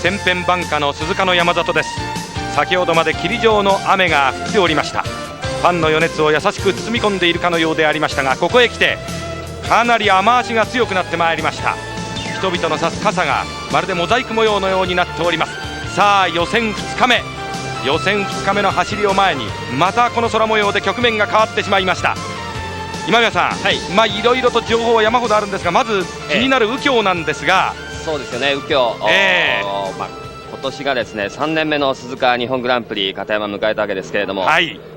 天変万化の鈴鹿の山里です。先ほどまで霧状の雨が降っておりました。ファンの余熱を優しく包み込んでいるかのようでありましたが、ここへ来てかなり雨足が強くなってまいりました。人々の差す傘がまるでモザイク模様のようになっております。さあ予選2日目、予選2日目の走りを前にまたこの空模様で局面が変わってしまいました。今宮さん、いろいろと情報は山ほどあるんですが、まず気になる右京なんですが、そうですよね、右京、今年がですね3年目の鈴鹿日本グランプリ片山迎えたわけですけれども、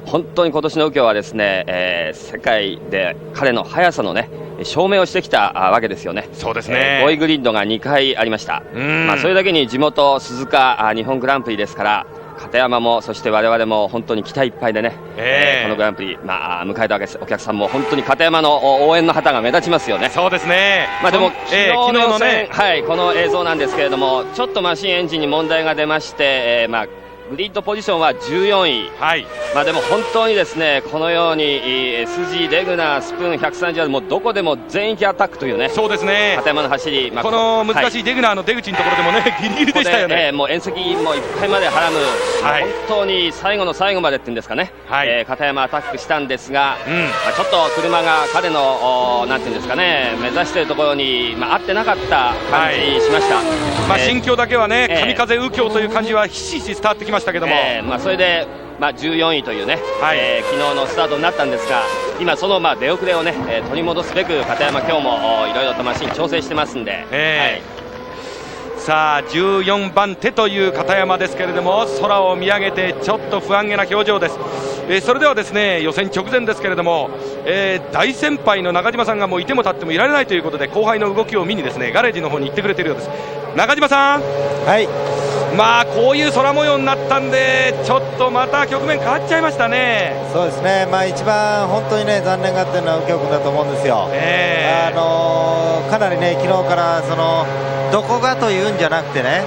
本当に今年の右京はですね、世界で彼の速さのね証明をしてきたわけですよね。そうですね、5位グリッドが2回ありました。それだけに地元鈴鹿日本グランプリですから、片山もそして我々も本当に期待いっぱいでね、このグランプリ、迎えたわけです。お客さんも本当に片山の応援の旗が目立ちますよね。そうですね。でも昨日の予選、この映像なんですけれども、ちょっとマシンエンジンに問題が出まして、グリッドポジションは14位、でも本当にですねこのように SG、レグナー、スプーン130もうどこでも全域アタックというね、そうですね、片山の走り、この難しいレグナーの出口のところでもね、ギリギリでしたよね。もう縁石もいっぱいまではらむ、本当に最後の最後までっていうんですかね、片山アタックしたんですが、ちょっと車が彼のなんていうんですかね、目指しているところに、合ってなかった感じしました。心境だけはね、神風右京という感じはひしひし伝わってきましたけども、それで、14位というね、昨日のスタートになったんですが、今その出遅れをね、取り戻すべく片山今日もいろいろとマシン調整してますんで、さあ14番手という片山ですけれども、空を見上げてちょっと不安げな表情です。それではですね予選直前ですけれども、大先輩の中島さんがもういても立ってもいられないということで、後輩の動きを見にですねガレージの方に行ってくれているようです。中島さん、こういう空模様になったんで、ちょっとまた局面変わっちゃいましたね。そうですね、一番本当にね残念がってるのは右京君だと思うんですよ。かなりね昨日からどこがというんじゃなくてね、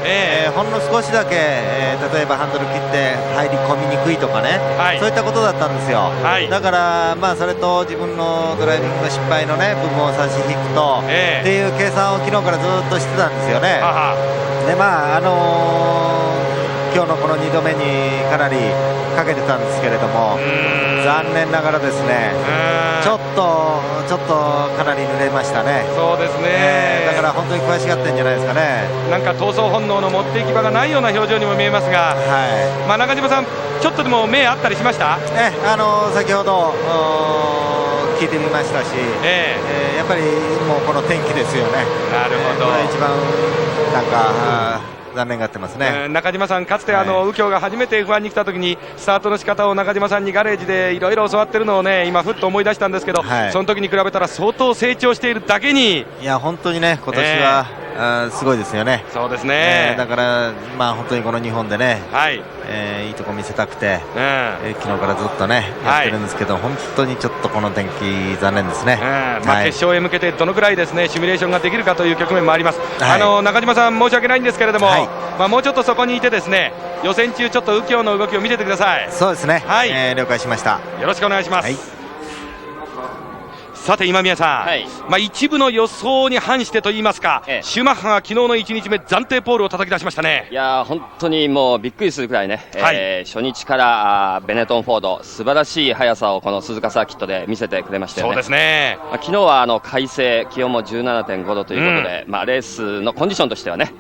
ほんの少しだけ、例えばハンドル切って入り込みにくいとかね、そういったことだったんですよ。だからそれと自分のドライビングの失敗のね部分を差し引くと、っていう計算を昨日からずっとしてたんですよね。で今日のこの2度目にかなりかけてたんですけれども、残念ながらですねちょっとかなり濡れましたね。そうですね、だから本当に悔しがってるんじゃないですかね。なんか闘争本能の持っていき場がないような表情にも見えますが、中島さんちょっとでも目あったりしました？先ほど聞いてみましたし、やっぱりもうこの天気ですよね。なるほど、これ一番なんか残念がってますね。中島さん、かつて右京が初めて F1 に来た時にスタートの仕方を中島さんにガレージでいろいろ教わってるのをね今ふっと思い出したんですけど、その時に比べたら相当成長しているだけに、いや本当にね今年は、すごいですよね。そうですね、だから本当にこの日本でね、いいとこ見せたくて、昨日からずっとねやってるんですけど、本当にちょっとこの天気残念ですね。決勝へ向けてどのくらいですねシミュレーションができるかという局面もあります。中島さん申し訳ないんですけれども、もうちょっとそこにいてですね予選中ちょっと右京の動きを見ててください。そうですね、了解しました。よろしくお願いします。さて今宮さん、一部の予想に反してといいますか、シューマッハが昨日の1日目暫定ポールを叩き出しましたね。いや本当にもうびっくりするくらいね、初日からベネトン・フォード素晴らしい速さをこの鈴鹿サーキットで見せてくれましたよね。そうですね、昨日は快晴、気温も 17.5 度ということで、レースのコンディションとしてはね、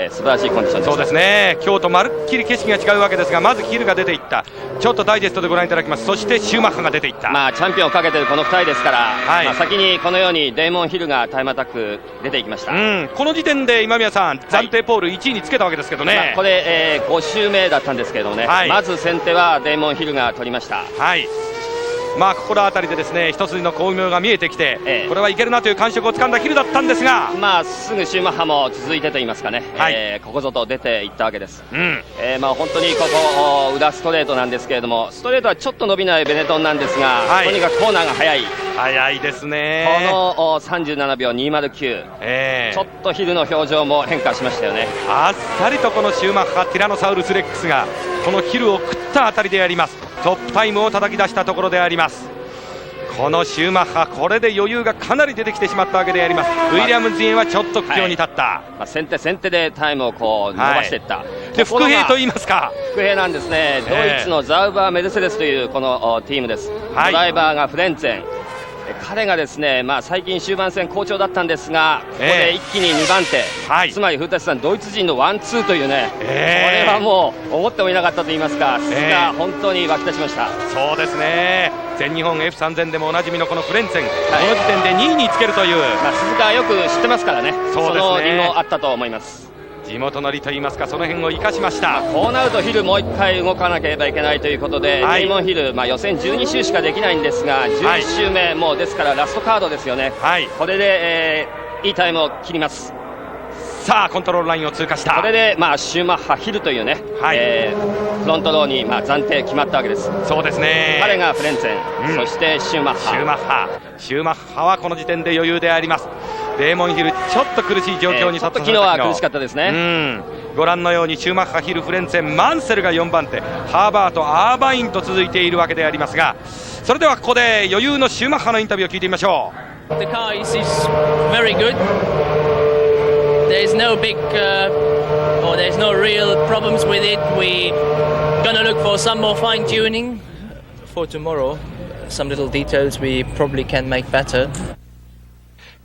素晴らしいコンディションでした。そうですね、今日とまるっきり景色が違うわけですが、まずヒルが出ていった、ちょっとダイジェストでご覧いただきます。そしてシューマッハが出ていった、チャンピオンをかけているこの2人ですから、先にこのようにデイモン・ヒルがタイムアタック出ていきました。この時点で今宮さん暫定ポール1位につけたわけですけどね、これ、5周目だったんですけどもね、まず先手はデイモン・ヒルが取りました。心当たりでですね一筋の光明が見えてきて、これはいけるなという感触をつかんだヒルだったんですが、すぐシューマッハも続いてといいますかね、ここぞと出ていったわけです。本当にここ裏ストレートなんですけれども、ストレートはちょっと伸びないベネトンなんですが、とにかくコーナーが速いですね。この37秒209、ちょっとヒルの表情も変化しましたよね。あっさりとこのシューマッハティラノサウルスレックスがこのヒルを食ったあたりであります。トップタイムを叩き出したところであります。このシューマッハ、これで余裕がかなり出てきてしまったわけであります。ウィリアムズ陣営はちょっと苦境に立った、先手でタイムをこう伸ばしていった、で伏兵と言いますか、伏兵なんですね、ドイツのザウバー・メルセデスというこのチームです。ドライバーがフレンツェン、彼がですね、最近終盤戦好調だったんですが、ここで一気に2番手、つまり古舘さん、ドイツ人のワンツーというね、これはもう思ってもいなかったと言いますか、鈴が本当に沸き立ちました。そうですね、全日本 F3000 でもおなじみのこのフレンツェン、この時点で2位につけるという、鈴がよく知ってますからね、その理もあったと思います。地元乗りといいますか、その辺を生かしました。こうなるとヒルもう1回動かなければいけないということで、レイモンヒル、予選12周しかできないんですが、11周目、もうですからラストカードですよね、これで、いいタイムを切ります。さあコントロールラインを通過した。これで、シューマッハ、ヒルというね、フロントローに、暫定決まったわけです。そうですね、彼がフレンツェン、そしてシューマッハ。シューマッハはこの時点で余裕であります。レーモンヒル、ちょっと苦しい状況に立った、昨日は苦しかったですね。ご覧のようにシューマッハ、ヒル、フレンツェン、マンセルが4番手、ハーバート、アーバインと続いているわけでありますが、それではここで余裕のシューマッハのインタビューを聞いてみましょう。The car is very good. There's no big or there's no real problems with it. We're gonna look for some more fine tuning for tomorrow. Some little details we probably can make better.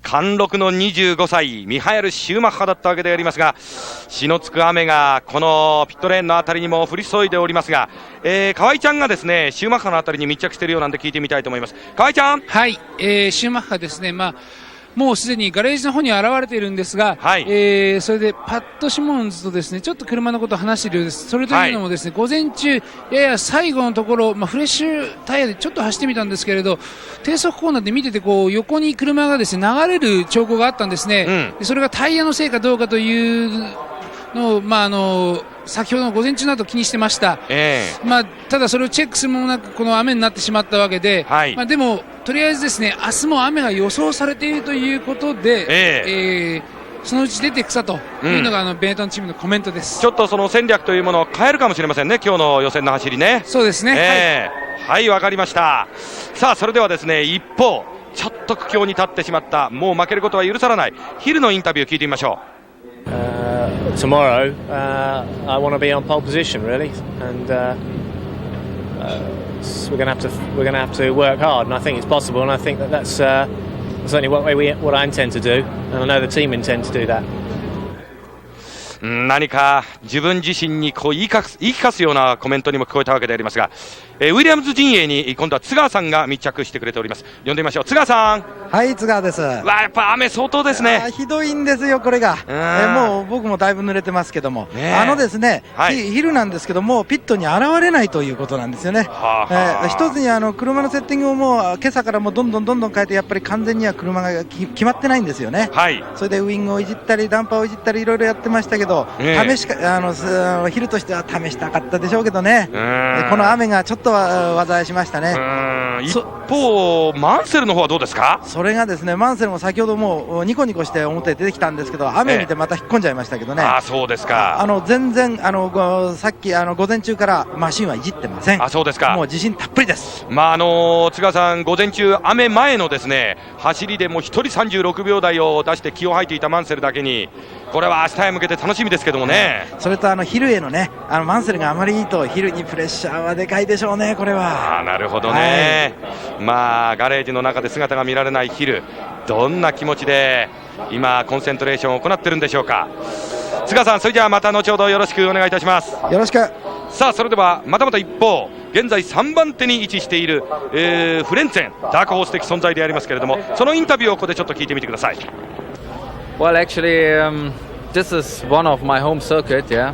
貫禄の25歳ミハエル・シューマッハだったわけでありますが、血のつく雨がこのピットレーンのあたりにも降り注いでおりますが、河合ちゃんがですねシューマッハのあたりに密着しているようなんで聞いてみたいと思います。河合ちゃん。はい、シューマッハですね、もうすでにガレージの方に現れているんですが、それでパッド・シモンズとですねちょっと車のことを話しているようです。それというのもですね、午前中やや最後のところ、フレッシュタイヤでちょっと走ってみたんですけれど、低速コーナーで見ててこう横に車がですね流れる兆候があったんですね、でそれがタイヤのせいかどうかというのを、先ほどの午前中など気にしてました、ただそれをチェックする間もなくこの雨になってしまったわけで、でもとりあえずですね明日も雨が予想されているということで、そのうち出てくさというのが、ベネトンチームのコメントです。ちょっとその戦略というものを変えるかもしれませんね、今日の予選の走りね。そうですね、はい、わかりました。さあそれではですね、一方ちょっと苦境に立ってしまった、もう負けることは許さないヒルのインタビューを聞いてみましょう。Tomorrow, I want to be on pole position really, and we're going to have to work hard, and I think it's possible, and I think that's certainly what I intend to do, and I know the team intend to do that. 何か自分自身にこう言い聞かすようなコメントにも聞こえたわけでありますが、ウィリアムズ陣営に今度は津川さんが密着してくれております。呼んでみましょう。津川さん。はい、津川です。やっぱ雨相当ですね。ひどいんですよこれが。もう僕もだいぶ濡れてますけども、ですね、ヒルなんですけどもピットに現れないということなんですよね。一つに車のセッティングをもう今朝からもうどんどん変えて、やっぱり完全には車が決まってないんですよね。それでウイングをいじったりダンパーをいじったりいろいろやってましたけど、ヒルとしては試したかったでしょうけどね、この雨がちょっと災いしましたね。一方マンセルの方はどうですか。それがですね、マンセルも先ほどもニコニコして表へ出てきたんですけど、雨見てまた引っ込んじゃいましたけどね。そうですか。全然さっき午前中からマシンはいじってません。そうですか。もう自信たっぷりです。津川さん、午前中雨前のですね走りでも1人36秒台を出して気を吐いていたマンセルだけに、これは明日へ向けて楽しみですけどもね。それとヒルへのね、マンセルがあまりいいとヒルにプレッシャーはでかいでしょうね、これは。なるほどね、ガレージの中で姿が見られないヒル、どんな気持ちで今コンセントレーションを行っているんでしょうか。津川さん、それじゃあまた後ほどよろしくお願いいたします。よろしく。さあそれではまた一方、現在3番手に位置している、フレンツェン、ダークホース的存在でありますけれども、そのインタビューをここでちょっと聞いてみてください。Well, actually, this is one of my home circuit. Yeah,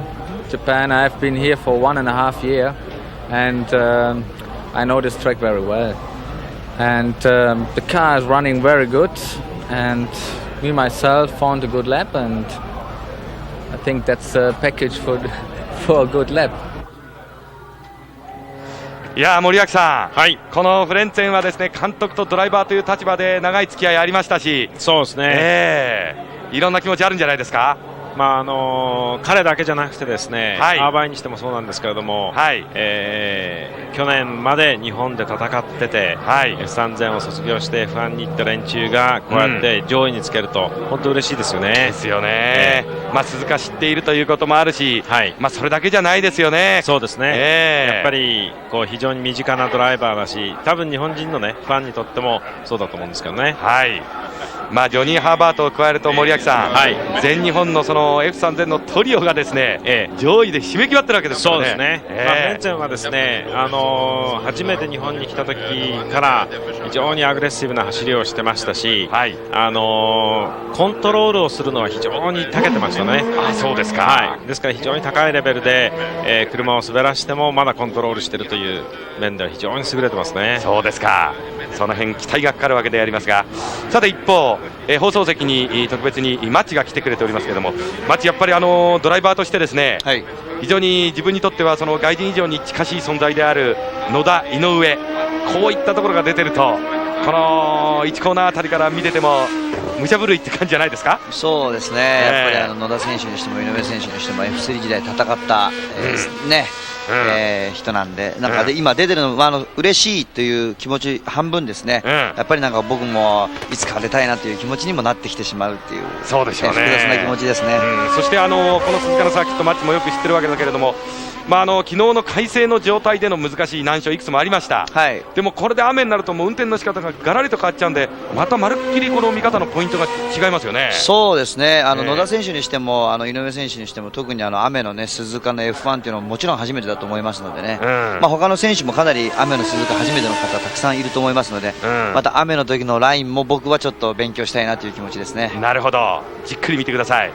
Japan. I've been here for 1.5 years, and I know this track very well. And the car is running very good, and me myself found a good lap, and I think that's a package for a good lap. いや森脇さん、このフレンツェンはですね、監督とドライバーという立場で長い付き合いありましたし、そうですね、いろんな気持ちあるんじゃないですか。彼だけじゃなくてですね、アーバイにしてもそうなんですけれども、去年まで日本で戦ってて、F3000 を卒業して F1 に行った連中がこうやって上位につけると本当嬉しいですよね。ですよね。鈴鹿知っているということもあるし、それだけじゃないですよね。そうですね。やっぱりこう非常に身近なドライバーだし、多分日本人のねファンにとってもそうだと思うんですけどね。ジョニー・ハーバートを加えると森脇さん、全日本のその F3000 のトリオがですね、上位で締め決まってるわけですからね。そうですね。フレンツェンはですね、初めて日本に来た時から非常にアグレッシブな走りをしてましたし、コントロールをするのは非常に長けてましたね。そうですか。ですから非常に高いレベルで、車を滑らしてもまだコントロールしているという面では非常に優れてますね。そうですか。その辺期待がかかるわけでありますが、さて一方、放送席に特別にマッチが来てくれておりますけれども、マッチやっぱりドライバーとしてですね、非常に自分にとってはその外人以上に近しい存在である野田、井上、こういったところが出てると、この1コーナーあたりから見てても無茶ぶるいって感じじゃないですか。そうですね、やっぱり野田選手にしても井上選手にしても F3 時代戦った、人なんで、今出てるのは嬉しいという気持ち半分ですね、やっぱり僕もいつか出たいなという気持ちにもなってきてしまうっていう、そうでしょうね、複雑な気持ちですね。そしてこの鈴鹿のサーキットマッチもよく知ってるわけだけれども、昨日の快晴の状態での難しい難所いくつもありました、でもこれで雨になるともう運転の仕方がガラリと変わっちゃうんで、またまるっきりこの見方のポイントが違いますよね。そうですね、野田選手にしても井上選手にしても特に雨のね鈴鹿の F1 っていうのももちろん初めてだと思いますのでね、他の選手もかなり雨の鈴鹿初めての方たくさんいると思いますので、また雨の時のラインも僕はちょっと勉強したいなという気持ちですね。なるほど、じっくり見てください。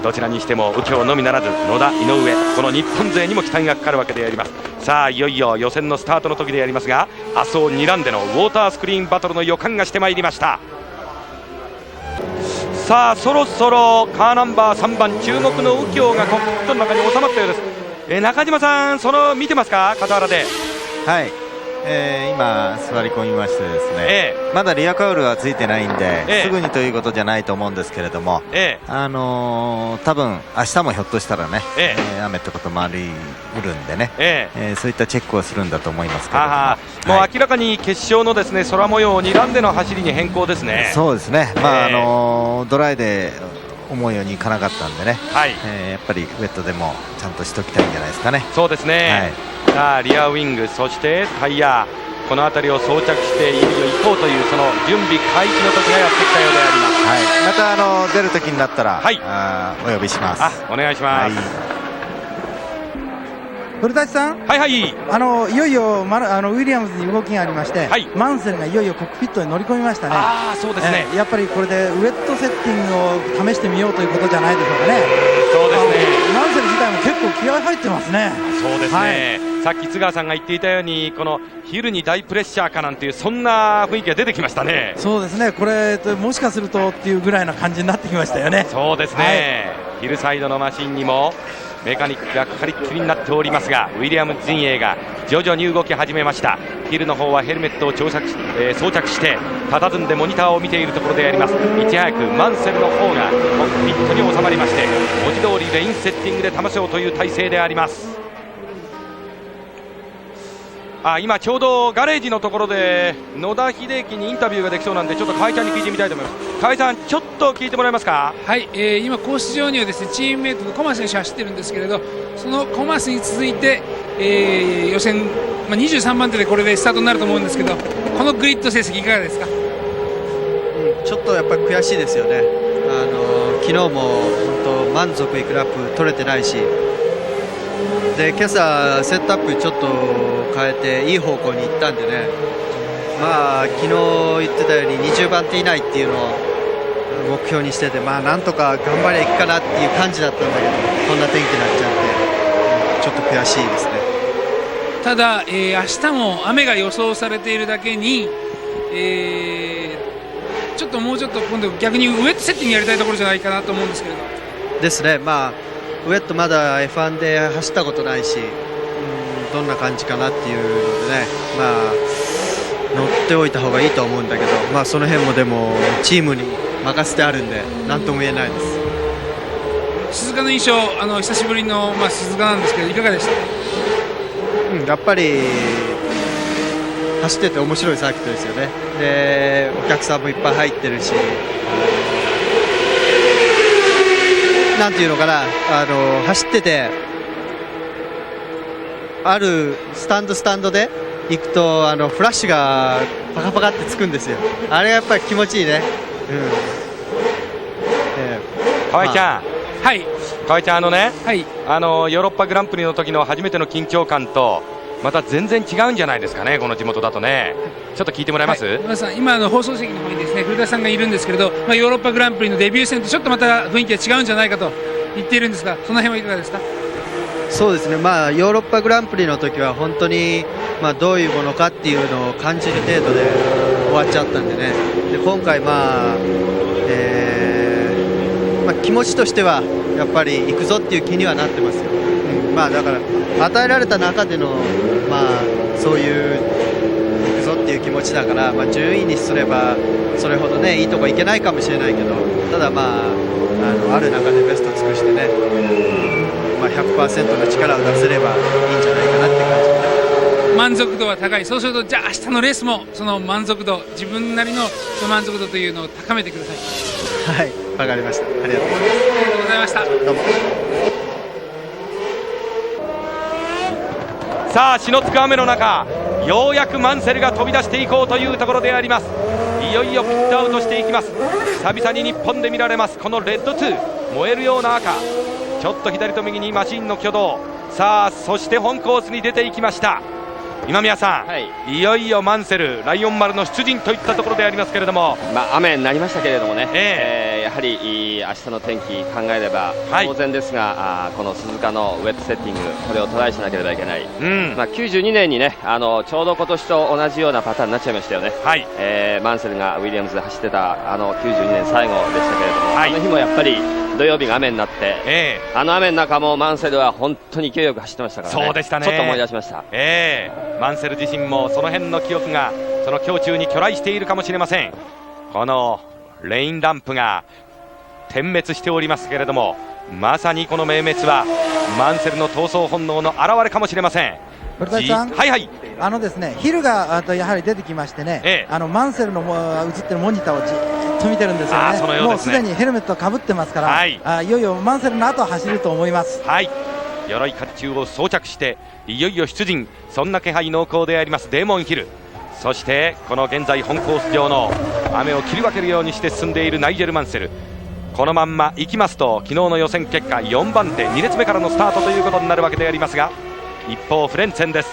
どちらにしても右京のみならず野田、井上、この日本勢にも期待がかかるわけであります。さあいよいよ予選のスタートの時でありますが、明日を睨んでのウォータースクリーンバトルの予感がしてまいりました。さあそろそろカーナンバー3番注目の右京がコックピットの中に収まったようです。中島さん、見てますか、傍らで。今座り込みましてですね、まだリアカウルはついてないんで、すぐにということじゃないと思うんですけれども、多分明日もひょっとしたらね、雨ってこともありうるんでね、そういったチェックをするもう明らかに決勝のですね空模様を睨んでの走りに変更ですね。そうですね、ドライで思うようにいかなかったんでね、やっぱりウェットでもちゃんとしときたいんじゃないですかね。そうですね、さあリアウィング、そしてタイヤ、この辺りを装着していよいよ行こうというその準備開始の時がやってきたようであります。また出る時になったら、お呼びします。お願いします。古舘さん、いよいよウィリアムズに動きがありまして、マンセルがいよいよコックピットに乗り込みましたね。そうですね、やっぱりこれでウェットセッティングを試してみようということじゃないでしょうかね。そうですね、マンセル自体も結構気合入ってますね。そうですね、さっき津川さんが言っていたようにこのヒルに大プレッシャーかなんていうそんな雰囲気が出てきましたね。そうですね、これもしかするとっていうぐらいな感じになってきましたよね。そうですね、ヒルサイドのマシンにもメカニックがかかりっきりになっておりますが、ウィリアムズ陣営が徐々に動き始めました。ヒルの方はヘルメットを装着して佇んでモニターを見ているところであります。いち早くマンセルの方がコックピットに収まりまして、文字通りレインセッティングで試そうという体制であります。今ちょうどガレージのところで野田秀樹にインタビューができそうなんで、ちょっと河合ちゃんに聞いてみたいと思います。河合さん、ちょっと聞いてもらえますか。今コース上にはですねチームメイトのコマ選手走ってるんですけれど、そのコマスに続いて、予選、23番手でこれでスタートになると思うんですけど、このグリッド成績いかがですか。ちょっとやっぱり悔しいですよね。昨日も本当満足いくラップ取れてないし、で今朝セットアップちょっと変えていい方向に行ったんでね、昨日言ってたように20番手以内っていうのを目標にしてて、なんとか頑張りゃいくかなっていう感じだったんだけど、こんな天気になっちゃってちょっと悔しいですね。ただ、明日も雨が予想されているだけに、ちょっともうちょっと今度逆にウェットセッティングやりたいところじゃないかなと思うんですけれど。ですね、ウェットまだ F1 で走ったことないし、どんな感じかなっていうのでね、乗っておいた方がいいと思うんだけど、その辺もでもチームに任せてあるんで何とも言えないで鈴鹿の印象、久しぶりの、鈴鹿なんですけどいかがでした？やっぱり走ってて面白いサーキットですよね。でお客さんもいっぱい入ってるし、なんていうのかな、走っててあるスタンドで行くとフラッシュがパカパカってつくんですよ。あれがやっぱり気持ちいいね。河合ちゃん、はい、河合ちゃんはい、ヨーロッパグランプリの時の初めての緊張感とまた全然違うんじゃないですかね、この地元だとね。ちょっと聞いてもらえます？はい、皆さん今放送席の方にですね古田さんがいるんですけれど、ヨーロッパグランプリのデビュー戦とちょっとまた雰囲気が違うんじゃないかと言っているんですが、その辺はいかがですか？そうですね、ヨーロッパグランプリの時は本当に、どういうものかっていうのを感じる程度で終わっちゃったんでね。で今回、気持ちとしてはやっぱり行くぞっていう気にはなってますよ。だから与えられた中での、そういう行くぞっていう気持ちだから、順位にすればそれほどねいいとこ行けないかもしれないけど、ただある中でベスト尽くしてね、100% の力を出せればいいんじゃないかなって感じです。満足度は高い。そうするとじゃあ明日のレースもその満足度、自分なりの満足度というのを高めてください。はい、わかりました。ありがとうございました。どうも。さあ篠つく雨の中、ようやくマンセルが飛び出していこうというところであります。いよいよピットアウトしていきます。久々に日本で見られますこのレッド2、燃えるような赤、ちょっと左と右にマシンの挙動。さあそして本コースに出ていきました。今宮さん、いよいよマンセル、ライオン丸の出陣といったところでありますけれども、雨になりましたけれどもね、やはり明日の天気考えれば当然ですが、この鈴鹿のウェットセッティング、これをトライしなければいけない。92年にね、ちょうど今年と同じようなパターンになっちゃいましたよね。マンセルがウィリアムズで走ってた92年最後でしたけれども、あの日もやっぱり土曜日が雨になって、雨の中もマンセルは本当に勢いよく走ってましたからね。そうでしたね。ちょっと思い出しました。マンセル自身もその辺の記憶がその胸中に去来しているかもしれません。このレインランプが点滅しておりますけれども、まさにこの明滅はマンセルの闘争本能の表れかもしれません。古田さん、ですね、ヒルがやはり出てきましてね、マンセルの映ってるモニターをじっと見てるんですよね。もうすでにヘルメットをかぶってますから、いよいよマンセルの後走ると思います。鎧甲冑を装着していよいよ出陣、そんな気配濃厚でありますデーモンヒル。そしてこの現在本コース上の雨を切り分けるようにして進んでいるナイジェル・マンセル。このまんま行きますと昨日の予選結果4番手2列目からのスタートということになるわけでありますが、一方フレンツェンです。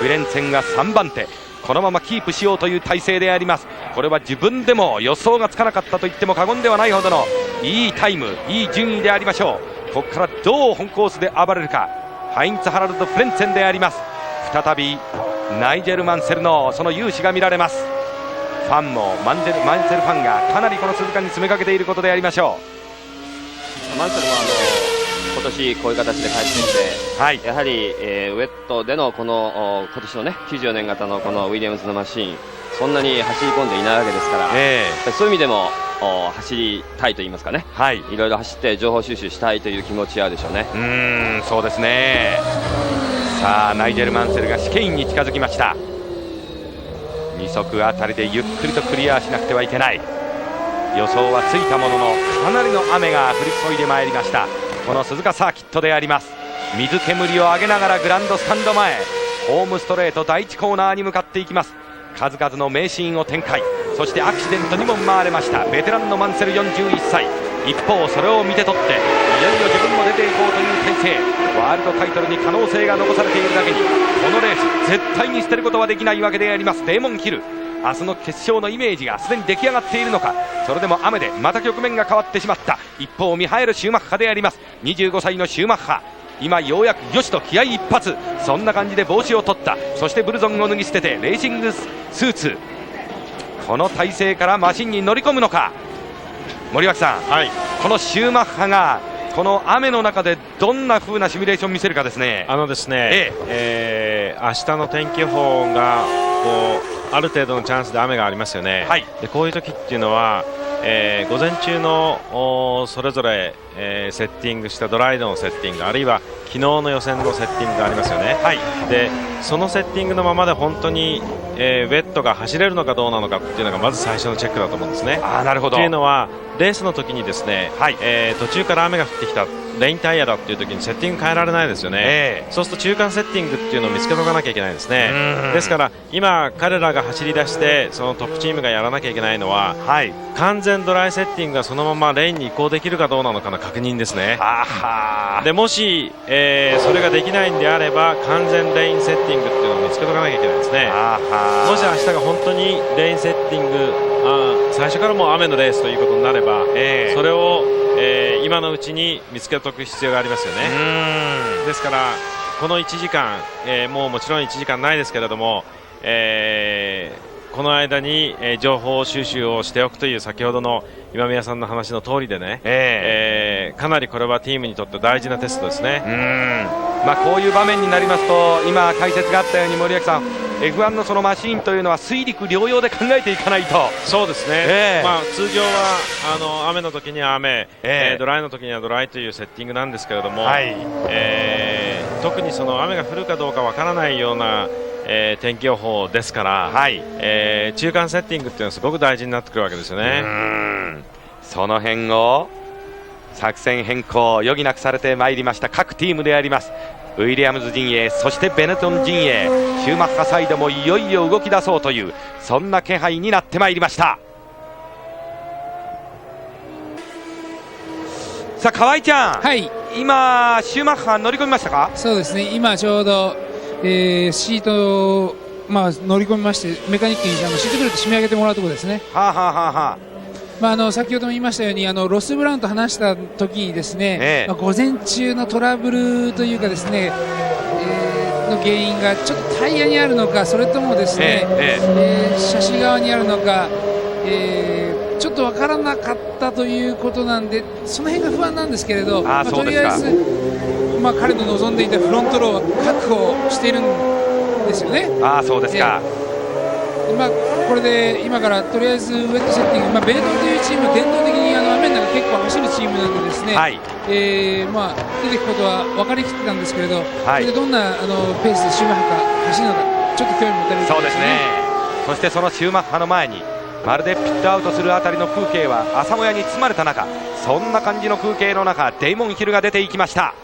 フレンツェンが3番手、このままキープしようという体勢であります。これは自分でも予想がつかなかったと言っても過言ではないほどのいいタイム、いい順位でありましょう。ここからどう本コースで暴れるか、ハインツ・ハラルド・フレンツェンであります。再びナイジェル・マンセルのその勇姿が見られます。ファンもマンセルファンがかなりこの鈴鹿に詰めかけていることでありましょう。マンセルは今年こういう形で帰ってきて、やはり、ウェットでのこの今年のね94年型のこのウィリアムズのマシーン、そんなに走り込んでいないわけですから、そういう意味でも走りたいと言いますかね、いろいろ走って情報収集したいという気持ちはあるでしょうね。そうですね。さあナイジェル・マンセルが試験員に近づきました。2足あたりでゆっくりとクリアしなくてはいけない。予想はついたもののかなりの雨が降り注いでまいりましたこの鈴鹿サーキットであります。水煙を上げながらグランドスタンド前、ホームストレート第1コーナーに向かっていきます。数々の名シーンを展開、そしてアクシデントにも見舞われましたベテランのマンセル41歳。一方それを見て取っていよいよ自分も出ていこうという体制、ワールドタイトルに可能性が残されているだけにこのレース絶対に捨てることはできないわけでありますデーモンヒル。明日の決勝のイメージがすでに出来上がっているのか、それでも雨でまた局面が変わってしまった。一方ミハエル・シューマッハであります。25歳のシューマッハ、今ようやくよしと気合い一発、そんな感じで帽子を取った。そしてブルゾンを脱ぎ捨ててレーシングスーツ、この体勢からマシンに乗り込むのか。森脇さん、このシューマッハがこの雨の中でどんな風なシミュレーションを見せるかですね。明日の天気予報がこうある程度のチャンスで雨がありますよね。でこういう時っていうのは、午前中のそれぞれ、セッティングしたドライドのセッティング、あるいは昨日の予選のセッティングがありますよね。でそのセッティングのままで本当に、ウェットが走れるのかどうなのかっていうのがまず最初のチェックだと思うんですね。なるほど。というのはレースの時にですね、途中から雨が降ってきたレインタイヤだっていう時にセッティング変えられないですよね。そうすると中間セッティングっていうのを見つけとかなきゃいけないですね。ですから今彼らが走り出してそのトップチームがやらなきゃいけないのは、完全ドライセッティングがそのままレーンに移行できるかどうなのかの確認ですね。でもし、それができないんであれば完全レインセッティングっていうのを見つけとかなきゃいけないですね。もし明日が本当にレインセッティング最初からもう雨のレースということになれば、それを、今のうちに見つけておく必要がありますよね。ですからこの1時間、もちろん1時間ないですけれども、この間に、情報収集をしておくという先ほどの今宮さんの話の通りでね、かなりこれはチームにとって大事なテストですね。こういう場面になりますと今解説があったように森脇さん、F1 のそのマシーンというのは水陸両用で考えていかないと。そうですね、通常は雨の時には雨、ドライの時にはドライというセッティングなんですけれども、特にその雨が降るかどうかわからないような天気予報ですから、中間セッティングっていうのはすごく大事になってくるわけですよね。その辺を作戦変更を余儀なくされてまいりました各チームであります。ウィリアムズ陣営、そしてベネトン陣営、シューマッハサイドもいよいよ動き出そうというそんな気配になってまいりました。さあ河合ちゃん、今シューマッハ乗り込みましたか？そうですね、今ちょうど、シートを、乗り込みましてメカニックにシートベルト締め上げてもらうところですね。先ほども言いましたようにロス・ブラウンと話した時にですね、午前中のトラブルというかですね、の原因がちょっとタイヤにあるのか、それともですね、シャシ側にあるのか、ちょっと分からなかったということなんで、その辺が不安なんですけれど、とりあえず、彼の望んでいたフロントローは確保しているんですよね。そうですか。これで今からとりあえずウェットセッティング、ベネトンというチームは伝統的に雨の中結構走るチームなのでですね、出ていくことは分かりきってたんですけれど、これでどんなペースでシューマッハが走るのかちょっと興味持たれる。そうですね。そしてそのシューマッハの前にまるでピットアウトするあたりの風景は朝もやに包まれた中、そんな感じの風景の中、デーモンヒルが出ていきました。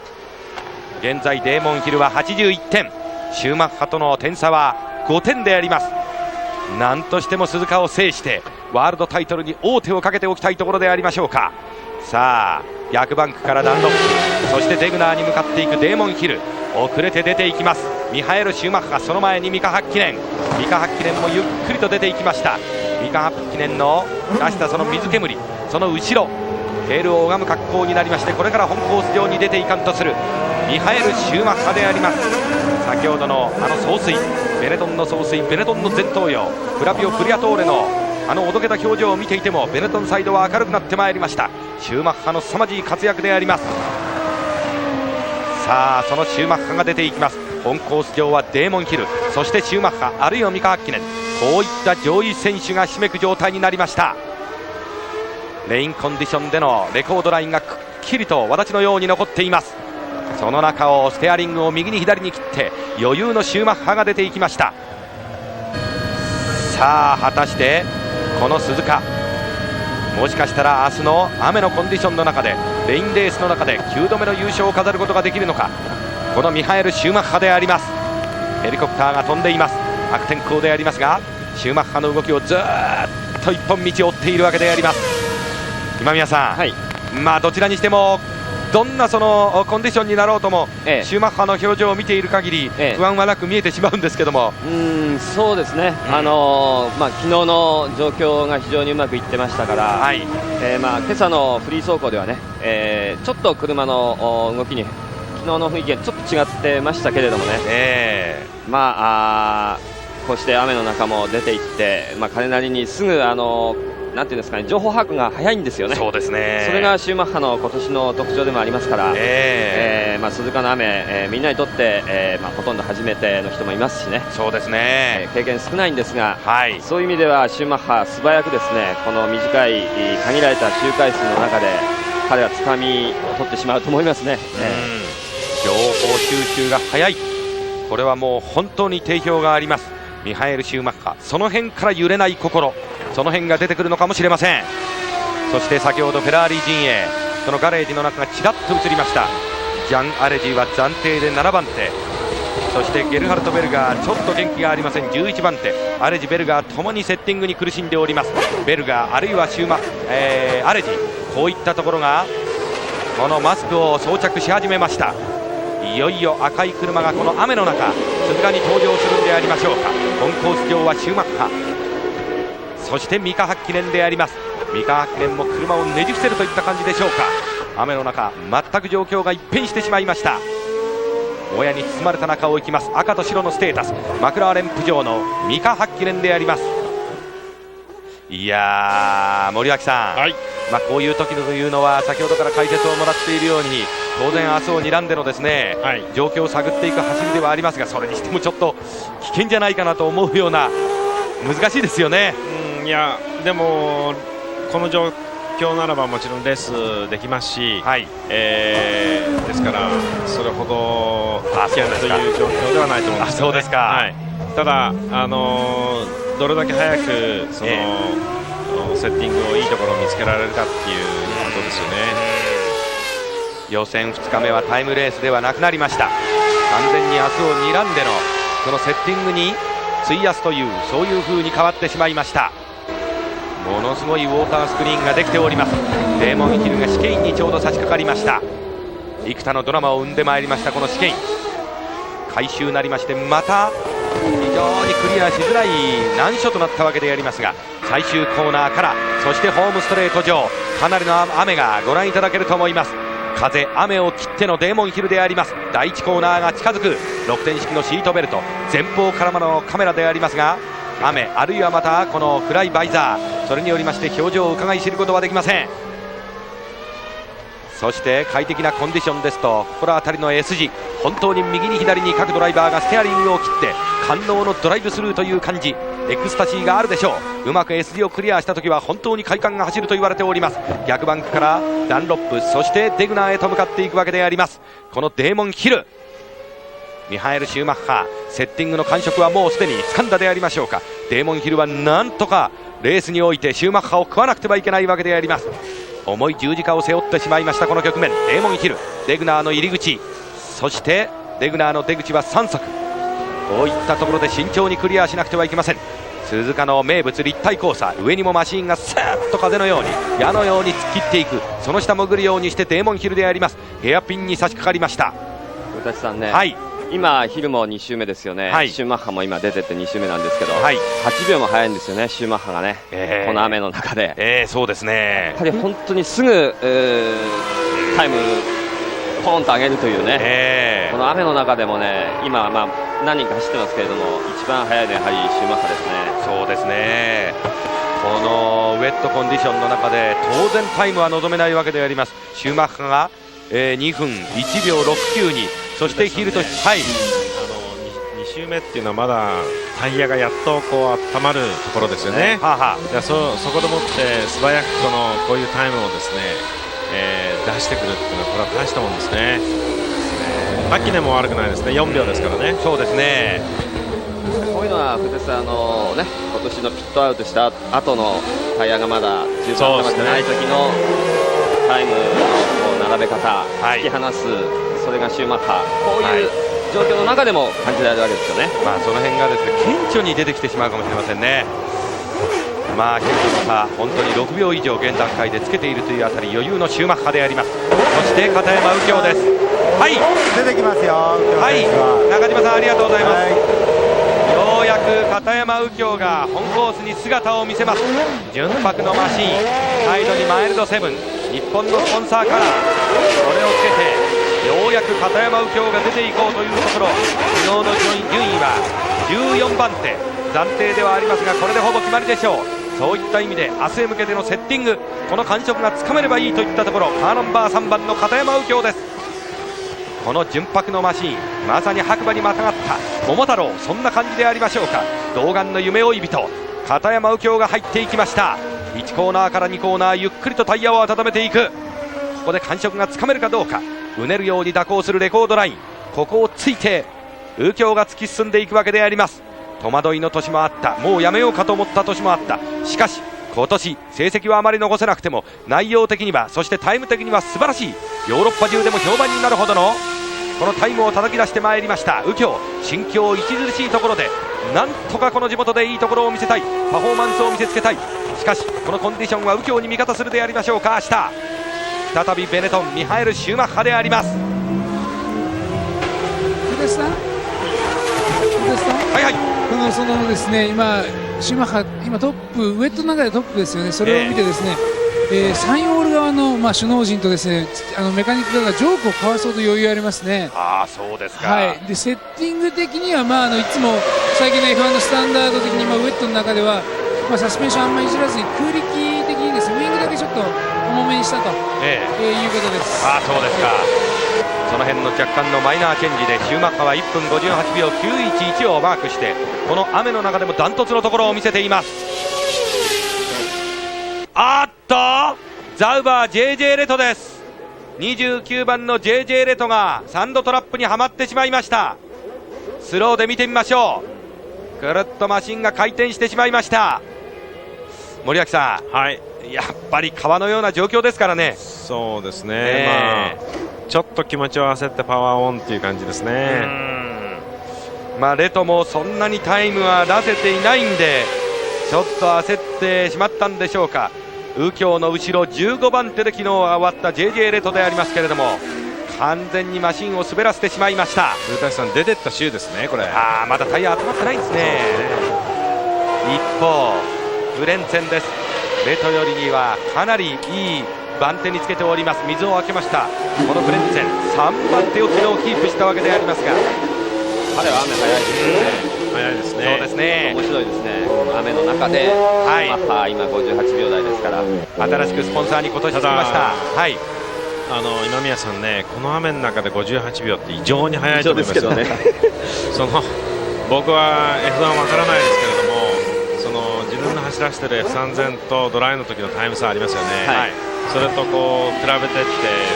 現在デーモンヒルは81点、シューマッハとの点差は5点であります。なんとしても鈴鹿を制してワールドタイトルに王手をかけておきたいところでありましょうか。さあ逆バンクからダンロップ、そしてデグナーに向かっていくデーモンヒル、遅れて出ていきます。ミハエル・シューマッハ、その前にミカ・ハッキネン、ミカ・ハッキネンもゆっくりと出ていきました。ミカ・ハッキネンの出したその水煙、その後ろテールを拝む格好になりまして、これから本コース上に出ていかんとするミハエル・シューマッハであります。先ほどの総帥、ベネトンの総帥、ベネトンの前頭葉フラビオ・ブリアトーレのおどけた表情を見ていてもベネトンサイドは明るくなってまいりました。シューマッハの凄まじい活躍であります。さあそのシューマッハが出ていきます。本コース上はデーモンヒル、そしてシューマッハ、あるいはミカ・ハッキネン、こういった上位選手がひしめく状態になりました。レインコンディションでのレコードラインがくっきりと轍のように残っています。その中をステアリングを右に左に切って余裕のシューマッハが出ていきました。さあ果たしてこの鈴鹿、もしかしたら明日の雨のコンディションの中でレインレースの中で9度目の優勝を飾ることができるのか、このミハエル・シューマッハであります。ヘリコプターが飛んでいます。悪天候でありますがシューマッハの動きをずっと一本道を追っているわけであります。今宮さん、どちらにしてもどんなそのコンディションになろうとも、シューマッハの表情を見ている限り、不安はなく見えてしまうんですけども、そうですね、昨日の状況が非常にうまくいってましたから、今朝のフリー走行ではね、ちょっと車の動きに昨日の雰囲気がちょっと違ってましたけれどもね、こうして雨の中も出ていって、彼なりにすぐなんていうんですかね、情報把握が早いんですよね。そうですね。それがシューマッハの今年の特徴でもありますから、鈴鹿の雨、みんなにとって、ほとんど初めての人もいますしね。そうですね。経験少ないんですが、そういう意味ではシューマッハ素早くですね、この短い限られた周回数の中で彼は掴みを取ってしまうと思いますね。情報収集が早い。これはもう本当に定評がありますミハエル・シューマッハ。その辺から揺れない心、その辺が出てくるのかもしれません。そして先ほどフェラーリ陣営、そのガレージの中がちらっと映りました。ジャン・アレジは暫定で7番手、そしてゲルハルト・ベルガーちょっと元気がありません、11番手。アレジ、ベルガーともにセッティングに苦しんでおります。ベルガーあるいはシューマッ、アレジ、こういったところがこのマスクを装着し始めました。いよいよ赤い車がこの雨の中鈴鹿に登場するんでありましょうか。本コース上はシューマッハ、そして三河記念であります。三河記念も車をねじ伏せるといった感じでしょうか。雨の中全く状況が一変してしまいました。もやに包まれた中を行きます。赤と白のステータス、マクラーレンプ上の三河記念であります。いやー、森脇さん、こういう時というのは先ほどから解説をもらっているように当然明日を睨んでのですね、状況を探っていく走りではありますが、それにしてもちょっと危険じゃないかなと思うような、難しいですよね。いやでもこの状況ならばもちろんレースできますし、ですからそれほど危険という状況ではないと思うんですよね。そうですか。ただどれだけ早くその、セッティングをいいところを見つけられるかっていうことですよね。予選2日目はタイムレースではなくなりました。完全に明日を睨んでのそのセッティングに費やすという、そういう風に変わってしまいました。ものすごいウォータースクリーンができております。デーモンヒルが試験員にちょうど差し掛かりました。幾多のドラマを生んでまいりましたこの試験員。回収なりまして、また非常にクリアしづらい難所となったわけでありますが、最終コーナーから、そしてホームストレート上、かなりの雨がご覧いただけると思います。風、雨を切ってのデーモンヒルであります。第1コーナーが近づく6点式のシートベルト、前方からのカメラでありますが、雨あるいはまたこの暗いバイザー、それによりまして表情を伺い知ることはできません。そして快適なコンディションですと、心当たりの S 字、本当に右に左に各ドライバーがステアリングを切って感動のドライブスルーという感じ、エクスタシーがあるでしょう。うまく S 字をクリアした時は本当に快感が走ると言われております。逆バンクからダンロップ、そしてデグナーへと向かっていくわけであります。このデーモンヒル、ミハエル・シューマッハ、セッティングの感触はもうすでに掴んだでありましょうか。デーモンヒルはなんとかレースにおいてシューマッハを食わなくてはいけないわけであります。重い十字架を背負ってしまいましたこの局面。デーモンヒル、デグナーの入り口、そしてデグナーの出口は3足、こういったところで慎重にクリアしなくてはいけません。鈴鹿の名物立体交差、上にもマシンがスーッと風のように矢のように突っ切っていく、その下潜るようにしてデーモンヒルであります。ヘアピンに差し掛かりました。古舘さんね、今ヒルも2周目ですよね、シューマッハも今出てって2周目なんですけど、8秒も早いんですよね、シューマッハがね、この雨の中で、そうですね、やはり本当にすぐ、タイムポンと上げるというね、この雨の中でもね、今、何人か走ってますけれども、一番速いのはやはりシューマッハですね。そうですね、このウェットコンディションの中で当然タイムは望めないわけであります。シューマッハが、2分1秒69に、そしてヒルと、2周目っていうのはまだタイヤがやっとこう温まるところですよね。そこでもって素早くこういうタイムをですね、出してくるっていうのはこれは大したもんですね。ハッキネも悪くないですね、4秒ですからね。そうですね、こういうのは古舘さん、今年のピットアウトした後のタイヤがまだ十分温まってない時のタイムの並べ方、突き放す、それがシューマッハ、こういう状況の中でも感じられるわけですよね。その辺がですね、顕著に出てきてしまうかもしれませんね。ヒルとの差、本当に6秒以上現段階でつけているというあたり、余裕のシューマッハであります。そして片山右京です。出てきますよ。中島さんありがとうございます。ようやく片山右京が本コースに姿を見せます。純白のマシーン、サイドにマイルドセブン、日本のスポンサーカラー、それをつけてようやく片山右京が出ていこうというところ。昨日の順位は14番手、暫定ではありますがこれでほぼ決まりでしょう。そういった意味で明日へ向けてのセッティング、この感触がつかめればいいといったところ、カーナンバー3番の片山右京です。この純白のマシーン、まさに白馬にまたがった桃太郎、そんな感じでありましょうか。童顔の夢追い人片山右京が入っていきました。1コーナーから2コーナー、ゆっくりとタイヤを温めていく。ここで感触がつかめるかどうか。うねるように蛇行するレコードライン、ここをついて右京が突き進んでいくわけであります。戸惑いの年もあった、もうやめようかと思った年もあった。しかし今年成績はあまり残せなくても内容的には、そしてタイム的には素晴らしい、ヨーロッパ中でも評判になるほどのこのタイムを叩き出してまいりました右京。心境著しいところでなんとかこの地元でいいところを見せたい、パフォーマンスを見せつけたい。しかしこのコンディションは右京に味方するでありましょうか。明日再びベネトンミハエル・シューマッハであります。はいはい、そのですね、今シューマッハ今トップ、ウェットの中でトップですよね。それを見てですね、サインオール側の、首脳陣とですね、メカニック側がジョークを交わそうと余裕ありますね。ああ、そうですか。はい、でセッティング的には、いつも最近の F1 のスタンダード的に、ウェットの中では、サスペンションあんまりいじらずに空力的にですね、ウイングだけちょっと重めにしたと、いうことです。ああ、そうですか。その辺の若干のマイナーチェンジでシューマッハは1分58秒911をマークして、この雨の中でもダントツのところを見せています。あっとザウバー JJ レトです。29番の JJ レトがサンドトラップにはまってしまいました。スローで見てみましょう。ぐるっとマシンが回転してしまいました。森脇さん、はい、やっぱり川のような状況ですからね。そうですね、ちょっと気持ちを焦ってパワーオンっていう感じですね。レトもそんなにタイムは出せていないんで、ちょっと焦ってしまったんでしょうか。右京の後ろ15番手で昨日は終わった JJ レトでありますけれども、完全にマシンを滑らせてしまいました。古舘さん、出てった週ですね、これ。まだタイヤ集まってないんですね。一方フレンツェンです。レトよりにはかなりいい番手につけております。水を開けました。このフレンツェン3番手を昨日キープしたわけでありますが、彼は雨早いですね。早いですね。そうですね。面白いですね。雨の中で、今58秒台ですから。新しくスポンサーに今年つきました。はい。今宮さんね、この雨の中で58秒って異常に速いと思いますけどね。僕は F1 わからないですけれども、自分の走らせてる F3000 とドライの時のタイム差ありますよね。はい、それとこう比べてって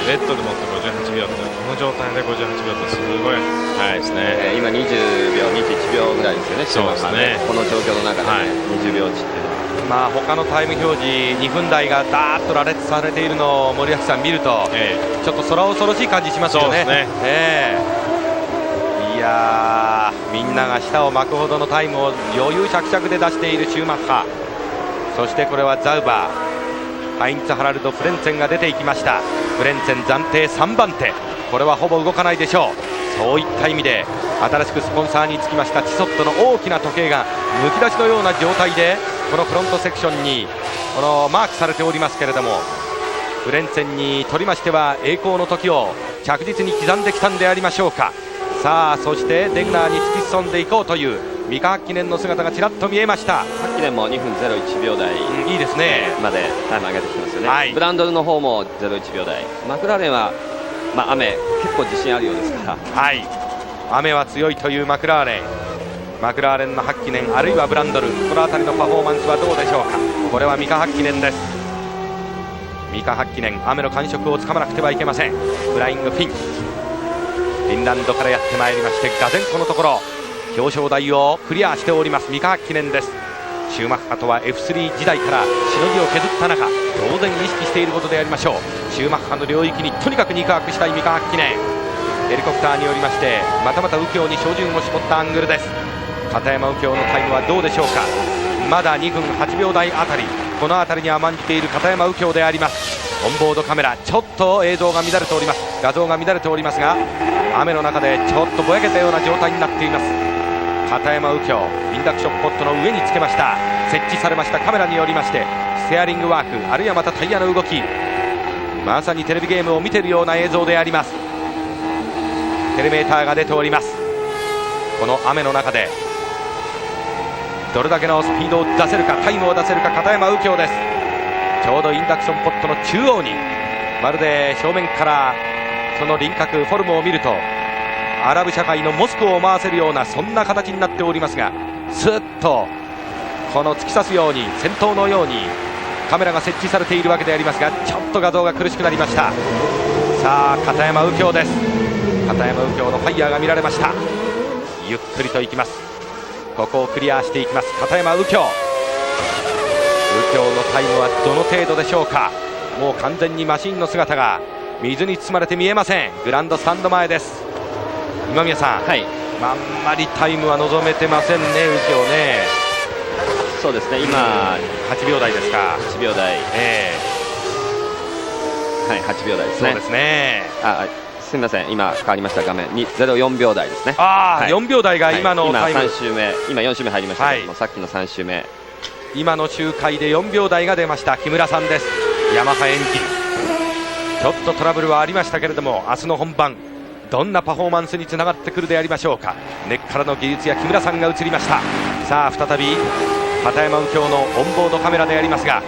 ウェットでもって58秒って、この状態で58秒ってすごい速いですね。今20秒21秒ぐらいですよね。そうですね。この状況の中で、20秒落ちっていうのは、他のタイム表示2分台がダーッと羅列されているのを森脇さん見ると、ちょっと空恐ろしい感じしますよね。そうですね。いやー、みんなが舌を巻くほどのタイムを余裕しゃくしゃくで出しているシューマッハ、そしてこれはザウバー、ハインツ・ハラルド・フレンツェンが出ていきました。フレンツェン暫定3番手、これはほぼ動かないでしょう。そういった意味で新しくスポンサーにつきましたチソットの大きな時計がむき出しのような状態でこのフロントセクションにこのマークされておりますけれども、フレンツェンにとりましては栄光の時を着実に刻んできたんでありましょうか。さあ、そしてデグナーに突き進んでいこうという三河記念の姿がちらっと見えました。記念も2分01秒台、いいですね、までタイム上げてきますよね。ブランドルの方も01秒台、マクラーレンは、雨結構自信あるようですから、雨は強いというマクラーレン、マクラーレンの8記念あるいはブランドル、この辺りのパフォーマンスはどうでしょうか。これは三河8記念です。三河8記念、雨の感触をつかまなくてはいけません。フライングフィン、フィンランドからやってまいりまして、がぜんこのところ表彰台をクリアしております三河記念です。シューマッハとは F3 時代からしのぎを削った中、当然意識していることでありましょう。シューマッハの領域にとにかく肉薄したい三河記念、ヘリコプターによりましてまたまた右京に照準を絞ったアングルです。片山右京のタイムはどうでしょうか。まだ2分8秒台あたり、この辺りに甘んじている片山右京であります。オンボードカメラちょっと映像が乱れております、画像が乱れておりますが、雨の中でちょっとぼやけたような状態になっています。片山右京、インダクションポットの上につけました。設置されましたカメラによりましてステアリングワーク、あるいはまたタイヤの動き、まさにテレビゲームを見ているような映像であります。テレメーターが出ております。この雨の中でどれだけのスピードを出せるか、タイムを出せるか、片山右京です。ちょうどインダクションポットの中央に、まるで正面からその輪郭、フォルムを見るとアラブ社会のモスクを思わせるような、そんな形になっておりますが、スッとこの突き刺すように、先頭のようにカメラが設置されているわけでありますが、ちょっと画像が苦しくなりました。さあ片山右京です。片山右京のファイヤーが見られました。ゆっくりといきます。ここをクリアしていきます。片山右京、右京のタイムはどの程度でしょうか。もう完全にマシンの姿が水に包まれて見えません。グランドスタンド前です。今宮さん、あんまりタイムは望めてませんね、右京ね。そうですね、今8秒台ですか。8秒台、8秒台ですね。そうですね。すみません、今変わりました。画面に04秒台ですね。4秒台が今のタイム。今3周目、今4周目入りましたけども、さっきの3周目、今の周回で4秒台が出ました。木村さんです。ヤマハエンジン、ちょっとトラブルはありましたけれども、明日の本番どんなパフォーマンスにつながってくるでありましょうか。根っからの技術や木村さんが映りました。さあ再び片山右京のオンボードカメラでありますが、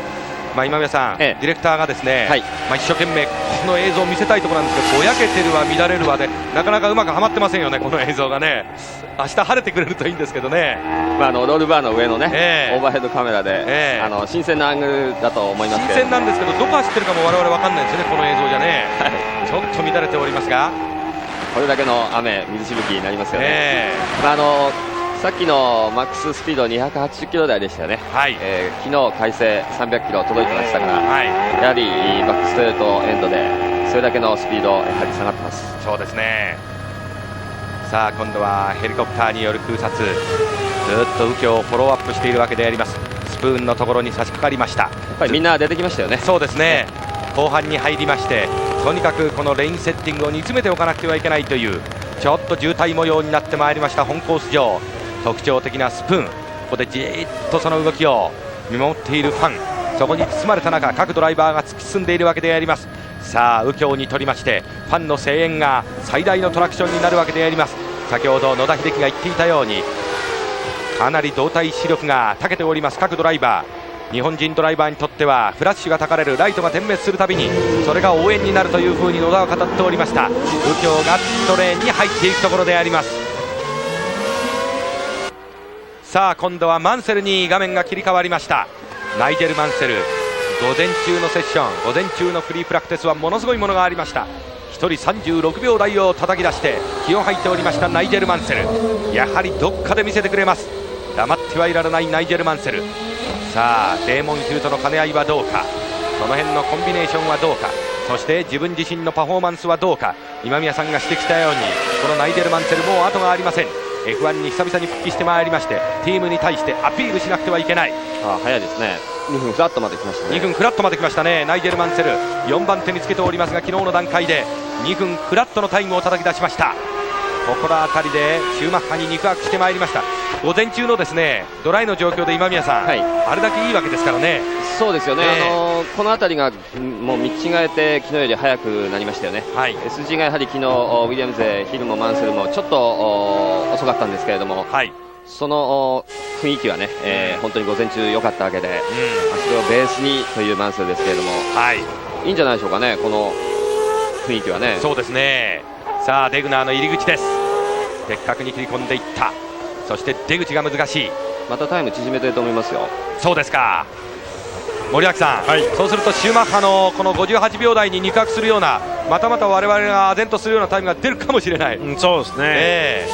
今宮さん、ディレクターがですね、一生懸命この映像を見せたいところなんですけど、ぼやけてるわ乱れるわでなかなかうまくはまってませんよね、この映像がね。明日晴れてくれるといいんですけどね。ロールバーの上のね、オーバーヘッドカメラで、新鮮なアングルだと思いますけど、新鮮なんですけど、どこ走ってるかも我々分かんないですよね、この映像じゃね。ちょっと乱れておりますが、これだけの雨、水しぶきになりますよね。さっきのマックススピード280キロ台でしたよね。昨日改正300キロ届いてましたから、やはりバックストレートエンドでそれだけのスピードやはり下がってます。そうですね。さあ今度はヘリコプターによる空撮、ずっと右京をフォローアップしているわけであります。スプーンのところに差し掛かりました。やっぱりみんな出てきましたよね。そうですね。後半に入りまして、とにかくこのレインセッティングを煮詰めておかなくてはいけないというちょっと渋滞模様になってまいりました。本コース上、特徴的なスプーン、ここでじーっとその動きを見守っているファン、そこに包まれた中、各ドライバーが突き進んでいるわけであります。さあ右京にとりましてファンの声援が最大のトラクションになるわけであります。先ほど野田秀樹が言っていたように、かなり動体視力が長けております各ドライバー。日本人ドライバーにとってはフラッシュがたかれる、ライトが点滅するたびにそれが応援になるというふうに野田は語っておりました。右京がピットレーンに入っていくところであります。さあ今度はマンセルに画面が切り替わりました。ナイジェル・マンセル、午前中のセッション、午前中のフリープラクティスはものすごいものがありました。1人36秒台を叩き出して気を吐いておりましたナイジェル・マンセル、やはりどっかで見せてくれます。黙ってはいられないナイジェル・マンセル。さあデーモン・ヒルとの兼ね合いはどうか、その辺のコンビネーションはどうか、そして自分自身のパフォーマンスはどうか。今宮さんが指摘したように、このナイジェル・マンセルもう後がありません。F1 に久々に復帰してまいりまして、ティームに対してアピールしなくてはいけない。早いですね。2分フラットまで来ましたね。2分フラットまで来ましたね。ナイジェル・マンセル4番手につけておりますが、昨日の段階で2分フラットのタイムを叩き出しました。ここら辺りでシューマッハに肉薄してまいりました。午前中のですねドライの状況で今宮さん、あれだけいいわけですからね。そうですよね、この辺りがもう見違えて昨日より早くなりましたよね。SG がやはり昨日ウィリアムズ、ヒルもマンセルもちょっと遅かったんですけれども、その雰囲気はね、本当に午前中良かったわけで、それをベースにというマンセルですけれども、いいんじゃないでしょうかね、この雰囲気はね。そうですね。さあデグナーの入り口です。的確に切り込んでいった。そして出口が難しい。またタイム縮めてると思いますよ。そうですか。森脇さん、そうするとシューマッハのこの58秒台に肉薄するような、またまた我々が唖然とするようなタイムが出るかもしれない。そうですね、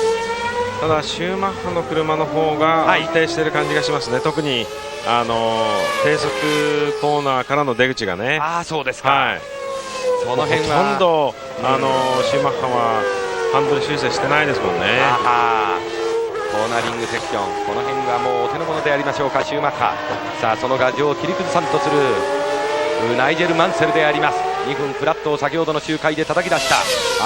ただシューマッハの車の方が安定している感じがしますね。特に低速コーナーからの出口がね。そうですか、その辺はほとんどシューマッハはハンドル修正してないですもんね。コーナリングセクション、この辺はもうお手の物でありましょうか、シューマッハ。さあその牙城を切り崩さんとするナイジェル・マンセルであります。2分フラットを先ほどの周回で叩き出した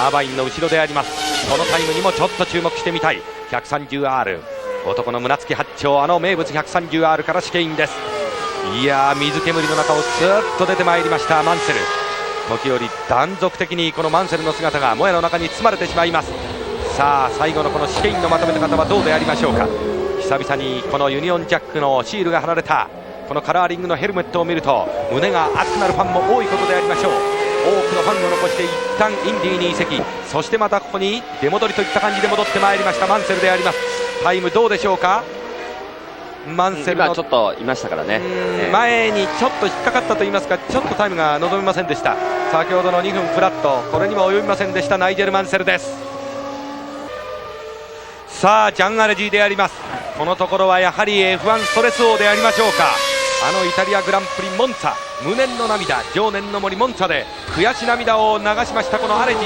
アーバインの後ろであります。このタイムにもちょっと注目してみたい。 130R、 男の胸付き八丁、名物 130R から試験員です。いやー、水煙の中をスーッと出てまいりましたマンセル。時折断続的にこのマンセルの姿がもやの中に包まれてしまいます。さあ最後のこの試験員のまとめ方はどうでありましょうか。久久々にこのユニオンジャックのシールが貼られたこのカラーリングのヘルメットを見ると胸が熱くなるファンも多いことでありましょう。多くのファンを残して一旦インディーに移籍、そしてまたここに出戻りといった感じで戻ってまいりましたマンセルであります。タイムどうでしょうか。マンセルの今ちょっといましたからね、前にちょっと引っかかったといいますか、ちょっとタイムが望みませんでした。先ほどの2分フラット、これにも及びませんでしたナイジェル・マンセルです。さあジャン・アレジであります。このところはやはり F1 ストレス王でありましょうか。あのイタリアグランプリモンツァ、無念の涙、情念の森モンツァで悔し涙を流しましたこのアレジ。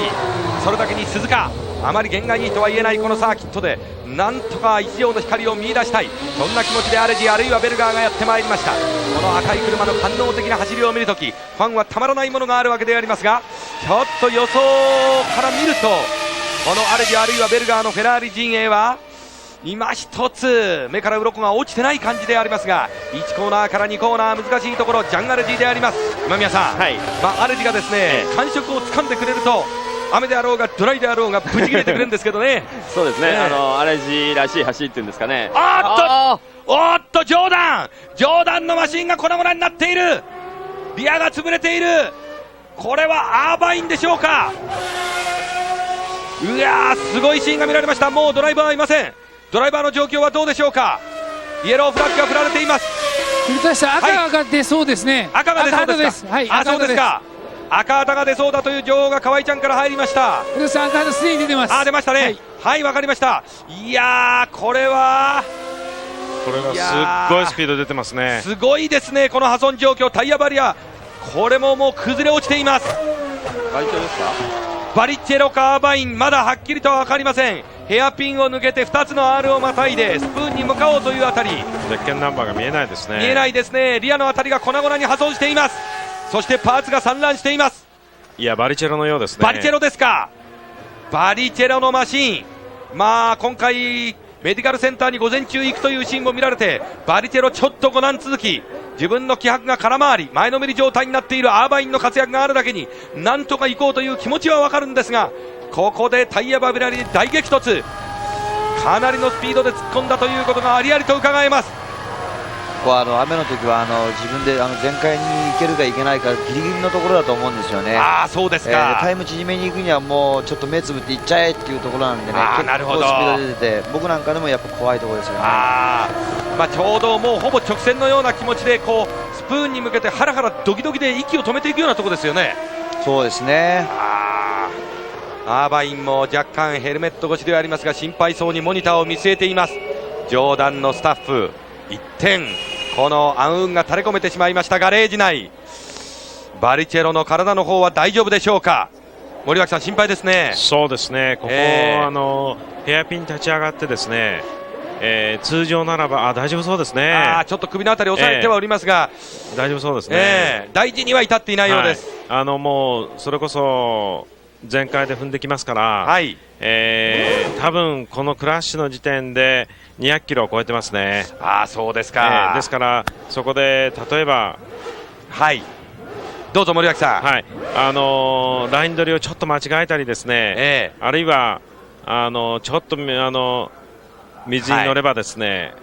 それだけに鈴鹿、あまり弦がいいとは言えないこのサーキットでなんとか一条の光を見出したい、そんな気持ちでアレジあるいはベルガーがやってまいりました。この赤い車の官能的な走りを見るときファンはたまらないものがあるわけでありますが、ちょっと予想から見るとこのアレジあるいはベルガーのフェラーリ陣営は今一つ目から鱗が落ちてない感じでありますが、1コーナーから2コーナー難しいところジャン・アレジであります。今宮さん、アレジがですね、感触をつかんでくれると雨であろうがドライであろうがぶち切れてくれるんですけどねそうですね、アレジらしい走りっていうんですかね。おっとジョーダンのマシンが粉々になっている、リアが潰れている、これはアーバインでしょうか。うわー、すごいシーンが見られました。もうドライバーはいません。ドライバーの状況はどうでしょうか。イエローフラッグが振られています。赤が出そうですね。赤が出そうですか。そうですか。赤旗が出そうだという情報が河合ちゃんから入りました。赤旗すでに出てます。出ましたね。はい、わかりました。いやー、これはすっごいスピード出てますね。すごいですね、この破損状況。タイヤバリア、これももう崩れ落ちています。バリチェロですか。バリチェロカーバイン、まだはっきりとは分かりません。ヘアピンを抜けて2つの R をまたいでスプーンに向かおうというあたり、ゼッケンナンバーが見えないですね。見えないですね。リアのあたりが粉々に破損しています。そしてパーツが散乱しています。いや、バリチェロのようですね。バリチェロですか。バリチェロのマシン、今回メディカルセンターに午前中行くというシーンも見られて、バリチェロちょっとご難続き、自分の気迫が空回り前のめり状態になっているアーバインの活躍があるだけになんとか行こうという気持ちは分かるんですが、ここでタイヤバビラリで大激突、かなりのスピードで突っ込んだということがありありと伺えます。ここは雨の時は自分で全開に行けるか行けないかギリギリのところだと思うんですよね。そうですか。タイム縮めに行くにはもうちょっと目つぶって行っちゃえっていうところなんでね、結構スピード出てて僕なんかでもやっぱ怖いところですよね。ちょうどもうほぼ直線のような気持ちでこうスプーンに向けてハラハラドキドキで息を止めていくようなところですよね。そうですね。アーバインも若干ヘルメット越しではありますが心配そうにモニターを見据えています。ジョーダンのスタッフ1点、この暗雲が垂れ込めてしまいましたガレージ内。バリチェロの体の方は大丈夫でしょうか。森脇さん心配ですね。そうですね、ここ、ヘアピン立ち上がってですね、通常ならば大丈夫そうですね。ちょっと首のあたり押さえてはおりますが、大丈夫そうですね。大事には至っていないようです。もうそれこそ全開で踏んできますから、多分このクラッシュの時点で200キロを超えてますね。そうですか。ですからそこで例えばどうぞ森脇さん。ライン取りをちょっと間違えたりですね、あるいはちょっと水に乗ればですね、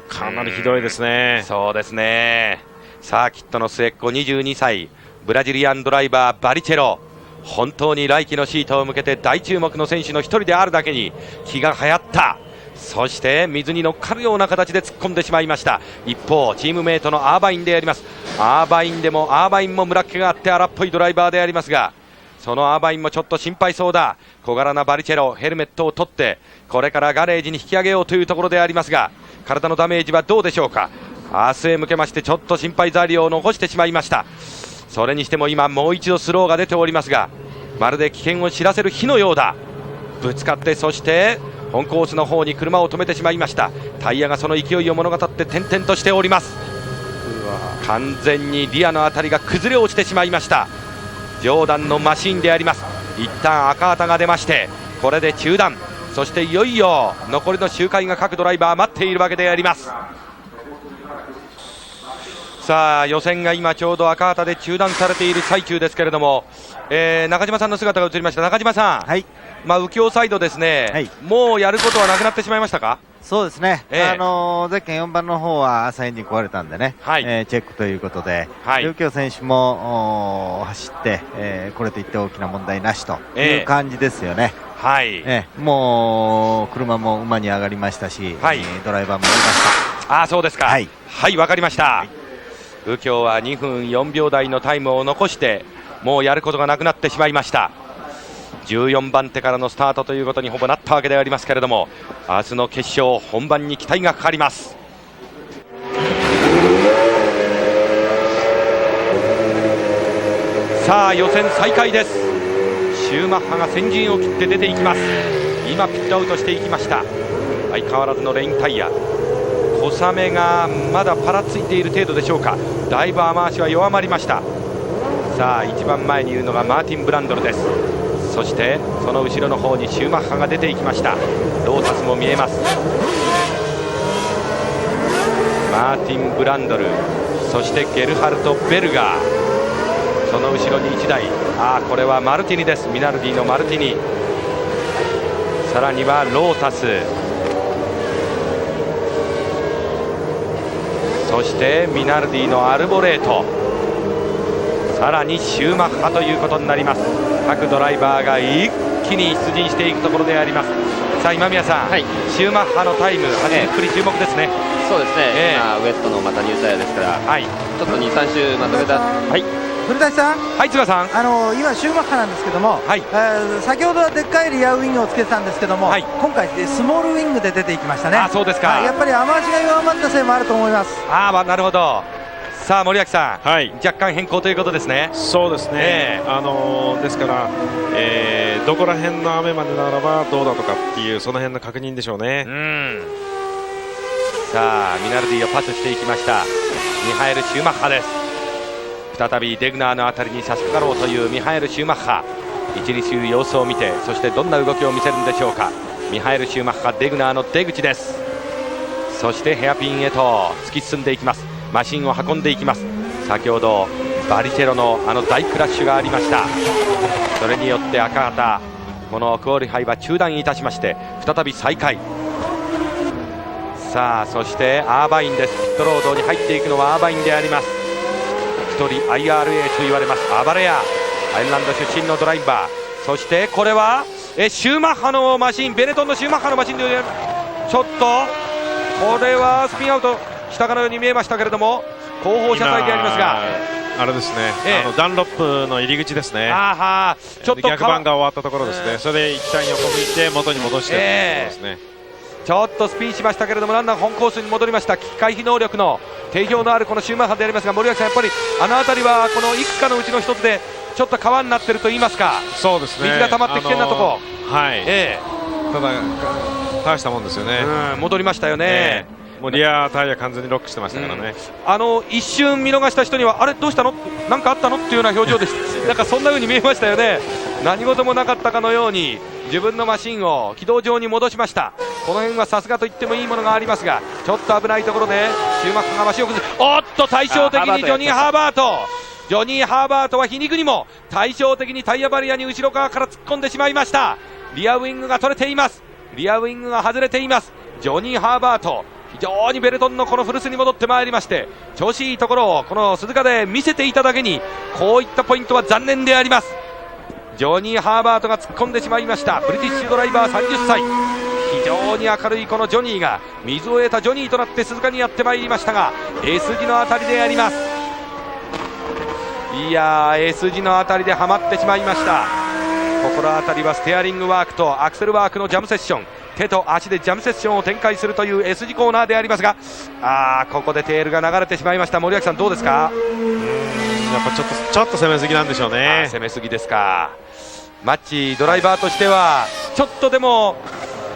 かなりひどいですね。そうですね。サーキットの末っ子22歳ブラジリアンドライバーバリチェロ、本当に来季のシートを向けて大注目の選手の一人であるだけに気が流行った。そして水に乗っかるような形で突っ込んでしまいました。一方チームメイトのアーバインであります。アーバインも村っ気があって荒っぽいドライバーでありますが、そのアーバインもちょっと心配そうだ。小柄なバリチェロ、ヘルメットを取ってこれからガレージに引き上げようというところでありますが、体のダメージはどうでしょうか。明日へ向けましてちょっと心配材料を残してしまいました。それにしても今もう一度スローが出ておりますが、まるで危険を知らせる火のようだ。ぶつかって、そして本コースの方に車を止めてしまいました。タイヤがその勢いを物語って点々としております。完全にリアのあたりが崩れ落ちてしまいました。ジョーダンのマシンであります。一旦赤旗が出まして、これで中断。そしていよいよ残りの周回が各ドライバー待っているわけであります。さあ予選が今ちょうど赤旗で中断されている最中ですけれども、中島さんの姿が映りました。中島さん、右京サイドですね、もうやることはなくなってしまいましたか。そうですね、ゼッケン4番の方は朝エンジン壊れたんでね、チェックということで、両京選手も走って、これといって大きな問題なしという感じですよね。もう車も馬に上がりましたし、ドライバーもいました。そうですか。はい、わかりました。右京は2分4秒台のタイムを残してもうやることがなくなってしまいました。14番手からのスタートということにほぼなったわけでありますけれども、明日の決勝本番に期待がかかります。さあ予選再開です。シューマッハが先陣を切って出ていきます。今ピットアウトしていきました。相変わらずのレインタイヤ、小雨がまだパラついている程度でしょうか。だいぶ雨足は弱まりました。さあ一番前にいるのがマーティン・ブランドルです。そしてその後ろの方にシューマッハが出ていきました。ロータスも見えます。マーティン・ブランドル、そしてゲルハルト・ベルガー、その後ろに1台、これはマルティニです。ミナルディのマルティニ、さらにはロータス、そしてミナルディのアルボレート、さらにシューマッハということになります。各ドライバーが一気に出陣していくところであります。さあ今宮さん、シューマッハのタイム走りっぷり注目ですね。そうですね、ウエットのまたニュータイヤですから、ちょっと 2,3 周まとめた。古舘さん、津賀さん、今シューマッハなんですけども、先ほどはでっかいリアウイングをつけてたんですけども、今回スモールウイングで出ていきましたね。そうですか。やっぱり雨足が弱まったせいもあると思います。なるほど。さあ森脇さん、若干変更ということですね。そうですね、ですから、どこら辺の雨までならばどうだとかっていうその辺の確認でしょうね。さあミナルディをパスしていきましたミハエル・シューマッハです。再びデグナーのあたりに差し掛かろうというミハエル・シューマッハ、1、2周様子を見て、そしてどんな動きを見せるんでしょうか。ミハエル・シューマッハ、デグナーの出口です。そしてヘアピンへと突き進んでいきます。マシンを運んでいきます。先ほどバリチェロの大クラッシュがありました。それによって赤旗、このクオリファイは中断いたしまして再び再開。さあそしてアーバインです。ピットロードに入っていくのはアーバインであります。1人 IRA と言われますアバレア、アイルランド出身のドライバー。そしてこれはシューマッハのマシン、ベネトンのシューマッハのマシンでちょっとこれはスピンアウトしたかのように見えましたけれども、後方車体でありますが、あれですね、ダンロップの入り口ですね。ちょっと逆バンが終わったところですね。それで一旦横向いて元に戻してということですね。ちょっとスピンしましたけれども、ランナー本コースに戻りました。危機回避能力の定評のあるこのシューマッハでありますが、森脇さん、やっぱりあの辺りはこのいくつかのうちの一つでちょっと川になっていると言いますか、そうですね、水が溜まって危険なところ、ただ大したもんですよね。戻りましたよね。もうリアタイヤ完全にロックしてましたからね。一瞬見逃した人には、あれどうしたの、なんかあったのっていうような表情でなんかそんな風に見えましたよね。何事もなかったかのように自分のマシンを軌道上に戻しました。この辺はさすがと言ってもいいものがありますが、ちょっと危ないところでシューマッハがマシンを崩す。おっと対照的にジョニー・ハーバート、ジョニー・ハーバートは皮肉にも対照的にタイヤバリアに後ろ側から突っ込んでしまいました。リアウイングが取れています。リアウイングが外れています。ジョニー・ハーバート、非常にベルトンのこの古巣に戻ってまいりまして、調子いいところをこの鈴鹿で見せていただけに、こういったポイントは残念であります。ジョニー・ハーバートが突っ込んでしまいました。ブリティッシュドライバー30歳、非常に明るいこのジョニーが水を得たジョニーとなって鈴鹿にやってまいりましたが、S 字のあたりであります。いやー S 字のあたりではまってしまいました。心当たりはステアリングワークとアクセルワークのジャムセッション、手と足でジャムセッションを展開するという S 字コーナーでありますが、ここでテールが流れてしまいました。森脇さんどうですか。やっぱちょっと攻めすぎなんでしょうね。攻めすぎですか。マッチドライバーとしてはちょっとでも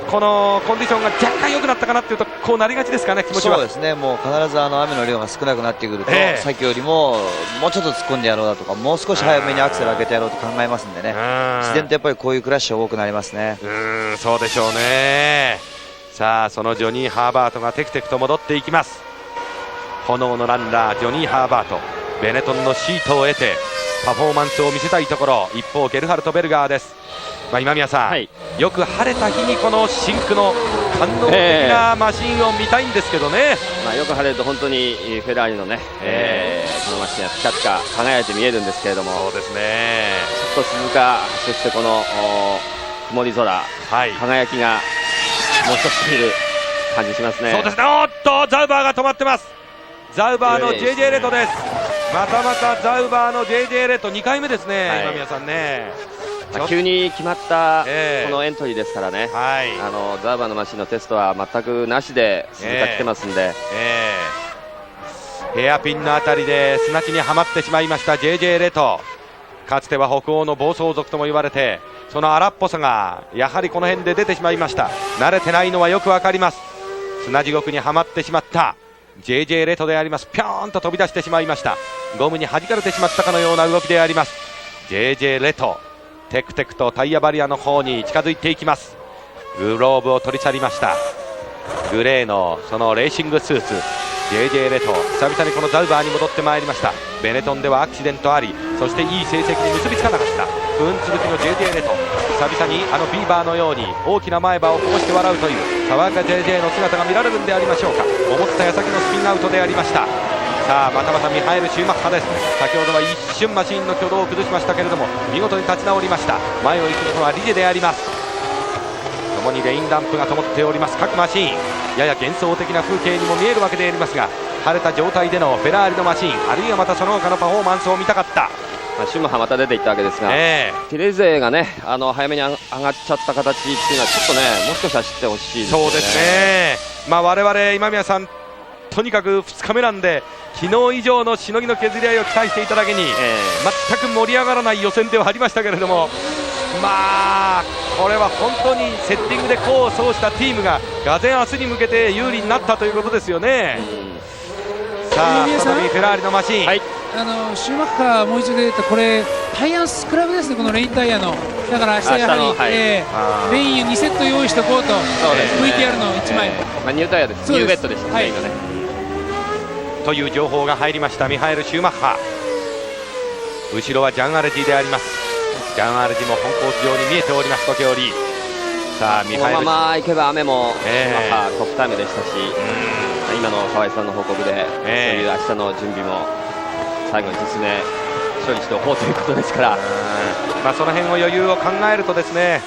このコンディションが若干良くなったかなっていうと、こうなりがちですかね、気持ちは。そうですね、もう必ず雨の量が少なくなってくると、さっきよりももうちょっと突っ込んでやろうだとか、もう少し早めにアクセル上げてやろうと考えますんでね、自然とやっぱりこういうクラッシュ多くなりますね。そうでしょうね。さあそのジョニー・ハーバートがテクテクと戻っていきます。炎のランナージョニー・ハーバート、ベネトンのシートを得てパフォーマンスを見せたいところ。一方ゲルハルト・ベルガーです。今宮さん、よく晴れた日にこの深紅の感動的なマシンを見たいんですけどね、よく晴れると本当にフェラーリのね、このマシンはピカピカ輝いて見えるんですけれども、そうですね、ちょっと鈴鹿、そしてこの曇り空、輝きがもう一つ見る感じしますね。そうですね。おっとザウバーが止まってます。ザウバーの JJ レッドです。またまたザウバーの JJ レッド2回目ですね、今宮さんね。急に決まったこのエントリーですからね、ザウバーのマシンのテストは全くなしで鈴鹿来てますんで、ヘアピンのあたりで砂地にはまってしまいました JJ レッド。かつては北欧の暴走族とも言われて、その荒っぽさがやはりこの辺で出てしまいました。慣れてないのはよくわかります。砂地獄にはまってしまった JJ レッドであります。ぴょーんと飛び出してしまいました。ゴムに弾かれてしまったかのような動きであります。 JJ レッド、テクテクとタイヤバリアの方に近づいていきます。グローブを取り去りました。グレーのそのレーシングスーツ JJ レト、久々にこのザウバーに戻ってまいりました。ベネトンではアクシデントあり、そしていい成績に結びつかなかった不運続きの JJ レト、久々にあのビーバーのように大きな前歯をこぼして笑うという爽やか JJ の姿が見られるんでありましょうか。思った矢先のスピンアウトでありました。さあまたまたミハエル・シューマッハです。先ほどは一瞬マシンの挙動を崩しましたけれども、見事に立ち直りました。前を行くのはリジェであります。共にレインランプが灯っております各マシーン。やや幻想的な風景にも見えるわけでありますが、晴れた状態でのフェラーリのマシーン、あるいはまたその他のパフォーマンスを見たかった。シューマッハまた出ていったわけですが、テレゼがね早めに上がっちゃった形っていうのはちょっとね、もう少し走ってほしいですね。そうですね。我々今宮さんとにかく2日目なんで、昨日以上のしのぎの削り合いを期待していただけに、全く盛り上がらない予選ではありましたけれども、これは本当にセッティングで功を奏したチームががぜん明日に向けて有利になったということですよね。さあ再びフェラーリのマシーン、シューマッハもう一度出た、これタイヤのスクラブですね、このレインタイヤの。だから明日やはり、レイン2セット用意しておこうと、VTR の1枚、ニュータイヤです、ニューベッドでしたね、今ね。という情報が入りましたミハエル・シューマッハ。後ろはジャン・アレジであります。ジャン・アレジも本コース上に見えております時折。さあミハエル、このままいけば雨もシューマッハトップタイムでしたし、今の河合さんの報告で、そういう明日の準備も最後に実名処理しておこうということですから、その辺を余裕を考えるとですね、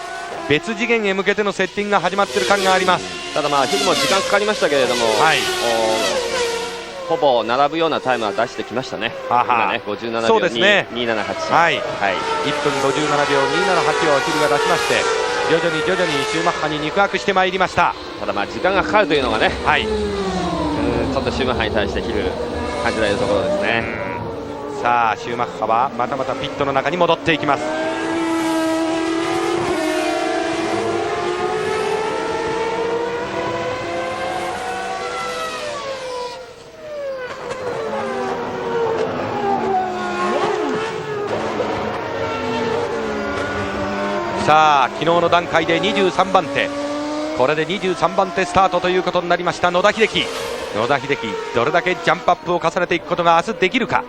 別次元へ向けてのセッティングが始まっている感があります。ただヒルも時間かかりましたけれども、ほぼ並ぶようなタイムは出してきましたね。今ね57秒278、1分57秒278をヒルが出しまして、徐々にシューマッハに肉薄してまいりました。ただ時間がかかるというのがね、ちょっとシューマッハに対してヒル感じられるところですね。さあシューマッハはまたまたピットの中に戻っていきます。さあ昨日の段階で23番手、これで23番手スタートということになりました野田秀樹。野田秀樹、どれだけジャンプアップを重ねていくことが明日できるか。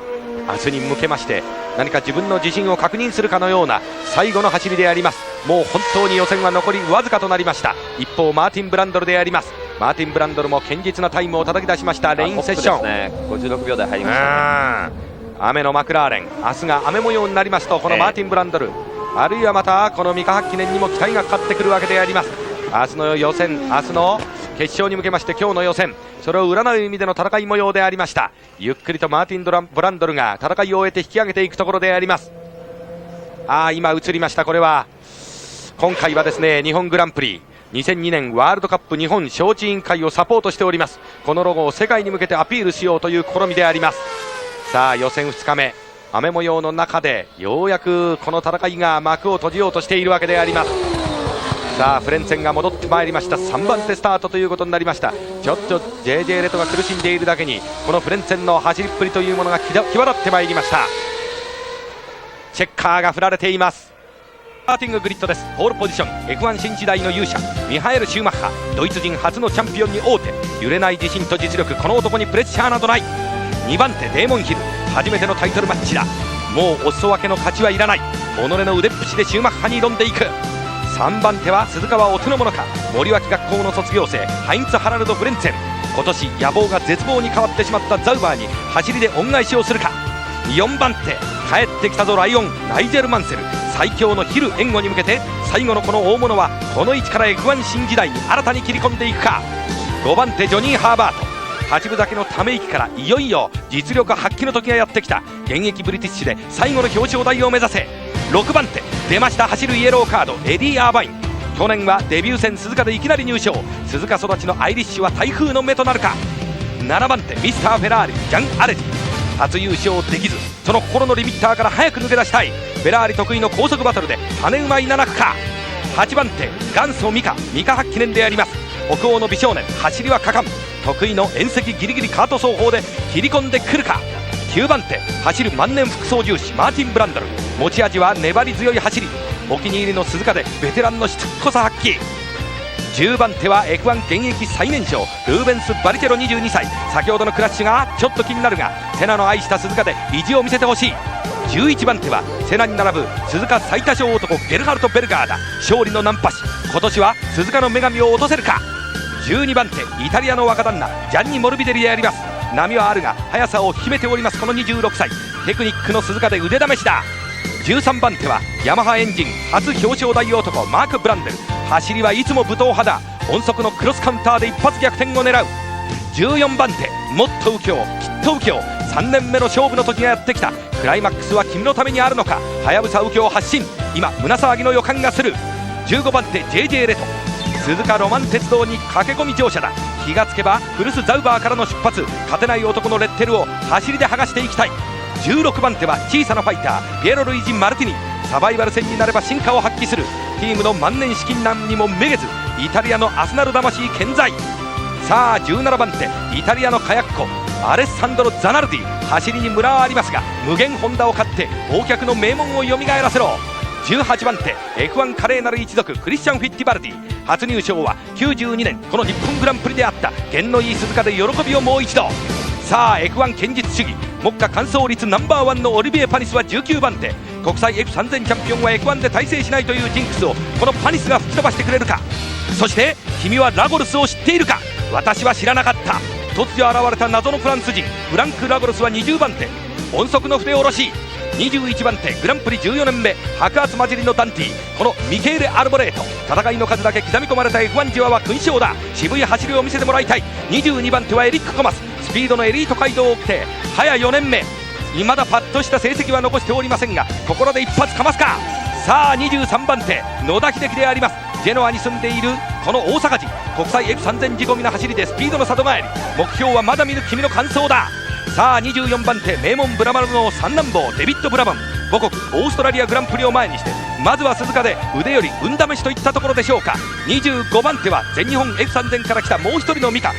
明日に向けまして何か自分の自信を確認するかのような最後の走りであります。もう本当に予選は残りわずかとなりました。一方マーティン・ブランドルであります。マーティン・ブランドルも堅実なタイムを叩き出しました。レインセッション、56秒台入りましたね。雨のマクラーレン、明日が雨模様になりますと、このマーティン・ブランドル、あるいはまたこの三河記念にも期待がかかってくるわけであります。明日の予選、明日の決勝に向けまして今日の予選、それを占う意味での戦い模様でありました。ゆっくりとマーティン・ブランドルが戦いを終えて引き上げていくところであります。今映りました。これは今回はですね、日本グランプリ2002年ワールドカップ日本招致委員会をサポートしております。このロゴを世界に向けてアピールしようという試みであります。さあ予選2日目、雨模様の中でようやくこの戦いが幕を閉じようとしているわけであります。さあフレンツェンが戻ってまいりました。3番手スタートということになりました。ちょっと JJ レトが苦しんでいるだけに、このフレンツェンの走りっぷりというものが際立ってまいりました。チェッカーが振られています。スターティンググリッドです。ポールポジション F1 新時代の勇者ミハエル・シューマッハ、ドイツ人初のチャンピオンに王手、揺れない自信と実力、この男にプレッシャーなどない。2番手デーモンヒル、初めてのタイトルマッチだ。もうお裾分けの勝ちはいらない。己の腕っぷしでシューマッハに挑んでいく。3番手は鈴鹿はお手の物か、森脇学校の卒業生ハインツ・ハラルド・フレンツェン。今年野望が絶望に変わってしまったザウバーに走りで恩返しをするか。4番手帰ってきたぞライオンナイジェル・マンセル。最強のヒル援護に向けて最後のこの大物はこの位置から F1 新時代に新たに切り込んでいくか。5番手ジョニー・ハーバート。8分だけのため息からいよいよ実力発揮の時がやってきた。現役ブリティッシュで最後の表彰台を目指せ。6番手出ました、走るイエローカードエディ・アーバイン。去年はデビュー戦鈴鹿でいきなり入賞。鈴鹿育ちのアイリッシュは台風の目となるか。7番手ミスターフェラーリジャン・アレジ。初優勝できずその心のリミッターから早く抜け出したい。フェラーリ得意の高速バトルで羽馬い7区か。8番手元祖ミカ発記念であります。北欧の美少年走りは果敢。得意の縁石ギリギリカート走法で切り込んでくるか。9番手走る万年副操縦士マーティン・ブランドル。持ち味は粘り強い走り。お気に入りの鈴鹿でベテランのしつこさ発揮。10番手は F1 現役最年少ルーベンス・バリチェロ22歳。先ほどのクラッシュがちょっと気になるがセナの愛した鈴鹿で意地を見せてほしい。11番手はセナに並ぶ鈴鹿最多勝男ゲルハルト・ベルガーだ。勝利のナンパ師今年は鈴鹿の女神を落とせるか。12番手イタリアの若旦那ジャンニ・モルビデリであります。波はあるが速さを秘めております。この26歳テクニックの鈴鹿で腕試しだ。13番手はヤマハエンジン初表彰台男マーク・ブランデル。走りはいつも武闘派だ。音速のクロスカウンターで一発逆転を狙う。14番手もっと右京きっと右京。3年目の勝負の時がやってきた。クライマックスは君のためにあるのか。はやぶさ右京発進。今胸騒ぎの予感がする。15番手 JJ レト。鈴鹿ロマン鉄道に駆け込み乗車だ。気がつけば古巣ザウバーからの出発。勝てない男のレッテルを走りで剥がしていきたい。16番手は小さなファイターピエロ・ルイージ・マルティニ。サバイバル戦になれば進化を発揮する。チームの万年資金難にもめげずイタリアのアスナル魂健在。さあ17番手イタリアの火薬庫アレッサンドロ・ザナルディ。走りにムラはありますが無限ホンダを買って王客の名門をよみがえらせろ。18番手 F1 華麗なる一族クリスチャン・フィッティバルディ。初入賞は92年この日本グランプリであった。弦のいい鈴鹿で喜びをもう一度。さあ F1 堅実主義目下完走率ナンバーワンのオリビエ・パニスは19番手。国際 F3000 チャンピオンは F1 で大成しないというジンクスをこのパニスが吹き飛ばしてくれるか。そして君はラゴルスを知っているか。私は知らなかった。突如現れた謎のフランス人フランク・ラゴルスは20番手音速の筆下ろし。21番手グランプリ14年目白髪混じりのダンティこのミケーレ・アルボレート。戦いの数だけ刻み込まれた F1 じわは勲章だ。渋い走りを見せてもらいたい。22番手はエリック・コマス。スピードのエリート街道を追って早4年目。未だパッとした成績は残しておりませんがここらで一発かますか。さあ23番手野田秀樹であります。ジェノアに住んでいるこの大阪人国際 F3000 仕込みの走りでスピードの里帰り。目標はまだ見ぬ君の完走だ。さあ24番手名門ブラマルの三男坊デビッド・ブラバン。母国オーストラリアグランプリを前にしてまずは鈴鹿で腕より運試しといったところでしょうか。25番手は全日本 F3000 から来たもう一人のミカ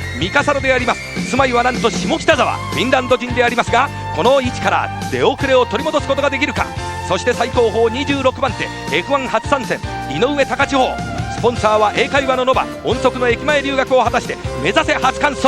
サロであります。住まいはなんと下北沢フィンランド人でありますがこの位置から出遅れを取り戻すことができるか。そして最高峰26番手 F1 初参戦井上貴地方。スポンサーは英会話のノバ音速の駅前留学を果たして目指せ初完走。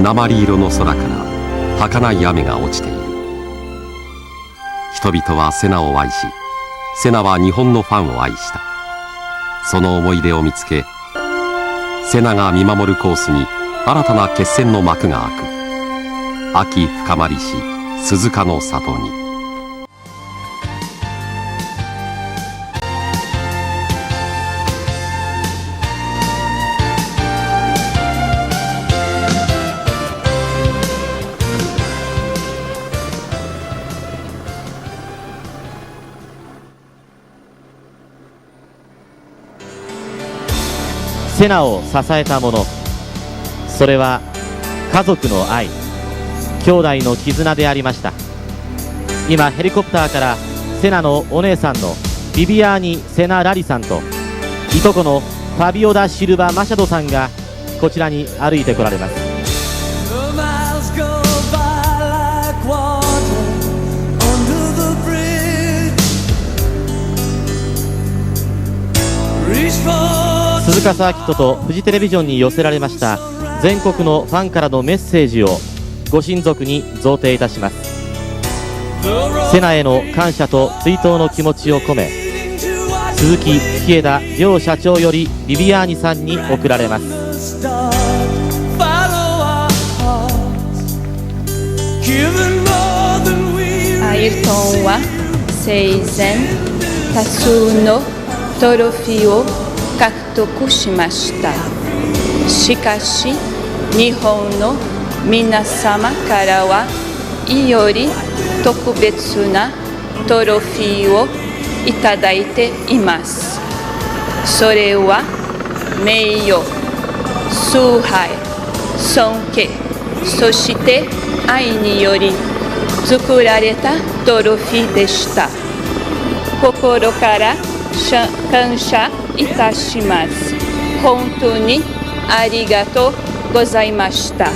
鉛色の空から儚い雨が落ちている。人々はセナを愛し、セナは日本のファンを愛した。その思い出を見つけ、セナが見守るコースに新たな決戦の幕が開く。秋深まりし鈴鹿の里に。セナを支えたもの、それは家族の愛、兄弟の絆でありました。今ヘリコプターからセナのお姉さんのビビアーニ・セナ・ラリさんといとこのファビオダ・シルバ・マシャドさんがこちらに歩いてこられます。鈴鹿サーキットとフジテレビジョンに寄せられました全国のファンからのメッセージをご親族に贈呈いたします。セナへの感謝と追悼の気持ちを込め、鈴木吹枝両社長よりビビアーニさんに贈られます。アイルトンは生前多数のトロフィーを獲得しました。しかし日本の皆様からより特別なトロフィーをいただいています。それは名誉、崇拝、尊敬、そして愛により作られたトロフィーでした。心から感謝いたします。本当にありがとうございました。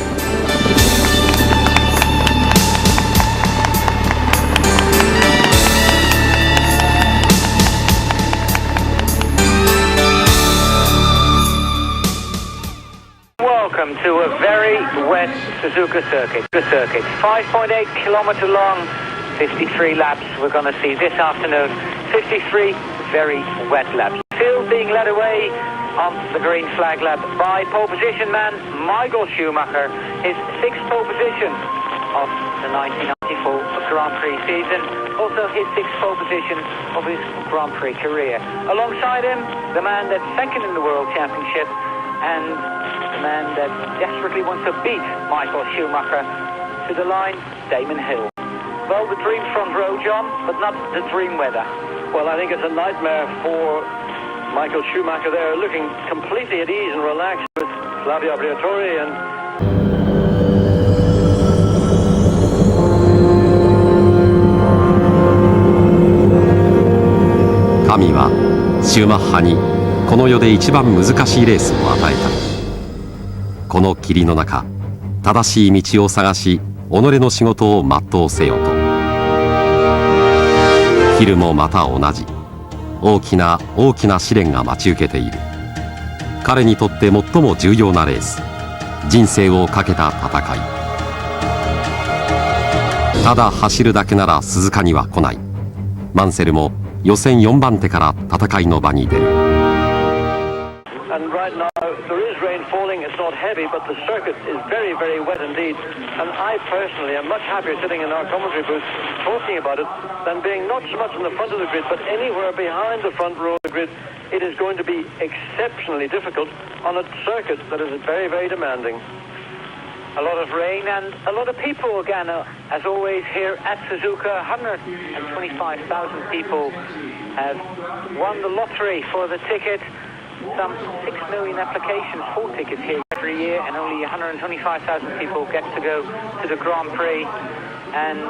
Welcome to a very wet Suzuka circuit. 5.8 kilometer long, 53 laps. We're going to see this afternoon. 53 very wet laps. Still being led away on the green flag lap by pole position man Michael Schumacher, his sixth pole position of the 1994 Grand Prix season, also his sixth pole position of his Grand Prix career. Alongside him, the man that's second in the World Championship and the man that desperately wants to beat Michael Schumacher to the line, Damon Hill. Well, the dream front row, John, but not the dream weather. Well, I think it's a nightmare for Michael Schumacher there, looking completely at ease and relaxed with Flavio Briatore and神はシューマッハにこの世で一番難しいレースを与えた。この霧の中、正しい道を探し己の仕事を全うせよと。ヒルもまた同じ大きな試練が待ち受けている。彼にとって最も重要なレース、人生をかけた戦い。ただ走るだけなら鈴鹿には来ない。マンセルも予選4番手から戦いの場に出る。And right now there is rain falling. It's not heavy, but the circuit is very, very wet indeed. And I personally am much happier sitting in our commentary booth talking about it than being not so much in the front of the grid, but anywhere behind the front row of the grid. It is going to be exceptionally difficult on a circuit that is very, very demanding. A lot of rain and a lot of people again, as always here at Suzuka. 125,000 people have won the lottery for the ticket. Some 6 million applications for tickets here every year, and only 125,000 people get to go to the Grand Prix. And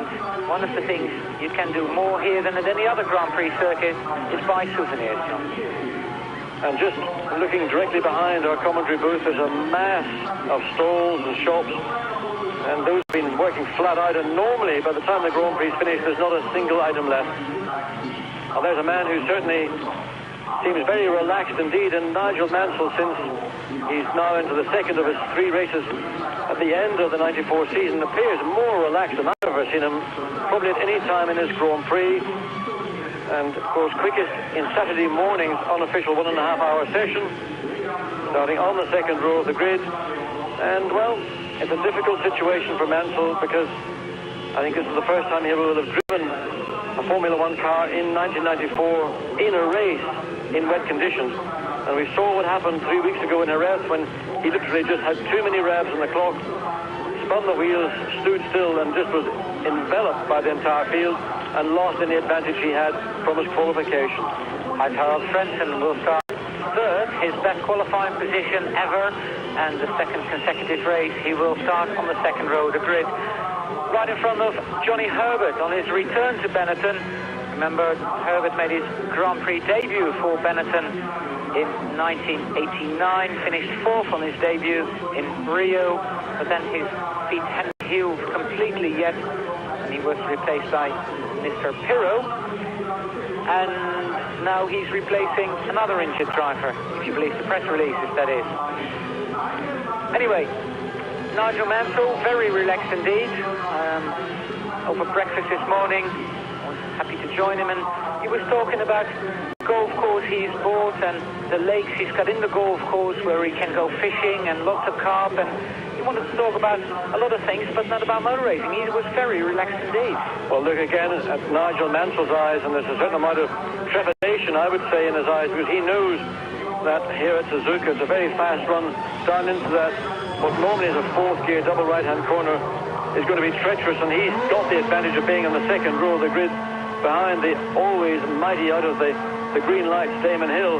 one of the things you can do more here than at any other Grand Prix circuit is buy souvenirs, John. And just looking directly behind our commentary booth, there's a mass of stalls and shops, and those have been working flat out, and normally by the time the Grand Prix is finished there's not a single item left. Well, there's a man who certainly seems very relaxed indeed, and Nigel Mansell, since he's now into the second of his 3 races at the end of the 94 season, appears more relaxed than I've ever seen him, probably at any time in his Grand Prix. And of course, quickest in Saturday morning's unofficial 1.5-hour session, starting on the second row of the grid. And well, it's a difficult situation for Mansell, because I think this is the first time he will have driven a Formula One car in 1994 in a race in wet conditions. And we saw what happened 3 weeks ago in Jerez, when he literally just had too many revs on the clock, spun the wheels, stood still, and just was enveloped by the entire field and lost any advantage he had from his qualification. Harold Frentzen will start third, his best qualifying position ever, and the second consecutive race. He will start on the second row of the grid, right in front of Johnny Herbert on his return to Benetton. Remember, Herbert made his Grand Prix debut for Benetton in 1989, finished 4th on his debut in Rio, but then his feet hadn't healed completely yet, and he was replaced by Mr. Pirro, and now he's replacing another injured driver, if you believe the press releases, that is. Anyway, Nigel Mansell, very relaxed indeed. Over breakfast this morning, I was happy to join him, and he was talking about the golf course he's bought and the lakes he's got in the golf course where he can go fishing and lots of carp, and he wanted to talk about a lot of things, but not about motor racing. He was very relaxed indeed. Well, look again at Nigel Mansell's eyes, and there's a certain amount of trepidation, I would say, in his eyes, because he knows that here at Suzuka it's a very fast run down into that, what normally is a 4th gear double right-hand corner, is going to be treacherous, and he's got the advantage of being on the second row of the grid behind the always mighty out of the green lights Damon Hill.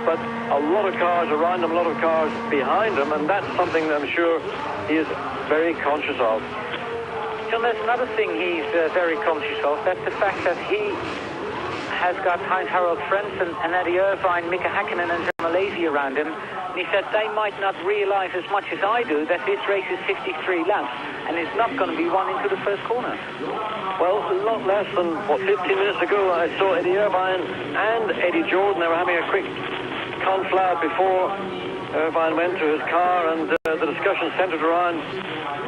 But a lot of cars around him, a lot of cars behind him, and that's something that I'm sure he is very conscious of. John, there's another thing he's very conscious of. That's the fact that he has got Heinz-Harald Frentzen and Eddie Irvine, Mika Häkkinen and John Malaysia around him. And he said they might not realize as much as I do that this race is 53 laps and it's not going to be one into the first corner. Well, a lot less than, 15 minutes ago I saw Eddie Irvine and Eddie Jordan. They were having a quick conflab before Irvine went to his car, and the discussion centered around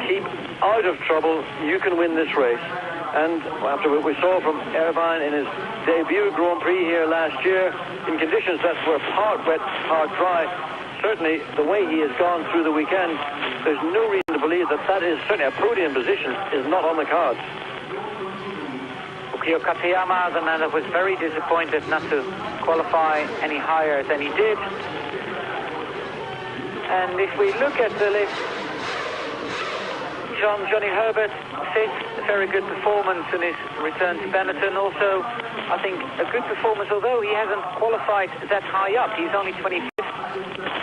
keep out of trouble, you can win this race. And after what we saw from Irvine in his debut Grand Prix here last year, in conditions that were part wet, part dry, certainly the way he has gone through the weekend, there's no reason to believe that is certainly a podium position is not on the cards. Ukio Katayama, the man that was very disappointed not to qualify any higher than he did. And if we look at the list, Johnny Herbert, 5th, very good performance in his return to Benetton. Also, I think a good performance, although he hasn't qualified that high up. He's only 25th.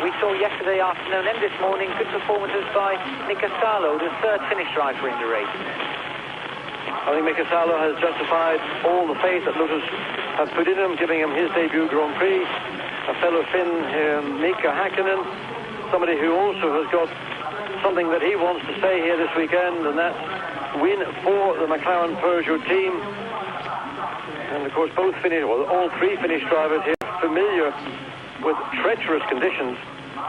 We saw yesterday afternoon and this morning good performances by Mika Salo, the 3rd Finnish driver in the race. I think Mika Salo has justified all the faith that Lotus have put in him, giving him his debut Grand Prix. A fellow Finn, Mika Häkkinen, somebody who also has got something that he wants to say here this weekend, and that's win for the McLaren Peugeot team. And of course all 3 Finnish drivers here familiar with treacherous conditions,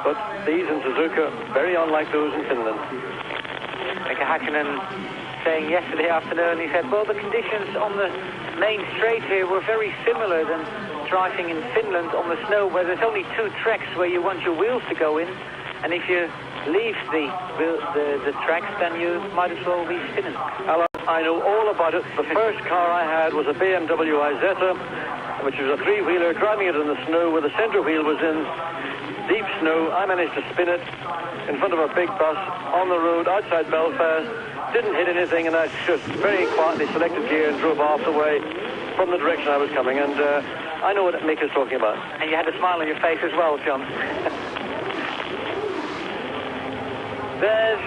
but these in Suzuka very unlike those in Finland. Mika Häkkinen saying yesterday afternoon, he said, well, the conditions on the main straight here were very similar than driving in Finland on the snow, where there's only 2 tracks where you want your wheels to go in, and if you leave the tracks, then you might as well be spinning. Alan, I know all about it. The first car I had was a BMW Isetta, which was a 3-wheeler, driving it in the snow where the center wheel was in deep snow. I managed to spin it in front of a big bus on the road outside Belfast, didn't hit anything, and I just very quietly selected gear and drove off the way from the direction I was coming, and I know what Mika's talking about. And you had a smile on your face as well, John. There's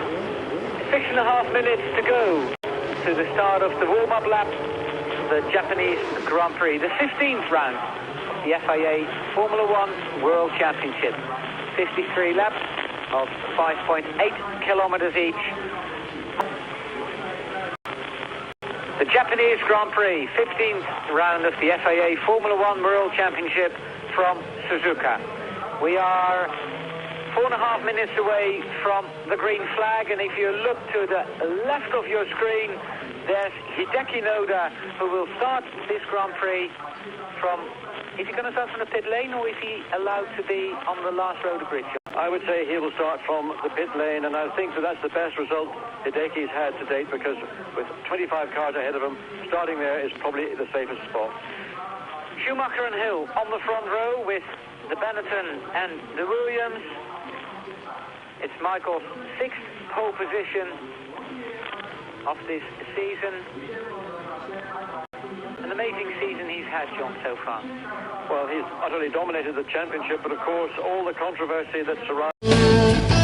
6.5 minutes to go to the start of the warm-up lap, the Japanese Grand Prix, the 15th round of the FIA Formula One World Championship. 53 laps of 5.8 kilometers each. The Japanese Grand Prix, 15th round of the FIA Formula One World Championship, from Suzuka. We are 4.5 minutes away from the green flag, and if you look to the left of your screen, there's Hideki Noda, who will start this Grand Prix from... Is he going to start from the pit lane, or is he allowed to be on the last row of the grid? I would say he will start from the pit lane, and I think that that's the best result Hideki's had to date, because with 25 cars ahead of him, starting there is probably the safest spot. Schumacher and Hill on the front row with the Benetton and the Williams. It's Michael's 6th pole position of this season. An amazing season he's had, John, so far. Well, he's utterly dominated the championship, but of course all the controversy that surrounds...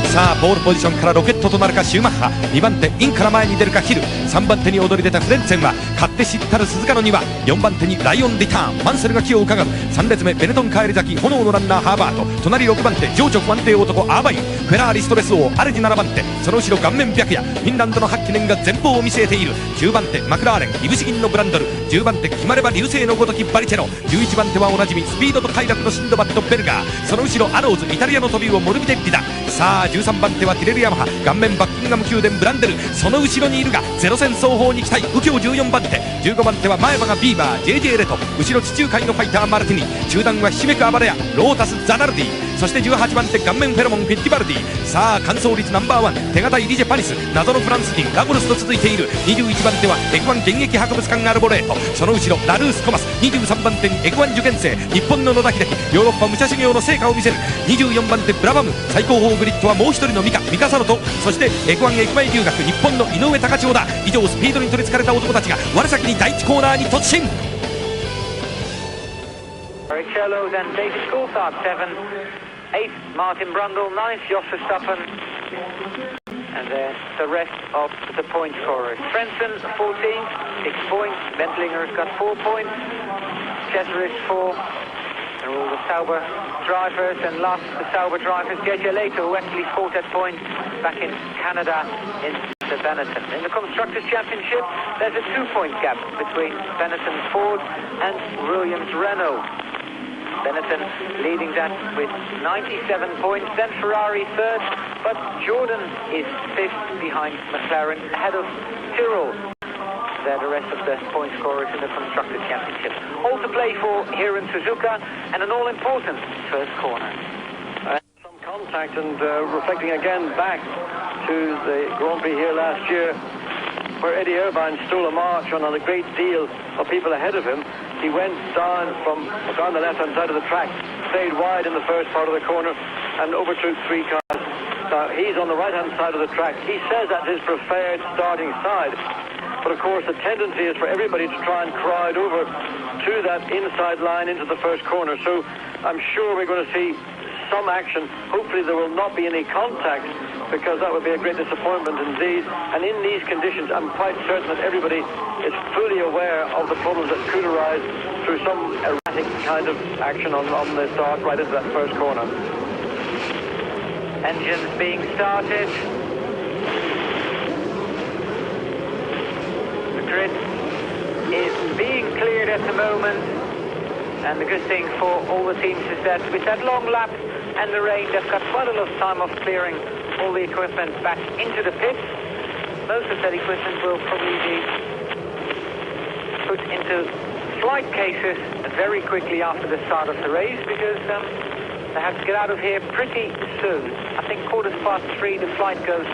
さあポールポジションからロケットとなるかシューマッハ、2番手インから前に出るかヒル、3番手に躍り出たフレンツェンは勝手知ったる鈴鹿の2番、4番手にライオンリターン、マンセルが気をうかがう。3列目ベネトン帰り咲き炎のランナーハーバート、隣6番手情緒不安定男アーバイン、フェラーリストレス王アレジ7番手、その後ろ顔面白夜、フィンランドの8記念が前方を見据えている。9番手マクラーレンいぶし銀のブランドル、10番手決まれば流星のごときバリチェロ、11番手はおなじみスピードと快楽のシンドバッドベルガー、その後ろアローズイタリアのトビウオモルビデッリだ。さあ13番手はティレルヤマハ、顔面バッキンガム宮殿ブランデル、その後ろにいるがゼロ戦双方に期待右京14番手、15番手は前歯がビーバー JJ レト、後ろ地中海のファイターマルティニ、中段はひしめくアバレアロータスザナルディ、そして18番手顔面フェロモンフィッティバルディ。さあ完走率ナンバーワン手堅いリジェパニス、謎のフランス人ラゴルスと続いている。21番手は F1 現役博物館アルボレート、その後ろラルースコマス、23番手に F1 受験生日本の野田秀樹、ヨーロッパ武者修行の成果を見せる。24番手ブラバム、最高峰グリッドはもう一人のミカサノと、そして F1 駅前留学日本の井上貴千代だ。以上スピードに取りつかれた男たちが我先に第1コーナーに突進。Barrichello, then David Coulthard 7, 8th Martin Brundle, 9th Jos Verstappen, and then the rest of the point scorers. Frentzen 14th, 6 points, Bentlinger's got 4 points, Cesaris 4, and all the Sauber drivers, and last the Sauber drivers, JJ Leto, who actually scored that point back in Canada in the Benetton. In the Constructors' Championship, there's a 2-point gap between Benetton Ford and Williams Renault. Benetton leading that with 97 points, then Ferrari third, but Jordan is fifth behind McLaren, ahead of Tyrrell. They're the rest of the point scorers in the Constructors' Championship. All to play for here in Suzuka, and an all-important first corner. Some contact, and reflecting again back to the Grand Prix here last year, where Eddie Irvine stole a march on a great deal of people ahead of him. He went down the left-hand side of the track, stayed wide in the first part of the corner, and overtook 3 cars. Now, he's on the right-hand side of the track. He says that's his preferred starting side. But, of course, the tendency is for everybody to try and crowd over to that inside line into the first corner. So I'm sure we're going to see some action. Hopefully there will not be any contact, because that would be a great disappointment indeed. And in these conditions, I'm quite certain that everybody is fully aware of the problems that could arise through some erratic kind of action on the start right into that first corner. Engines being started. The grid is being cleared at the moment. And the good thing for all the teams is that with that long lap and the rain, they've got quite a lot of time of clearing all the equipment back into the pits. Most of that equipment will probably be put into flight cases very quickly after the start of the race, because they have to get out of here pretty soon. I think 3:15 the flight goes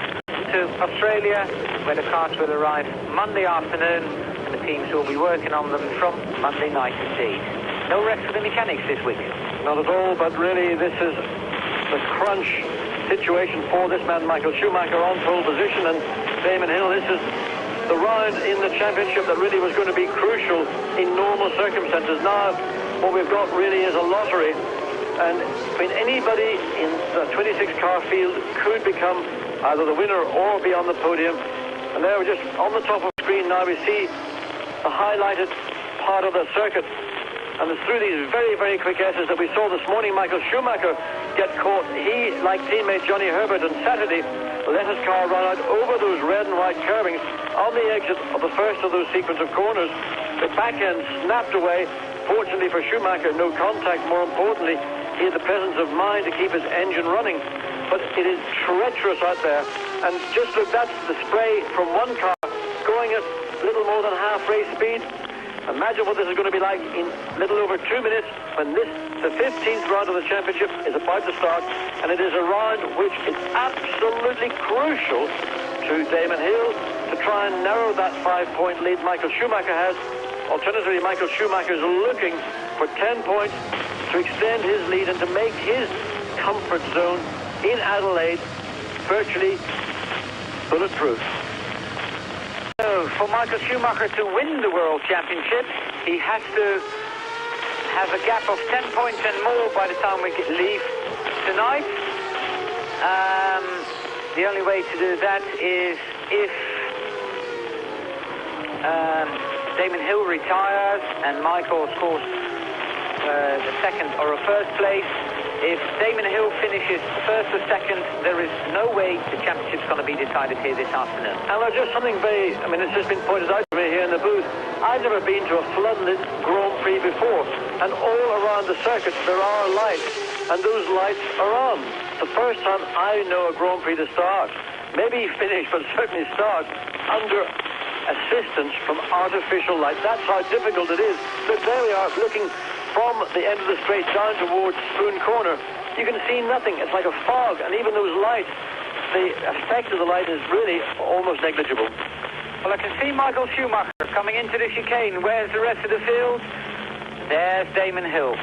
to Australia, where the cars will arrive Monday afternoon, and the teams will be working on them from Monday night indeed. No rest for the mechanics this week. Not at all, but really this is the crunch situation for this man, Michael Schumacher, on pole position, and Damon Hill. This is the round in the championship that really was going to be crucial in normal circumstances. Now, what we've got really is a lottery, and anybody in the 26-car field could become either the winner or be on the podium. And there we're just on the top of the screen now, we see the highlighted part of the circuit. And it's through these very, very quick S's that we saw this morning Michael Schumacher get caught. He, like teammate Johnny Herbert on Saturday, let his car run out over those red and white curbings on the exit of the first of those sequence of corners. The back end snapped away, Fortunately for Schumacher, no contact. More importantly, he had the presence of mind to keep his engine running. But it is treacherous out there. And just look, that's the spray from one car going at little more than half race speed. Imagine what this is going to be like in little over 2 minutes when the 15th round of the championship is about to start, and it is a round which is absolutely crucial to Damon Hill to try and narrow that 5-point lead Michael Schumacher has. Alternatively, Michael Schumacher is looking for 10 points to extend his lead and to make his comfort zone in Adelaide virtually bulletproof. So for Michael Schumacher to win the World Championship, he has to have a gap of 10 points and more by the time we leave tonight. The only way to do that is if Damon Hill retires and Michael scores the second or a first place. If Damon Hill finishes first or second, there is no way the championship's going to be decided here this afternoon. And there's just something it's just been pointed out to me here in the booth. I've never been to a floodlit Grand Prix before, and all around the circuit there are lights, and those lights are on. The first time I know a Grand Prix to start, maybe finish, but certainly start under assistance from artificial light. That's how difficult it is. Look, there we are, looking from the end of the straight down towards Spoon Corner. You can see nothing. It's like a fog, and even those lights, the effect of the light is really almost negligible. Well, I can see Michael Schumacher coming into the chicane. Where's the rest of the field? There's Damon Hill.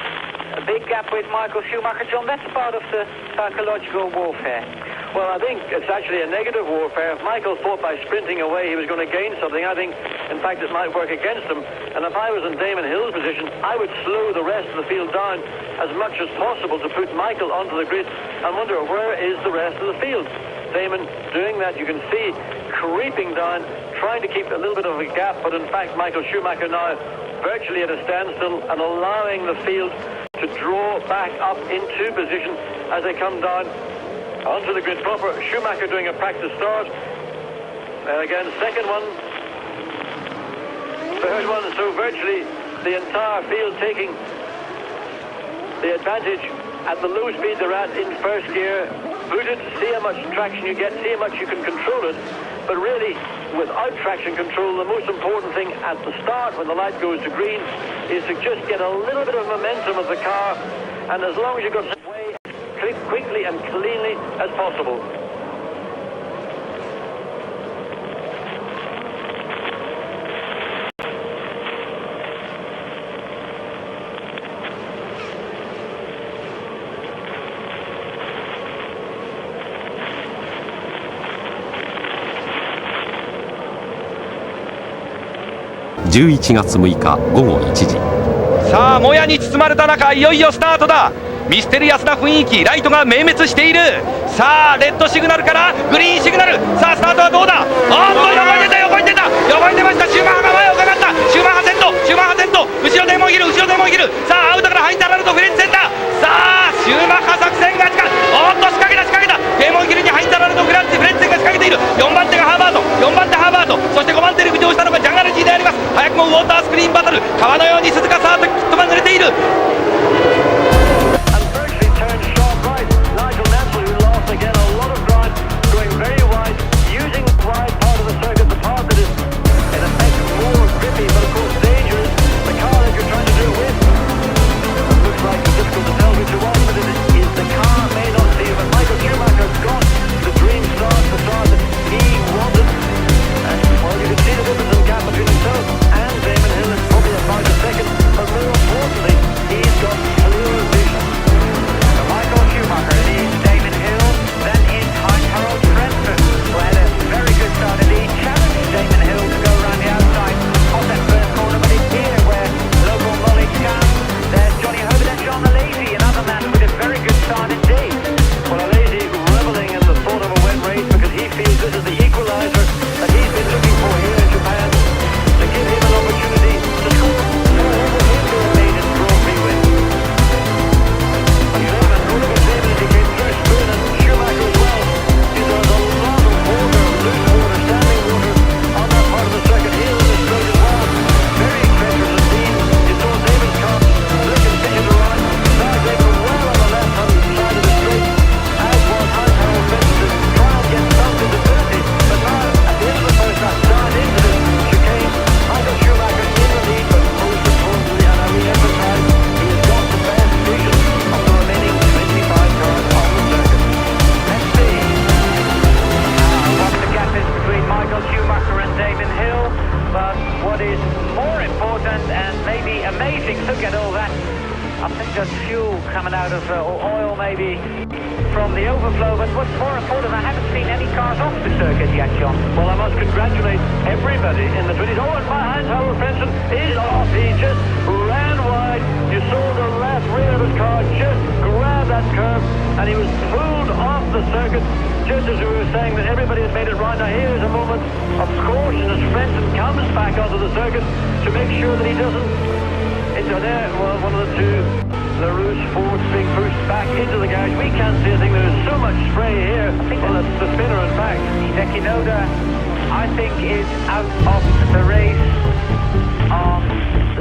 A big gap with Michael Schumacher. John, that's part of the psychological warfare. Well, I think it's actually a negative warfare. If Michael thought by sprinting away he was going to gain something, I think, in fact, it might work against him. And if I was in Damon Hill's position, I would slow the rest of the field down as much as possible to put Michael onto the grid and wonder where is the rest of the field. Damon doing that, you can see, creeping down, trying to keep a little bit of a gap, but in fact, Michael Schumacher now virtually at a standstill and allowing the field to draw back up into position as they come down onto the grid proper. Schumacher doing a practice start. Again, second one. Third one. So virtually the entire field taking the advantage at the low speed they're at in first gear. Booted, see how much traction you get, see how much you can control it. But really, without traction control, the most important thing at the start when the light goes to green is to just get a little bit of momentum of the car. And as long as you've got some way, quickly and cleanly as possible.11月6日午後1時。さあもやに包まれた中、いよいよスタートだ。ミステリアスな雰囲気、ライトが明滅している。さあレッドシグナルからグリーンシグナル、さあスタートはどうだ。横に出た横に出ました。シューマッハが前をかかった。シューマッハ先頭、後ろでもいるさあアウトからハインターラルとフレンチセンター。さあシューマッハ作戦が近い。おっと仕掛けたデーモンヒルにハインターラルとフレンチセンが仕掛けている。4番手がハーバード、そして5番手に浮上したのがジャンガルジーであります。早くもウォータースクリーンバトル、川のように鈴鹿サートキットが濡れている。Difficult to tell which one, but it is the car made out of oil maybe from the overflow, but what's more important, I haven't seen any cars off the circuit yet, John. Well, I must congratulate everybody in the 20s. Oh, and behind Harold Frentzen is off. He just ran wide. You saw the left rear of his car just grab that curve, and he was pulled off the circuit, just as we were saying that everybody had made it right. Now here's a moment of caution as Frentzen comes back onto the circuit to make sure that he doesn't. Into there, well, one of the two LaRouche Fords being pushed back into the garage. We can't see a thing. There's so much spray here. Well, it's the spinner, in fact. Dekinoda, I think, is out of the race on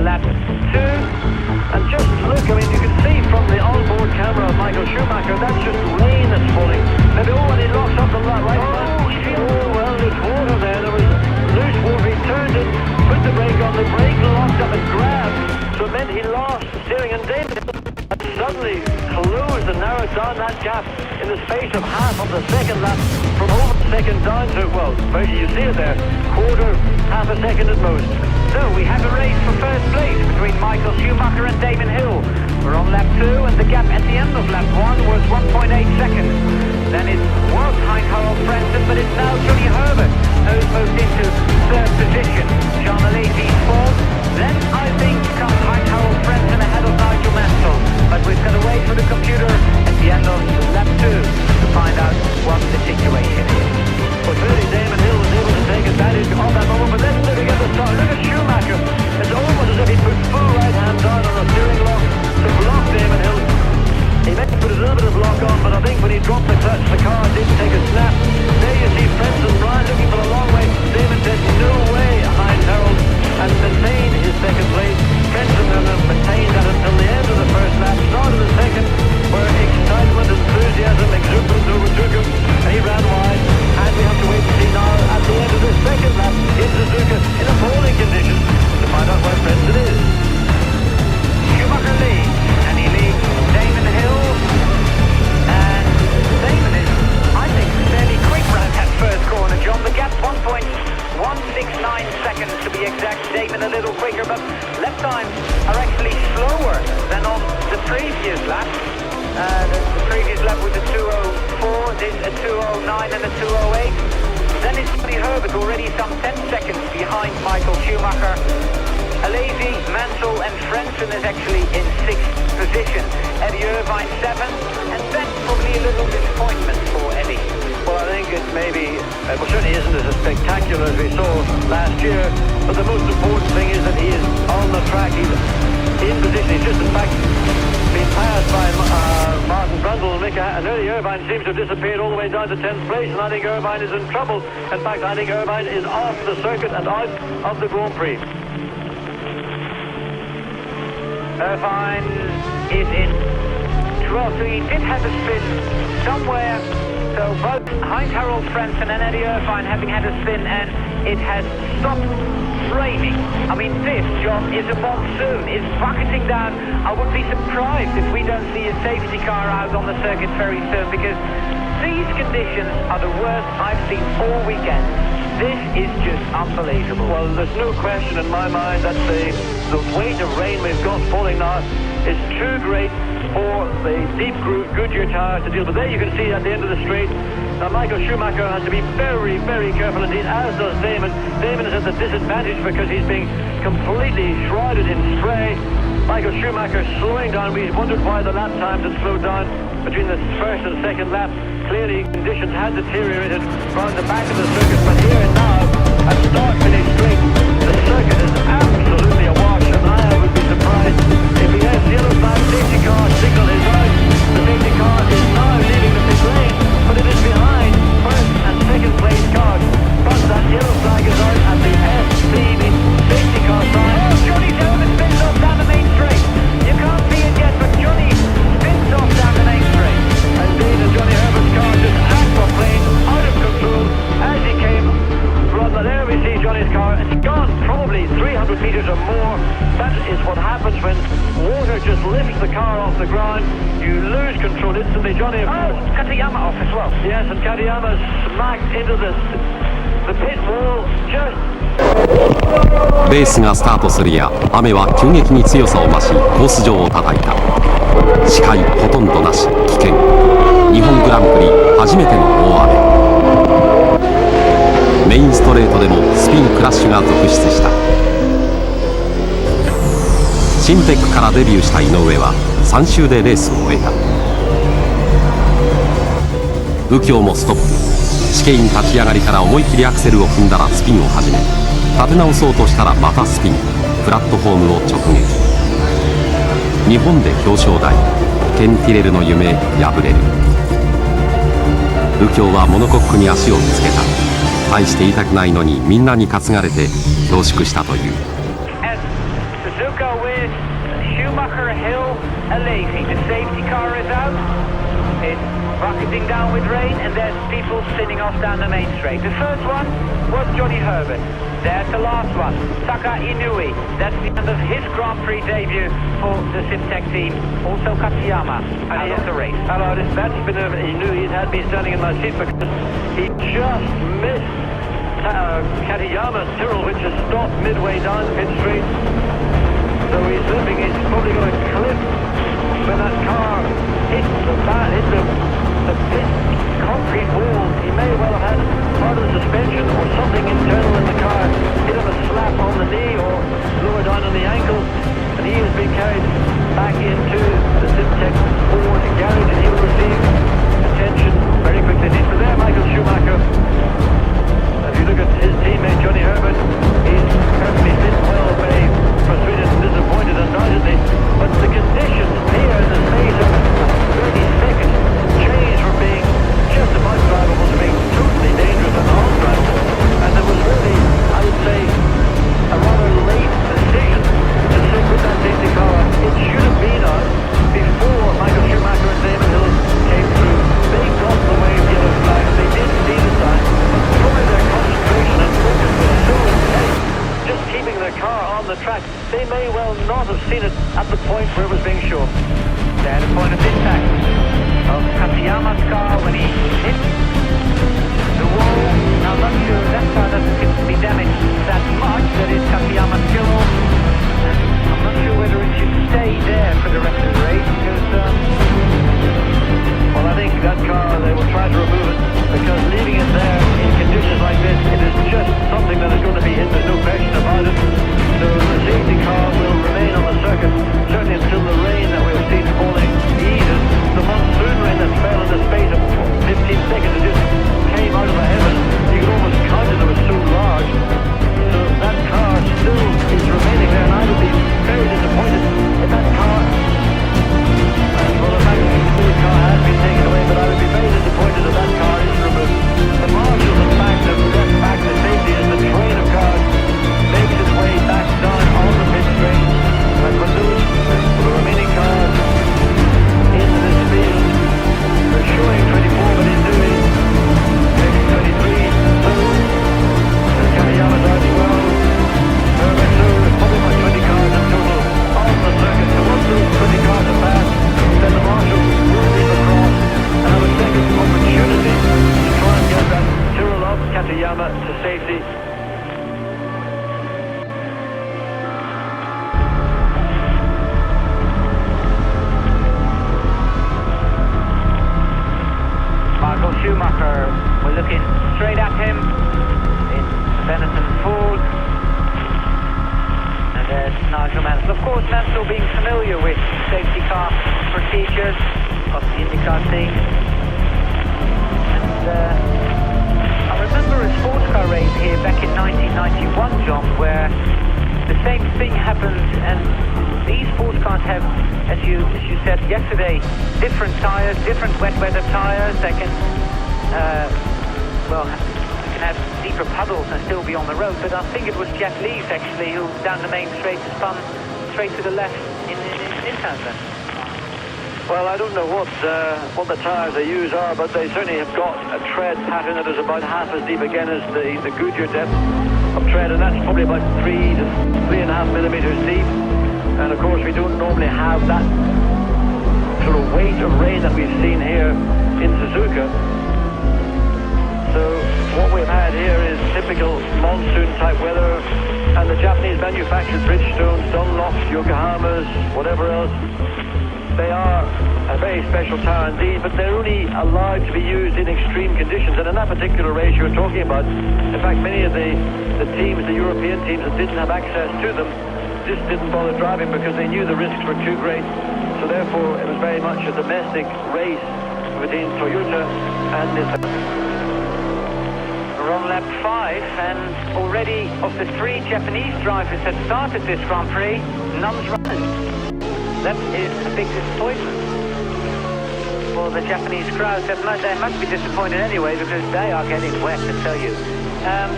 lap 2. And just look, I mean, you can see from the onboard camera of Michael Schumacher, that's just rain that's falling. Maybe, oh, and he locks up the right side. Oh, well, there's water there. There was loose water. He turned it, put the brake on. The brake locked up and grabbed. So it meant he lost steering, and David suddenly closed and narrowed down that gap in the space of half of the second lap, from over the second down to, well, you see it there, quarter, half a second at most. So we have a race for first place between Michael Schumacher and Damon Hill. We're on lap 2, and the gap at the end of lap 1 was 1.8 seconds. Then it was Harold Frentzen, but it's now Johnny Herbert who's moved into third position. Jean Alesi's fourth. Then I think comes Harold Frentzen ahead of Nigel Mansell. But we've got to wait for the computer at the end of lap 2 to find out what the situation is. Well, clearly Damon Hill was able to take advantage of that moment, but let's look at the start. Look at Schumacher. It's almost as if he put full right hand down on the steering lock to block Damon Hill. He meant to put a little bit of lock on, but I think when he dropped the clutch, the car didn't take a snap. There you see Frentzen Ryan looking for the long way. Damon said, no way, Heinz Harold, and maintained his second place. Frentzen maintained that until the end of the first lap, start of the second, where excitement, enthusiasm, exuberance overtook him, and he ran wide. And we have to wait to see now at the end of the second lap in Suzuka in appalling conditions to find out where Frentzen is. Schumacher leads, and he leads Damon Hill, and Damon is, I think, fairly quick round that first corner, John. The gap's 1.169 seconds to be exact. Damon a little quicker, but lap times are actually slower than on the previous lap. The previous lap was a 2:04, this a 2:09 and a 2:08. Then it's Johnny Herbert already some 10 seconds behind Michael Schumacher. Alesi, Mansell and Frentzen is actually in 6th position. Eddie Irvine 7th, and that's probably a little disappointment for Eddie. Well, I think it maybe, well, certainly isn't as spectacular as we saw last year, but the most important thing is that he is on the track, he's in position, he's just in fact been passed by Martin Brundle and Eddie Irvine seems to have disappeared all the way down to 10th place, and I think Irvine is in trouble. In fact, I think Irvine is off the circuit and out of the Grand Prix. Irvine is in 12th, so he did have a spin somewhere. So both Heinz-Harald Frentzen and Eddie Irvine having had a spin, and it has stopped raining. I mean, this, John, is a monsoon. It's bucketing down. I would be surprised if we don't see a safety car out on the circuit very soon, because these conditions are the worst I've seen all weekend. This is just unbelievable. Well, there's no question in my mind that the weight of rain we've got falling now is too great for the deep groove Goodyear tires to deal with. There you can see at the end of the straight. Now Michael Schumacher has to be very, very careful indeed, as does Damon. Damon is at a disadvantage because he's being completely shrouded in spray. Michael Schumacher slowing down. We wondered why the lap times had slowed down between the first and second lap. Clearly conditions had deteriorated around the back of the circuit, but here and now, at start-finish straight, the circuit is absolutely awash, and I would be surprised if the yellow flag safety car signal is out. The safety car is now leaving the pit lane, but it is behind first and second place cars. But that yellow flag is out at the SPB safety car sign. Oh, Johnny Herbert spins off down the main straight. You can't see it yet, but Johnny spins off down the main straight. Indeed, and Johnny Herbert's car just aquaplane out of control as he came. Rather, there we see Johnny's car. It's gone probably 300 metres or more. That is what happens when water just lifts the car off the ground. You lose control instantly. Johnny, Katayama off as well. Yes, and Katayama smacked into the レースがスタートするや雨は急激に強さを増しコース上を叩いた。視界ほとんどなし危険。日本グランプリ初めての大雨。メインストレートでもスピンクラッシュが続出した。シンテックからデビューした井上は3周でレースを終えた。右京もストップ。試験立ち上がりから思い切りアクセルを踏んだらスピンを始め、立て直そうとしたらまたスピン。プラットフォームを直撃。日本で表彰台。ケン・ティレルの夢破れる。右京はモノコックに足をぶつけた。大して痛くないのにみんなに担がれて恐縮したという。Rocketing down with rain, and there's people spinning off down the main straight. The first one was Johnny Herbert. There's the last one, Taka Inui. That's the end of his Grand Prix debut for the Simtech team. Also Katayama out of the race. Hello, that's been Inui. He had been standing in my seat because he just missed Katayama's Tyrrell, which has stopped midway down the pit straight. So he's limping. He's probably going to clip when that car hits the pit concrete wall. He may well have had part of the suspension or something internal in the car hit him a slap on the knee or lower down on the ankle, and he has been carried back into the Simtech Ford garage, and he will receive attention very quickly. So there, Michael Schumacher. If you look at his teammate Johnny Herbert, he's perfectly fit, well away, frustrated and disappointed undoubtedly, but the conditions here in the space of 30 seconds change from being just about drivable to being totally dangerous and undrivable. And there was really, I would say, a rather late decision to stick with that safety car. It should have been on before Michael Schumacher and Damon Hill came through. They got the way of yellow flags. They did see the sign, but probably their concentration and focus was so intense, just keeping their car on the track, they may well not have seen it at the point where it was being shown. At the point of impact of Katayama's car when he hit the wall. Now I'm not sure that car doesn't seem to be damaged that much. That is Katayama's Tyrrell. I'm not sure whether it should stay there for the rest of the race because well, I think that car, they will try to remove it because leaving it there in conditions like this, it is just something that is going to be hit. There's no question about it. So the safety car will remain on the circuit, certainly until the rain that we've seen falling eases. The monsoon rain that fell in the space of 15 seconds, it just came out of the heavens. You could almost count it, it was so large. So that car still is remaining there, and I would be very disappointed if that car, well, the fact that the car has been taken away, but I would be very disappointed if that car is removed. The marshals, in fact, have left back the safety as the train of cars makes its way back down on the pit straight. And for those, the remaining cars into this field, they're showing 24, but he's doing maybe 23, so there's Katayama down 12. Herbert, so there's probably about 20 cars in total on the circuit. So once those 20 cars are passed, then the marshals will leave across, and I would take this opportunity to try and get that Tyrrell of Katayama to safety. Michael Schumacher, we're looking straight at him in the Benetton Ford. And there's Nigel Mansell. Of course, Mansell being familiar with safety car procedures of the IndyCar team. And I remember a sports car race here back in 1991, John, where the same thing happened, and these sports cars have, as you said yesterday, different tires, different wet weather tires. They can, you can have deeper puddles and still be on the road. But I think it was Jack Lees actually who down the main straight spun straight to the left in Townsend. Well, I don't know what the tyres they use are, but they certainly have got a tread pattern that is about half as deep again as the Goodyear depth of tread, and that's probably about 3 to 3.5 millimeters deep. And of course, we don't normally have that sort of weight of rain that we've seen here in Suzuka. So what we've had here is typical monsoon-type weather, and the Japanese manufactured Bridgestones, Dunlops, Yokohamas, whatever else, they are a very special tower indeed, but they're only allowed to be used in extreme conditions. And in that particular race you were talking about, in fact, many of the teams, the European teams that didn't have access to them, just didn't bother driving because they knew the risks were too great. So therefore, it was very much a domestic race between Toyota and this. We're on lap 5, and already of the 3 Japanese drivers that started this Grand Prix, none's running. That is a big disappointment for the Japanese crowd. They must be disappointed anyway, because they are getting wet, I tell you.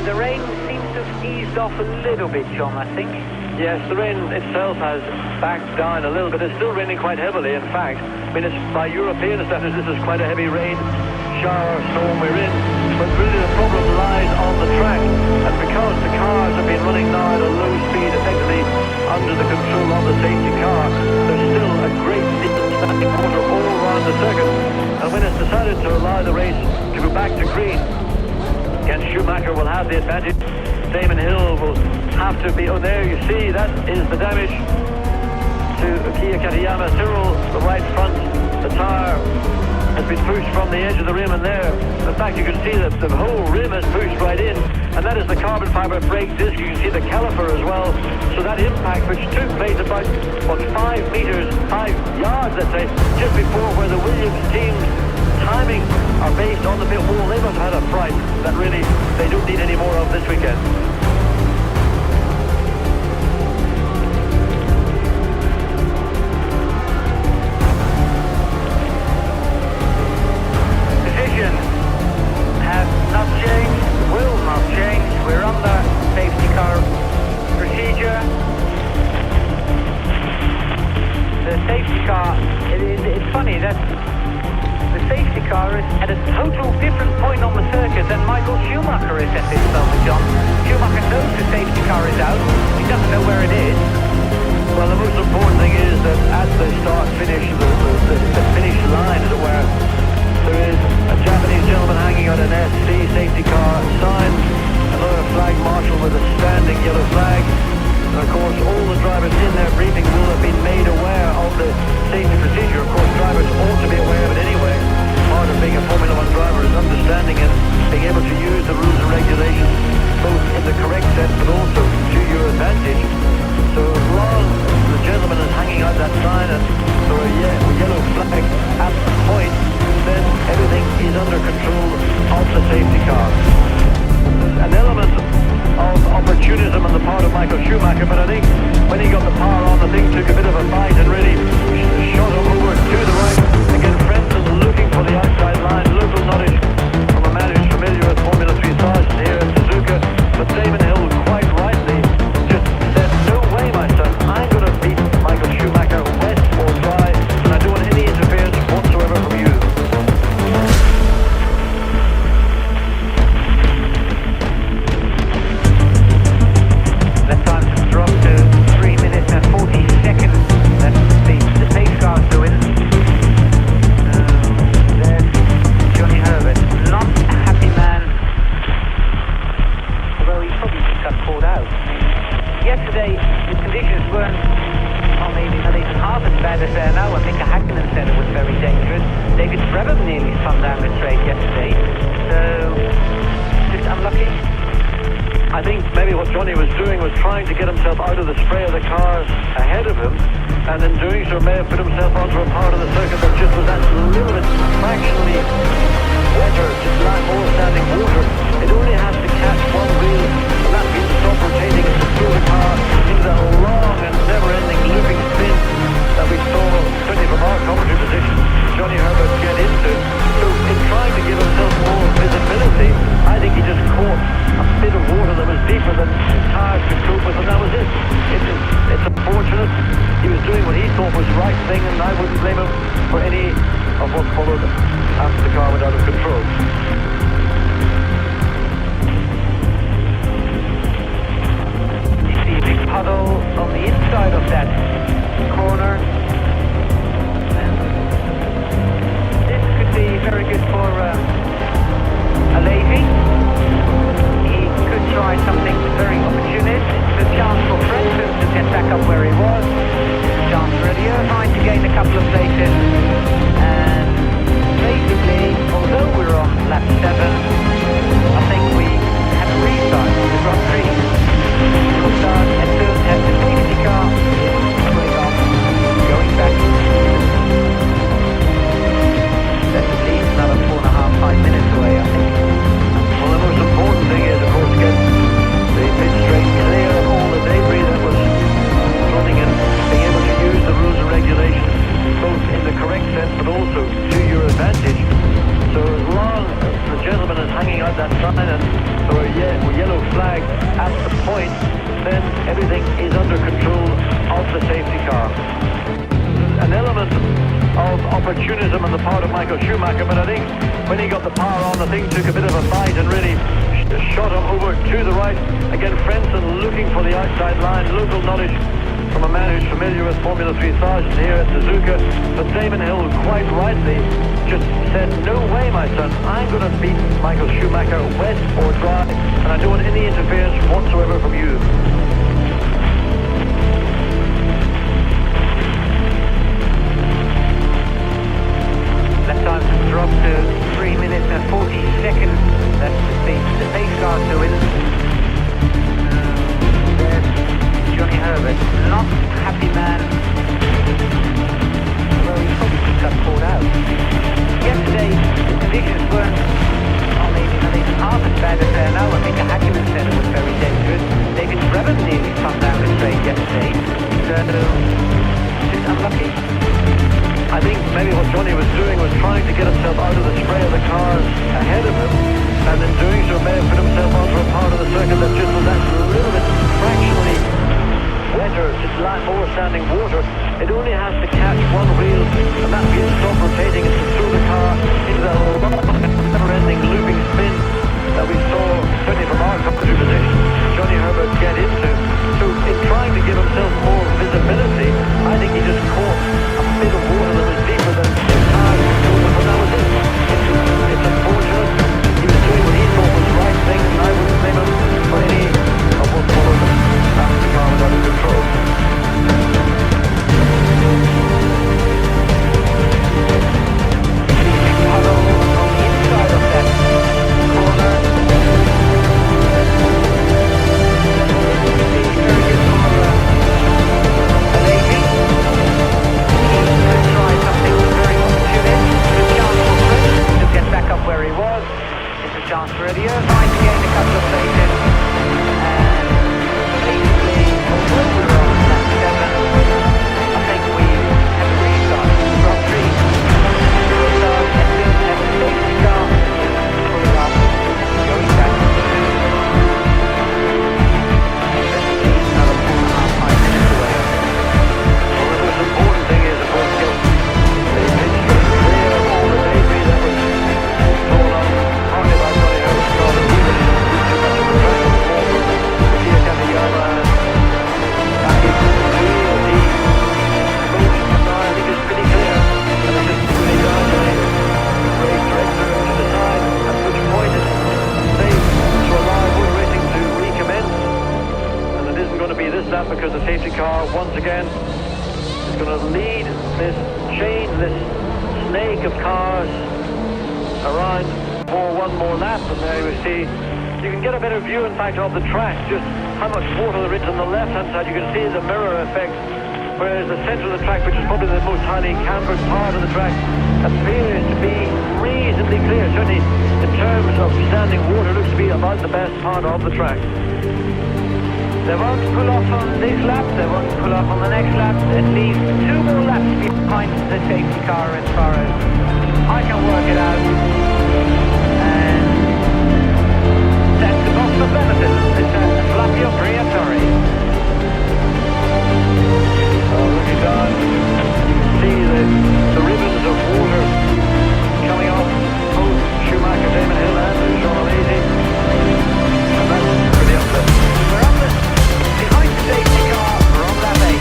The rain seems to have eased off a little bit, John, I think. Yes, the rain itself has backed down a little bit. It's still raining quite heavily, in fact. I mean, by European standards, this is quite a heavy rain shower storm we're in. But really the problem lies on the track. And because the cars have been running now at a low speed, effectively under the control of the safety car, there's still a great deal of standing water all around the circuit. And when it's decided to allow the race to go back to green, again, Schumacher will have the advantage. Damon Hill will have to be, oh there you see, that is the damage to Kia Katayama. Cyril, the right front, the tyre has been pushed from the edge of the rim, and there, in fact, you can see that the whole rim is pushed right in, and that is the carbon fibre brake disc. You can see the caliper as well. So that impact, which took place about, 5 meters, 5 yards, let's say, just before where the Williams team's timing are based on the pit wall, they must have had a fright that really they don't need any more of this weekend. Has not changed, will not change. We're under safety car procedure. The safety car, it's funny that the safety car is at a total different point on the circuit than Michael Schumacher is at this moment, John. Schumacher knows the safety car is out. He doesn't know where it is. Well, the most important thing is that at the start-finish, the finish line, as it were, there is a Japanese gentleman hanging on an SC safety car sign, another flag marshal with a standing yellow flag. And of course, all the drivers in their briefing will have been made aware of the safety procedure. Of course, drivers ought to be aware of it anyway. Part of being a Formula One driver is understanding and being able to use the rules and regulations both in the correct sense but also to your advantage. So as long as the gentleman is hanging out that sign and there are a yellow flag at the point, then everything is under control of the safety car. There's an element of opportunism on the part of Michael Schumacher, but I think when he got the power on, the thing took a bit of a bite and really shot him over to the right. Again, Frentzen looking for the outside line. Local knowledge from a man who's familiar with Formula 3000 here at Suzuka, but Damon Hill quite rightly just said, no way, my son, I'm going to beat Michael Schumacher wet or dry, and I don't want any interference whatsoever from you. Yesterday, the conditions weren't, maybe not even half as bad as they are now. I think Hakkinen said it was very dangerous. David Brabham nearly spun down the straight yesterday. So, just unlucky. I think maybe what Johnny was doing was trying to get himself out of the spray of the cars ahead of him, and in doing so may have put himself onto a part of the circuit that just was that little bit fractionally wetter, just like more standing water. It only has to catch one wheel, and that means to stop rotating and secure the car into that long and never-ending looping spin that we saw, certainly from our commentary position, Johnny Herbert get into. So in trying to give himself more visibility, I think he just caught a bit of water that was deeper than his tires could cope with, and that was it. It's unfortunate. He was doing what he thought was the right thing, and I wouldn't blame him for any of what followed after the car went out of control. point, then everything is under control of the safety car. An element of opportunism on the part of Michael Schumacher, but I think when he got the power on, the thing took a bit of a bite and really shot him over to the right. Again, Frentzen looking for the outside line, local knowledge from a man who's familiar with Formula 3000 here at Suzuka. But Damon Hill quite rightly just said, no way, my son, I'm going to beat Michael Schumacher wet or dry, and I don't want any interference whatsoever from you. Left time to drop to 3 minutes and 40 seconds. That's the pace car to win. There's Johnny Herbert, not happy man. Well, he probably just got caught out. Yesterday, the conditions weren't even half as bad as they are now. I think the Hackman said it was very dangerous. David Brabham nearly come down the straight yesterday. So, just unlucky. I think maybe what Johnny was doing was trying to get himself out of the spray of the cars ahead of him, and in doing so may have put himself onto a part of the circuit that just was actually a little bit fractionally wetter, just more standing water. It only has to catch one wheel, and that wheel stop rotating and to throw the car into that never-ending looping spin that we saw, certainly from our commentary position, Johnny Herbert get into. So in trying to give himself more visibility, I think he just caught a bit of water that was deeper than his car could go, but that was it. It's unfortunate. He was doing what he thought was the right thing, and I wouldn't blame him for any of what followed after the car was out of control. Puddle on the inside of that corner. Where he was, it's a chance for Eddie Irvine to gain a couple of places, and basically, although we were on lap 7, I think we have a restart from 3. Restart, and then have a safety car, pull it up, going back to 2. Basically, another 4.5 minutes away. Well, the most important thing is, of course, they pitched clear of all the debris that was partly by Johnny Herbert's car, that we really don't do too much of a track anymore. Kia Katayama back into the field, the motion now, I think, is pretty clear, and it's just really down to the race director to decide at which point it's safe to allow motor racing to recommence, and it isn't going to be this lap because the safety car once again is going to lead this chain, this snake of cars around for one more lap, and there we see you can get a better view, in fact, of the track, just how much water there is on the left hand side. You can see the mirror effect, whereas the centre of the track, which is probably the most highly cambered part of the track, appears to be reasonably clear. Certainly in terms of standing water, looks to be about the best part of the track. They won't pull off on this lap, they won't pull off on the next lap, at least 2 more laps behind the safety car as far as I can work it out. And that's the box of benefit. It's a Flavio Briatore. Oh, looking down, you can see the ribbons of water coming off both Schumacher, Damon Hill and Sean O'Leary. And that's pretty uplifting. We're up behind the safety car, we're on lap 8.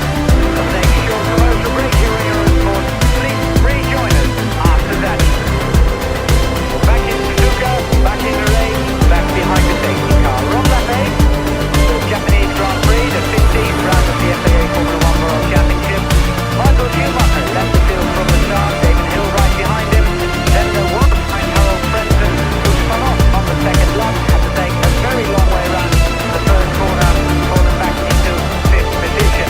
Let's take a short commercial break here on your report. Please rejoin us after that. We're back in Suzuka, back in the race, back behind the safety car. We're on lap 8. The Japanese Grand Prix, the 15th round of the FAA Formula 1 World Championship. Michael Schumacher left the field from the start, Damon Hill right behind him. Then there was Harold Frentzen, who spun off on the second lap, had to take a very long way around the first corner, falling back into 5th position.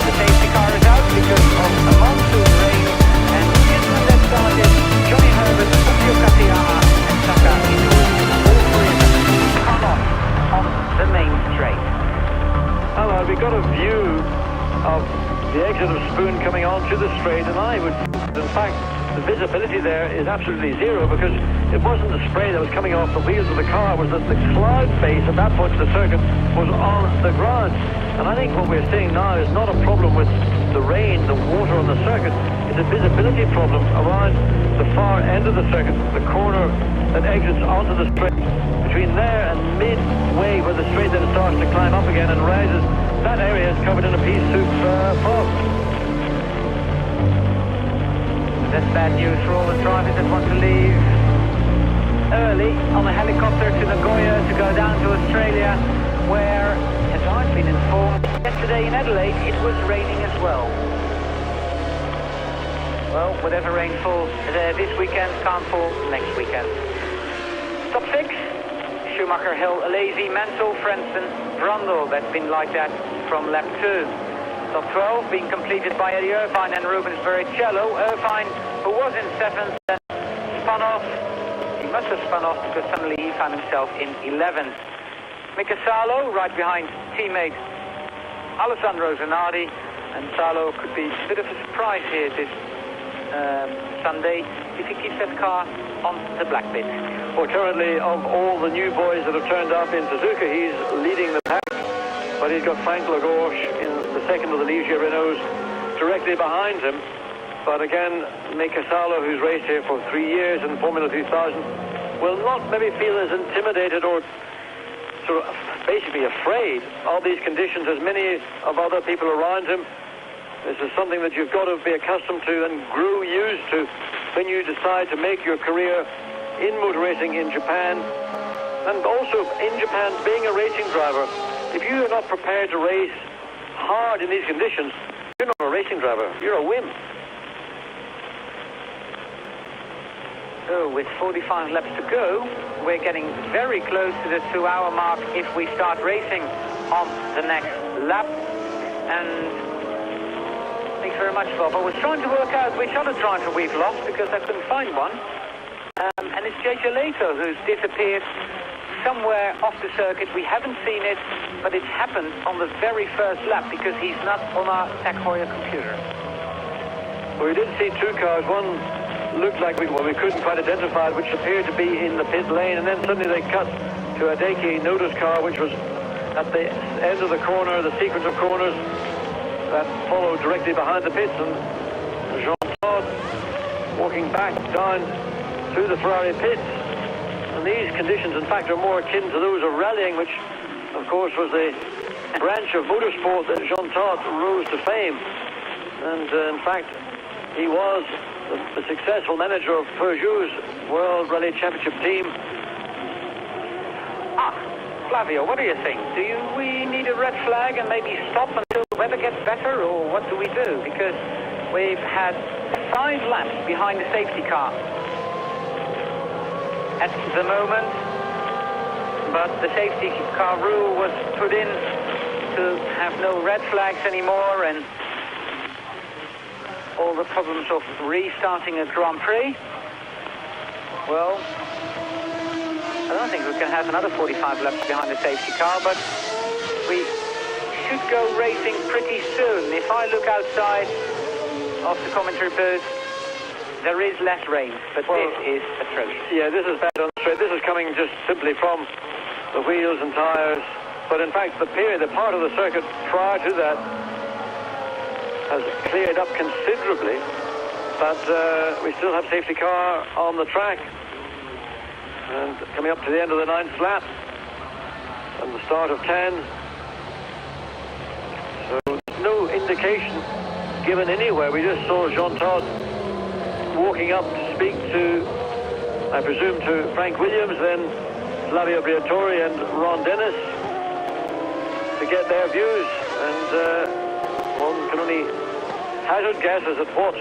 The safety car is out because of a monsoon rain, and just when that started, Johnny Herbert, Fukio Katayama and Saka Ito, all 3 of them, come on the main straight. Hello, we got a view of the exit of Spoon coming onto the straight, and I would, in fact, the visibility there is absolutely zero because it wasn't the spray that was coming off the wheels of the car, it was that the cloud base at that point of the circuit was on the ground. And I think what we're seeing now is not a problem with the rain, the water on the circuit, it's a visibility problem around the far end of the circuit, the corner that exits onto the straight. Between there and midway where the straight then starts to climb up again and rises, that area is covered in a pea soup fog. That's bad news for all the drivers that want to leave early on a helicopter to Nagoya to go down to Australia, where, as I've been informed, yesterday in Adelaide it was raining as well. Well, whatever rain falls this weekend can't fall next weekend. Top 6, Schumacher, Hill, Alesi, Mansell, Frentzen, Brundle. That's been like that from lap 2. Top 12 being completed by Eddie Irvine and Rubens Barrichello. Irvine, who was in 7th, then spun off. He must have spun off because suddenly he found himself in 11th. Mika Salo, right behind teammate Alessandro Zanardi. And Salo could be a bit of a surprise here this Sunday if he keeps that car on the black bit. Well, currently, of all the new boys that have turned up in Suzuka, he's leading the pack. But he's got Frank Lagorche in the second of the Ligier Renaults directly behind him. But again, Mika Salo, who's raced here for 3 years in Formula 3000, will not maybe feel as intimidated or sort of basically afraid of these conditions as many of other people around him. This is something that you've got to be accustomed to and grow used to when you decide to make your career in motor racing in Japan. And also in Japan, being a racing driver, if you are not prepared to race hard in these conditions, you're not a racing driver, you're a wimp. So with 45 laps to go, we're getting very close to the 2-hour mark if we start racing on the next lap. And thanks very much, Bob. I was trying to work out which other driver we've lost because I couldn't find one. And it's JJ Leto who's disappeared somewhere off the circuit. We haven't seen it, but it's happened on the very first lap because he's not on our Tech Heuer computer. Well, we did see 2 cars. One looked like we couldn't quite identify it, which appeared to be in the pit lane, and then suddenly they cut to a Hideki Noda's car, which was at the end of the corner, the sequence of corners that followed directly behind the pits, and Jean Todt walking back down through the Ferrari pits. And these conditions, in fact, are more akin to those of rallying, which, of course, was a branch of motorsport that Jean Todt rose to fame. And, in fact, he was the successful manager of Peugeot's World Rally Championship team. Flavio, what do you think? Do we need a red flag and maybe stop until the weather gets better, or what do we do? Because we've had 5 laps behind the safety car at the moment, but the safety car rule was put in to have no red flags anymore, and all the problems of restarting a Grand Prix. Well, I don't think we can have another 45 laps behind the safety car, but we should go racing pretty soon. If I look outside of the commentary booth, there is less rain, but this is atrocious. Yeah, this is bad on the straight. This is coming just simply from the wheels and tyres. But in fact, the part of the circuit prior to that has cleared up considerably. But we still have safety car on the track. And coming up to the end of the 9th lap and the start of 10. So there's no indication given anywhere. We just saw Jean Todt walking up to speak to, I presume, to Frank Williams, then Flavio Briatore and Ron Dennis to get their views. And one can only hazard guesses at what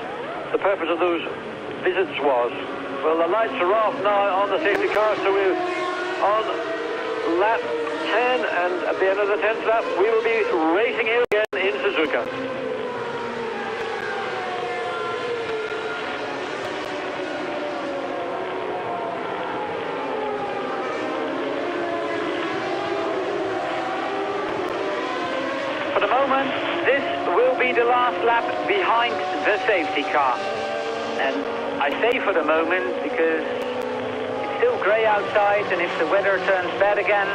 the purpose of those visits was. Well, the lights are off now on the safety car, so we're on lap 10, and at the end of the 10th lap, we will be racing here again in Suzuka. For the moment, this will be the last lap behind the safety car. And I say for the moment because it's still grey outside, and if the weather turns bad again,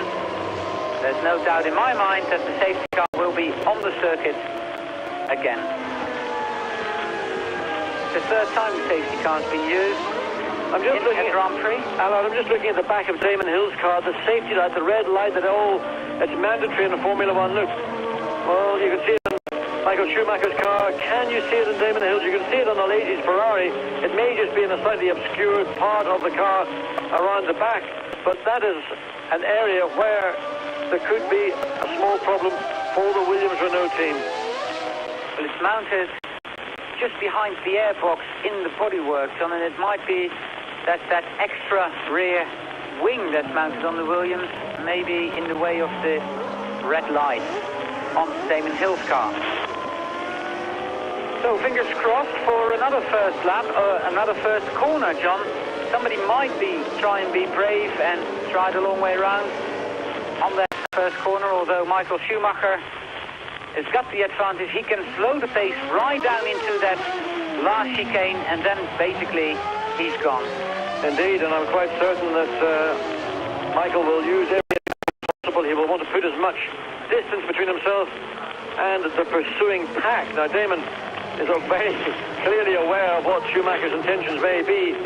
there's no doubt in my mind that the safety car will be on the circuit again. The third time the safety car has been used. I'm just looking at Grand Prix. Alan, I'm just looking at the back of Damon Hill's car, the safety light, the red light, that it's mandatory in a Formula One. Look, well, you can see it in Michael Schumacher's car. Can you see it in Damon Hill's? You can see it on Alesi's Ferrari. It may just be in a slightly obscured part of the car around the back, but that is an area where there could be a small problem for the Williams-Renault team. Well, it's mounted just behind the airbox in the bodywork, John, and it might be that extra rear wing that's mounted on the Williams may be in the way of the red light on Damon Hill's car. So fingers crossed for another first lap, another first corner, John. Somebody might try and be brave and try the long way around on that first corner, although Michael Schumacher has got the advantage. He can slow the pace right down into that last chicane, and then basically he's gone. Indeed, and I'm quite certain that Michael will use every possible. He will want to put as much distance between himself and the pursuing pack. Now, Damon is very clearly aware of what Schumacher's intentions may be,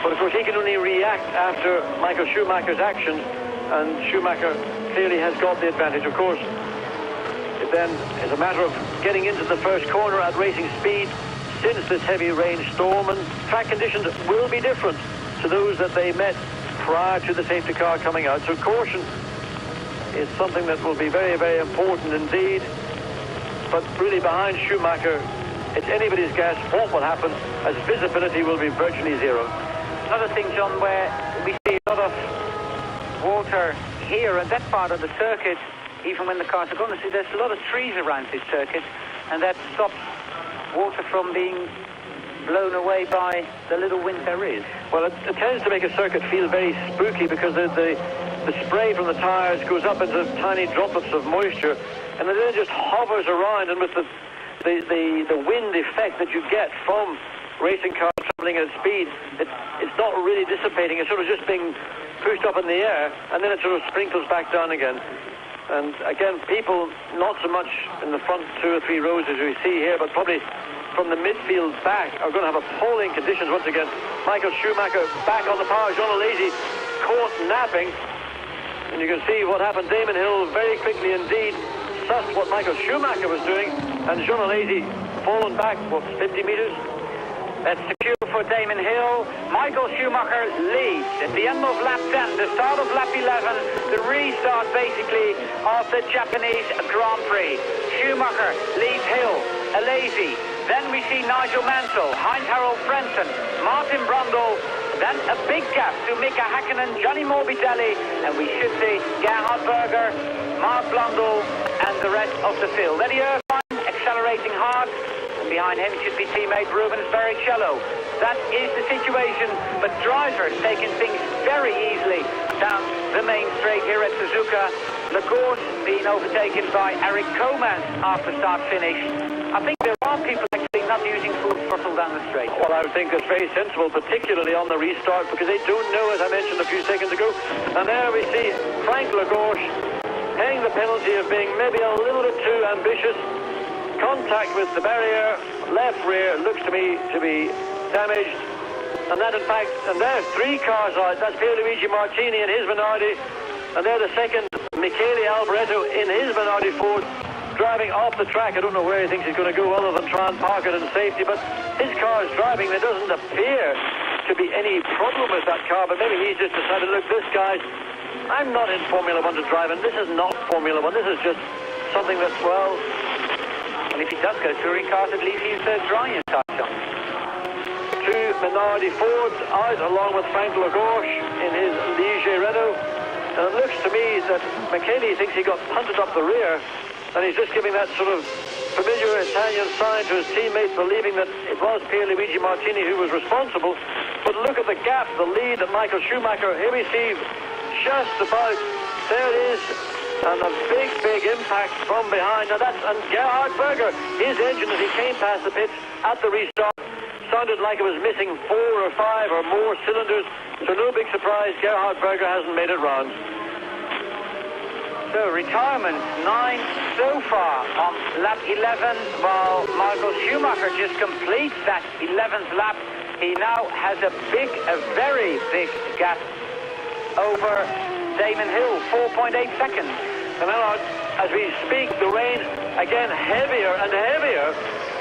but of course he can only react after Michael Schumacher's actions, and Schumacher clearly has got the advantage. Of course, it then is a matter of getting into the first corner at racing speed since this heavy rainstorm, and track conditions will be different to those that they met prior to the safety car coming out. So caution is something that will be very, very important indeed. But really behind Schumacher, it's anybody's guess what will happen, as visibility will be virtually zero. Another thing, John, where we see a lot of water here and that part of the circuit, even when the cars are gone, there's a lot of trees around this circuit, and that stops water from being blown away by the little wind there is. Well, it tends to make a circuit feel very spooky because the spray from the tyres goes up into tiny droplets of moisture, and then it just hovers around, and with the wind effect that you get from racing cars traveling at speed, it's not really dissipating. It's sort of just being pushed up in the air, and then it sort of sprinkles back down again. And again, people not so much in the front 2 or 3 rows as we see here, but probably from the midfield back are going to have appalling conditions once again. Michael Schumacher back on the power. Jean Alesi caught napping, and you can see what happened. Damon Hill very quickly indeed sussed what Michael Schumacher was doing, and Jean Alesi fallen back, what, 50 metres? That's secure for Damon Hill. Michael Schumacher leads at the end of lap 10, the start of lap 11, the restart basically of the Japanese Grand Prix. Schumacher leads Hill, Alesi, then we see Nigel Mansell, Heinz-Harald Frentzen, Martin Brundle, then a big gap to Mika Häkkinen, Gianni Morbidelli, and we should see Gerhard Berger, Mark Blundell, and the rest of the field. Eddie Irvine accelerating hard. Behind him should be teammate Rubens Barrichello. That is the situation, but drivers taking things very easily down the main straight here at Suzuka. Lagos being overtaken by Eric Comas after start-finish. I think there are people actually not using full throttle down the straight. Well, I would think that's very sensible, particularly on the restart, because they don't know, as I mentioned a few seconds ago. And there we see Frank Lagos paying the penalty of being maybe a little bit too ambitious. Contact with the barrier, left rear looks to me to be damaged, and that in fact, and there's 3 cars out. That's Pierluigi Martini in his Minardi, and they're the second, Michele Alboreto in his Minardi Ford, driving off the track. I don't know where he thinks he's going to go other than try and park it in safety, but his car is driving. There doesn't appear to be any problem with that car, but maybe he's just decided, look, this guy, I'm not in Formula One to drive, and this is not Formula One. This is just something that's, well... And if he does go touring cars, at least he's drying his tires on. 2 Minardi Fords out along with Frank Lagos in his Ligier Renault. And it looks to me that Michele thinks he got punted up the rear, and he's just giving that sort of familiar Italian sign to his teammates, believing that it was Pierluigi Martini who was responsible. But look at the gap, the lead of Michael Schumacher. Here we see just about, there it is, and a big impact from behind. Now and Gerhard Berger, his engine as he came past the pits at the restart sounded like it was missing 4 or 5 or more cylinders, so no big surprise Gerhard Berger hasn't made it round. So retirement 9 so far on lap 11, while Michael Schumacher just completes that 11th lap. He now has a very big gap over Damon Hill, 4.8 seconds. And now, as we speak, the rain again heavier and heavier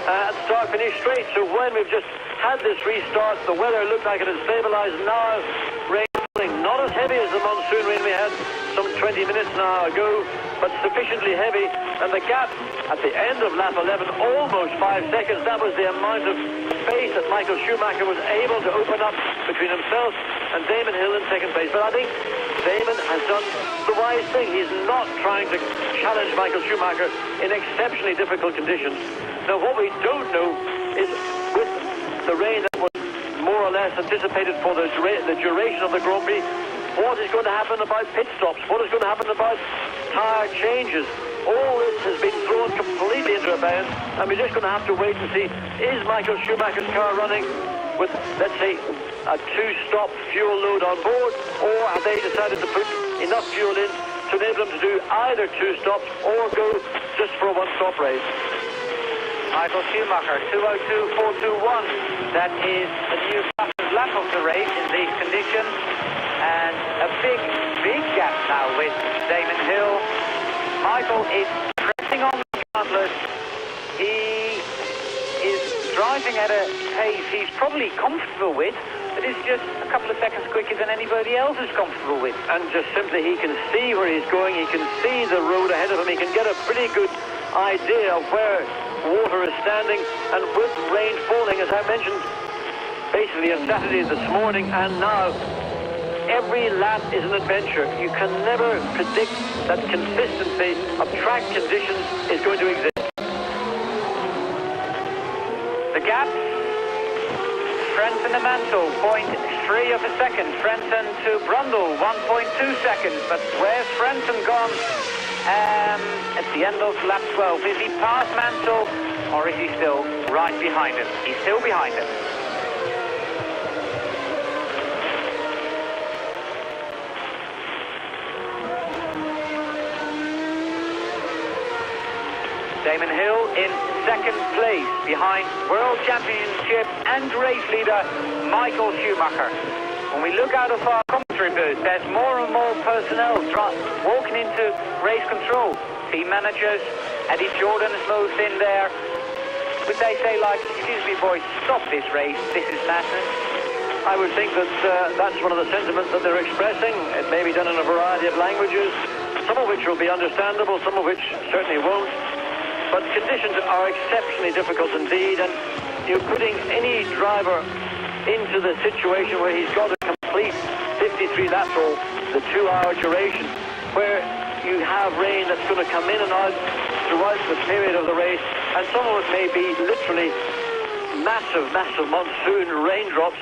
at start-finish straight. So when we've just had this restart, the weather looked like it had stabilized. Now rain falling, not as heavy as the monsoon rain we had some 20 minutes now ago, but sufficiently heavy. And the gap at the end of lap 11, almost 5 seconds. That was the amount of space that Michael Schumacher was able to open up between himself and Damon Hill in second place. But I think Damon has done the wise thing. He's not trying to challenge Michael Schumacher in exceptionally difficult conditions. Now, what we don't know is, with the rain that was more or less anticipated for the duration of the Grand Prix, what is going to happen about pit stops? What is going to happen about tyre changes? All this has been thrown completely into abeyance, and we're just going to have to wait and see, is Michael Schumacher's car running with, let's say, a 2-stop fuel load on board, or have they decided to put enough fuel in to enable them to do either 2 stops or go just for a 1-stop race? Michael Schumacher, 2:02.421. That is the new fastest lap of the race in these conditions. And a big gap now with Damon Hill. Michael is pressing on the gauntlet. He is driving at a pace he's probably comfortable with, but it's just a couple of seconds quicker than anybody else is comfortable with. And just simply he can see where he's going, he can see the road ahead of him, he can get a pretty good idea of where water is standing, and with rain falling, as I mentioned, basically on Saturday this morning and now, every lap is an adventure. You can never predict that consistency of track conditions is going to exist. The gap, Frentzen to Mansell, 0.3 of a second. Frentzen to Brundle, 1.2 seconds. But where's Frentzen gone at the end of lap 12? Is he past Mansell, or is he still right behind him? He's still behind him. Damon Hill in second place behind World Championship and race leader Michael Schumacher. When we look out of our commentary booth, there's more and more personnel walking into race control. Team managers, Eddie Jordan's moved in there. Would they say, like, excuse me boys, stop this race, this is madness? I would think that that's one of the sentiments that they're expressing. It may be done in a variety of languages, some of which will be understandable, some of which certainly won't. But conditions are exceptionally difficult indeed, and you're putting any driver into the situation where he's got to complete 53 laps or the 2-hour duration, where you have rain that's going to come in and out throughout the period of the race, and some of it may be literally massive monsoon raindrops.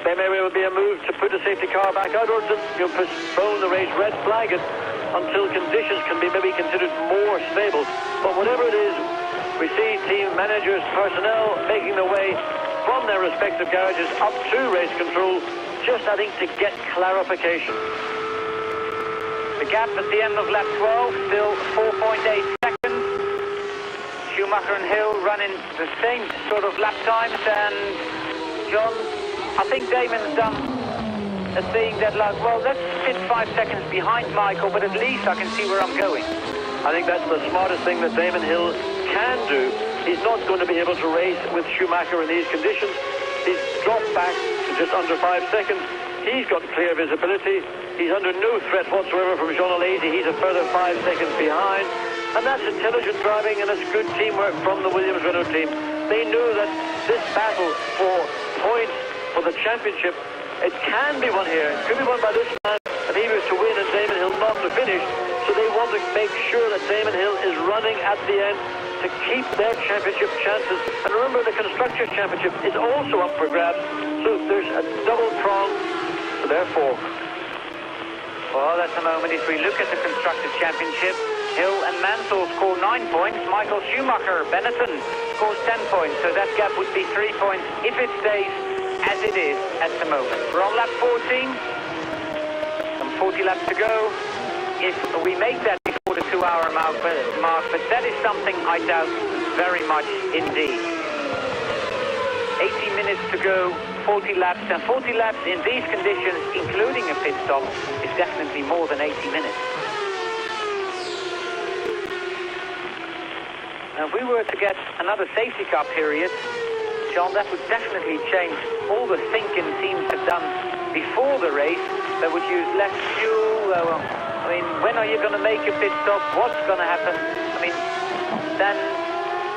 There may well be a move to put a safety car back out, or to postpone the race, red flag it, until conditions can be maybe considered more stable. But whatever it is, we see team managers, personnel making their way from their respective garages up to race control, just I think to get clarification. The gap at the end of lap 12, still 4.8 seconds. Schumacher and Hill running the same sort of lap times, and John, I think Damon's done a thing that, like, well, let's sit 5 seconds behind Michael, but at least I can see where I'm going. I think that's the smartest thing that Damon Hill can do. He's not going to be able to race with Schumacher in these conditions. He's dropped back to just under 5 seconds. He's got clear visibility. He's under no threat whatsoever from Jean Alesi. He's a further 5 seconds behind. And that's intelligent driving, and it's good teamwork from the Williams-Renault team. They know that this battle for points for the championship, it can be won here. It could be won by this man if he was to win and Damon Hill not to finish. So they want to make sure that Damon Hill is running at the end to keep their championship chances. And remember, the Constructors' Championship is also up for grabs. So there's a double prong. So therefore, Well, that's the moment. If we look at the Constructors' Championship, Hill and Mansell score 9 points. Michael Schumacher, Benetton scores 10 points. So that gap would be 3 points if it stays as it is at the moment. We're on lap 14. Some 40 laps to go. If we make that before the 2-hour mark, but that is something I doubt very much indeed. 18 minutes to go, 40 laps, and 40 laps in these conditions, including a pit stop, is definitely more than 80 minutes. Now, if we were to get another safety car period, John, that would definitely change all the thinking teams have done before the race. They would use less fuel. I mean, when are you going to make a pit stop? What's going to happen? I mean, then,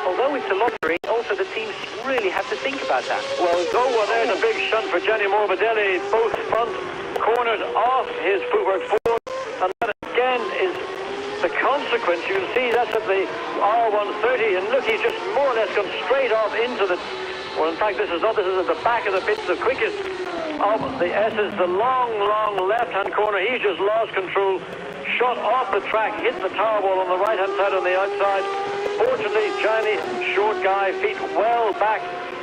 although it's a lottery, also the teams really have to think about that. Well, there's a big shunt for Gianni Morbidelli, both front corners off his footwork forward, and that again is the consequence. You can see that's at the R130, and look, he's just more or less gone straight off into the... Well, in fact, this is at the back of the pits, the quickest of the S's, the long left-hand corner. He's just lost control, shot off the track, hit the tower wall on the right-hand side on the outside. Fortunately, Gianni, short guy, feet well back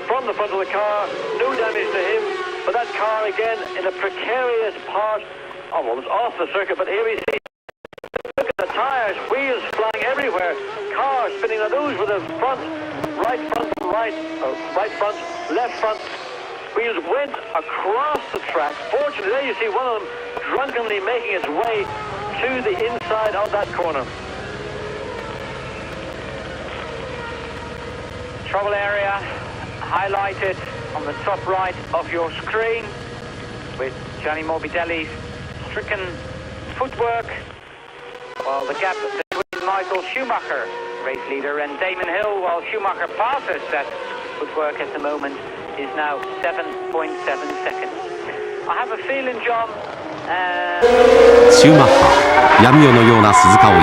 from the front of the car, no damage to him, but that car again in a precarious part. Oh, well, it's off the circuit, but here we see, look at the tyres, wheels flying everywhere, car spinning on those with the front, right front, left front, wheels went across the track. Fortunately, there you see one of them drunkenly making its way to the inside of that corner. Trouble area highlighted on the top right of your screen with Gianni Morbidelli's stricken footwork, while the gap between Michael Schumacher, race leader, and Damon Hill, while Schumacher passes that footwork at the moment, is now 7.7 seconds. I have a feeling, John, シューマッハ、闇夜のような鈴鹿を行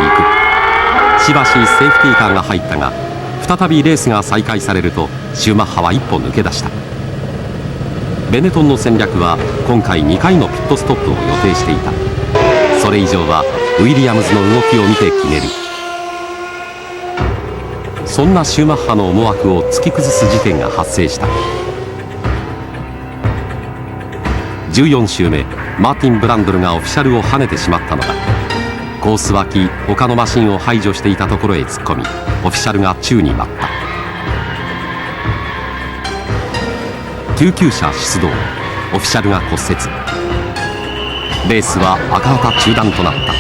く。しばしセーフティーカーが入ったが、再びレースが再開されるとシューマッハは一歩抜け出した。ベネトンの戦略は今回2回のピットストップを予定していた。それ以上はウィリアムズの動きを見て決める。そんなシューマッハの思惑を突き崩す事件が発生した。14周目、マーティン・ブランドルがオフィシャルを跳ねてしまったのだ。コース脇、他のマシンを排除していたところへ突っ込み、オフィシャルが宙に舞った。救急車出動、オフィシャルが骨折。レースは赤旗中断となった。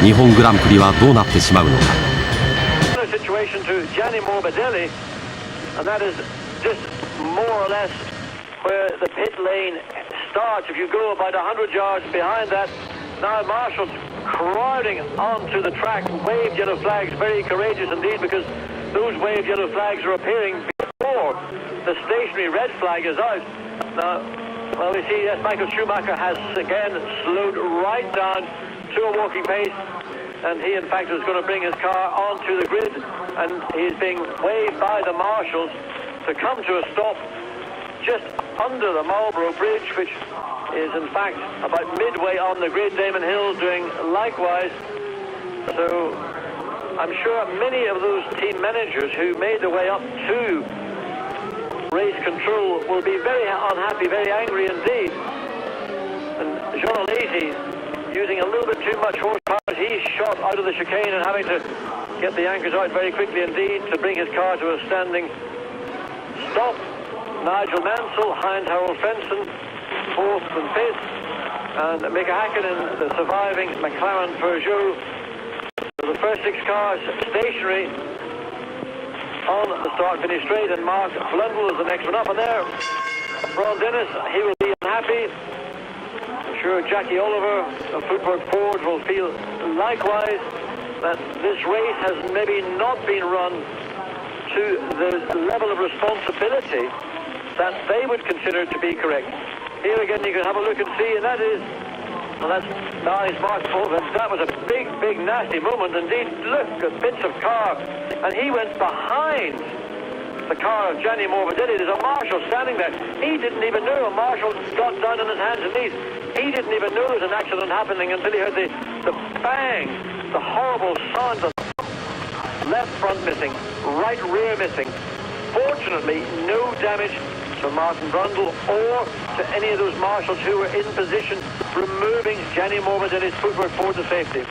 日本グランプリはどうなってしまうのか。Where the pit lane starts, if you go about 100 yards behind that, now marshals crowding onto the track, waved yellow flags, very courageous indeed, because those waved yellow flags are appearing before the stationary red flag is out. Now, well, we see, yes, Michael Schumacher has again slowed right down to a walking pace, and he in fact is going to bring his car onto the grid, and he's being waved by the marshals to come to a stop just under the Marlborough Bridge, which is in fact about midway on the grid. Damon Hill doing likewise. So I'm sure many of those team managers who made their way up to race control will be very unhappy, very angry indeed. And Jean Alesi using a little bit too much horsepower. He's shot out of the chicane and having to get the anchors out very quickly indeed to bring his car to a standing stop. Nigel Mansell, Heinz Harold Frentzen, fourth and fifth, and Mika Hakkinen, the surviving McLaren Peugeot. So the first 6 cars stationary on the start-finish straight, and Mark Blundell is the next one up. And there, Ron Dennis, he will be unhappy. I'm sure Jackie Oliver of Footwork Ford will feel likewise that this race has maybe not been run to the level of responsibility that they would consider to be correct. Here again you can have a look and see, and that is, well, that's nice Mark Fulton. That was a big nasty moment indeed. Look at bits of car, and he went behind the the car of Gianni Morbidelli. There's a marshal standing there. He didn't even know. A marshal got down on his hands and knees. He didn't even know there was an accident happening until he heard the bang, the horrible sound of left front missing, right rear missing. Fortunately, no damage to Martin Brundle or to any of those marshals who were in position removing Gianni Morbidelli's footwork for the safety.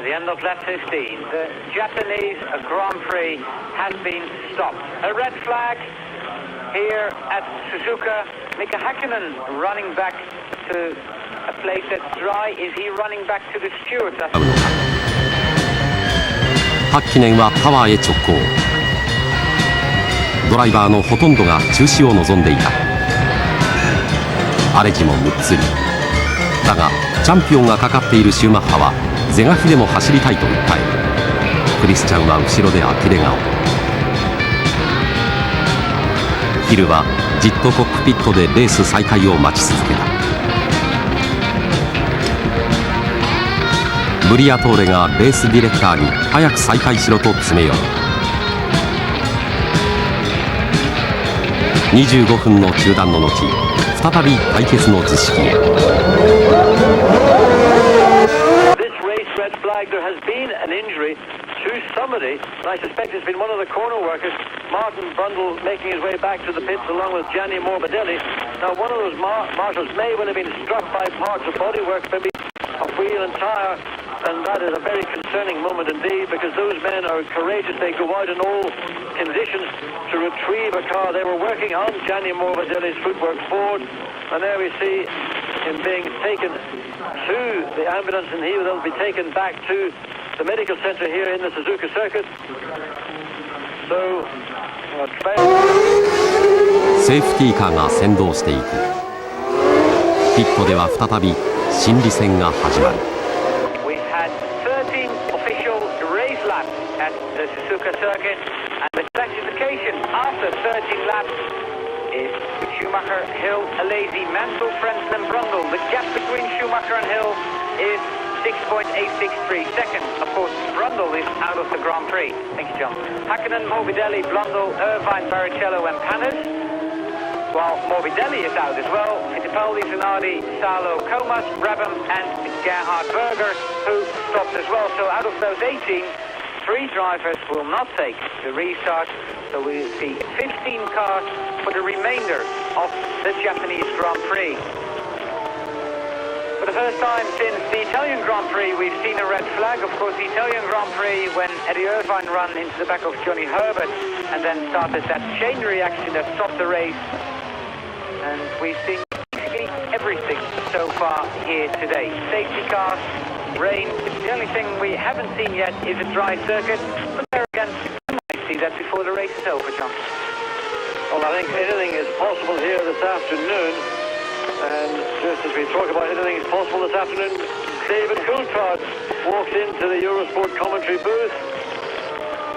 The end of lap 15. The Japanese Grand Prix has been stopped. A red flag here at Suzuka. Mika Häkkinen running back to a place that's dry. Is he running back to the stewards? ハッキネンはタワーへ直行。ドライバーのほとんどが中止を望んでいた。アレジもむっつり。だがチャンピオンがかかっているシューマッハは是が非でも走りたいと訴え、クリスチャンは後ろで呆れ顔。ヒルはじっとコックピットでレース再開を待ち続けた。ブリアトーレがレースディレクターに早く再開しろと詰め寄る。25分の中断の後、再び対決の図式へ。There has been an injury to somebody, and I suspect it's been one of the corner workers, Martin Brundle, making his way back to the pits along with Gianni Morbidelli. Now, one of those marshals may well have been struck by parts of bodywork, maybe a wheel and tyre, and that is a very concerning moment indeed, because those men are courageous. They go out in all conditions to retrieve a car. They were working on Gianni Morbidelli's footwork forward, and there we see him being taken to the ambulance, and he will be taken back to the medical center here in the Suzuka circuit. So, セーフティーカーが先導していく。ピットでは再び心理戦が始まる。We've had 13 official race laps at the Suzuka circuit, and the classification after 13 laps is Schumacher, Hill, Alesi, Mansell, Frentzen and Brundle. The gap between Schumacher and Hill is 6.863 seconds. Of course, Brundle is out of the Grand Prix. Thank you, John. Häkkinen, Morbidelli, Blundell, Irvine, Barrichello and Panis. While Morbidelli is out as well, Fittipaldi, Zanardi, Salo, Comas, Brabham and Gerhard Berger, who stopped as well. So out of those 18, 3 drivers will not take the restart. So we'll see 15 cars for the remainder of the Japanese Grand Prix. For the first time since the Italian Grand Prix, we've seen a red flag. Of course, the Italian Grand Prix, when Eddie Irvine ran into the back of Johnny Herbert and then started that chain reaction that stopped the race. And we've seen basically everything so far here today. Safety cars, rain. The only thing we haven't seen yet is a dry circuit. But there again, we might see that before the race is over, John. Well, I think anything is possible here this afternoon. And just as we talk about anything is possible this afternoon, David Coulthard walks into the Eurosport commentary booth.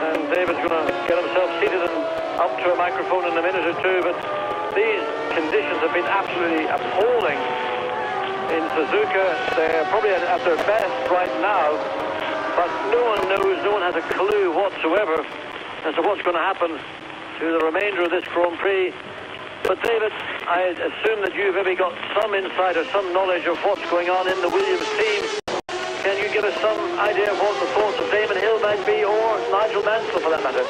And David's going to get himself seated and up to a microphone in a minute or two. But these conditions have been absolutely appalling in Suzuka. They're probably at their best right now. But no one knows, no one has a clue whatsoever as to what's going to happen to the remainder of this Grand Prix. But David, I assume that you've maybe got some insight or some knowledge of what's going on in the Williams team. Can you give us some idea of what the thoughts of Damon Hill might be, or Nigel Mansell for that matter?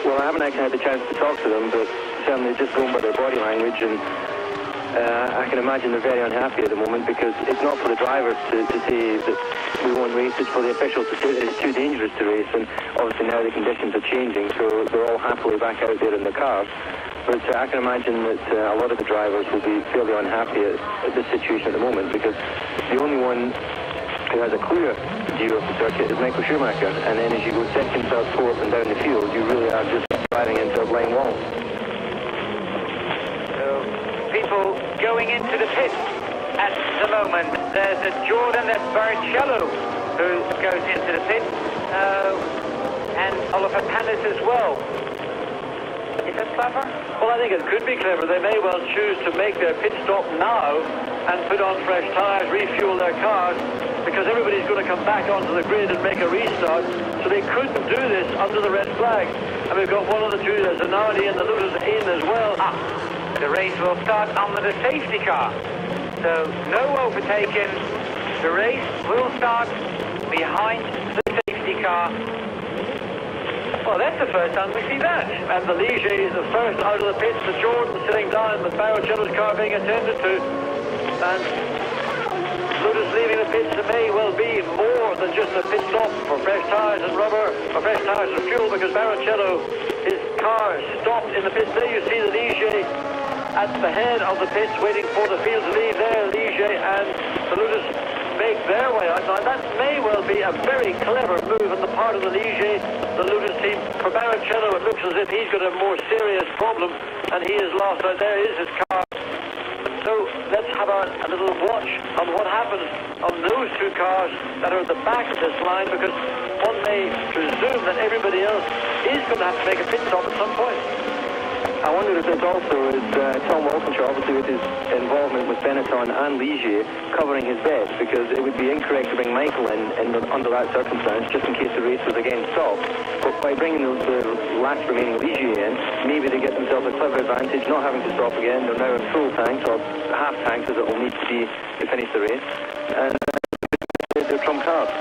Well, I haven't actually had the chance to talk to them, but certainly just going by their body language, and I can imagine they're very unhappy at the moment, because it's not for the drivers to say that we won't race, it's for the officials to say that it's too dangerous to race, and obviously now the conditions are changing, so they're all happily back out there in the cars. But I can imagine that a lot of the drivers will be fairly unhappy at this situation at the moment, because the only one who has a clear view of the circuit is Michael Schumacher, and then as you go second, third, fourth and down the field, you really are just driving into a blind wall. So people going into the pits at the moment. There's a Jordan, there's Barrichello who goes into the pits, and Oliver Panis as well. Is that clever? Well, I think it could be clever. They may well choose to make their pit stop now and put on fresh tyres, refuel their cars, because everybody's going to come back onto the grid and make a restart. So they couldn't do this under the red flag. And we've got one of the two, there's the Nardi and the Ludas in as well. The race will start under the safety car. So no overtaking. The race will start behind the safety car. Well, that's the first time we see that. And the Ligier is the first out of the pits. The Jordan sitting down with Barrichello's car being attended to. And Ludas leaving the pits. There may well be more than just a pit stop for fresh tyres and rubber, or fresh tyres and fuel, because Barrichello, his car stopped in the pits. There you see the Ligier at the head of the pits waiting for the field to leave. There, Ligier and the Ludas make their way out. Now, that may well be a very clever move on the part of the Ligier, the Ludas team. For Barrichello, it looks as if he's got a more serious problem, and he is lost out. There is his car. So let's have a little watch on what happens on those two cars that are at the back of this line, because one may presume that everybody else is going to have to make a pit stop at some point. I wonder if this also is Tom Walkinshaw, obviously with his involvement with Benetton and Ligier, covering his bets, because it would be incorrect to bring Michael in under that circumstance, just in case the race was again stopped. But by bringing the last remaining Ligier in, maybe they get themselves a clever advantage, not having to stop again. They're now in full tanks, or half tanks as it will need to be to finish the race. And they're trump cards.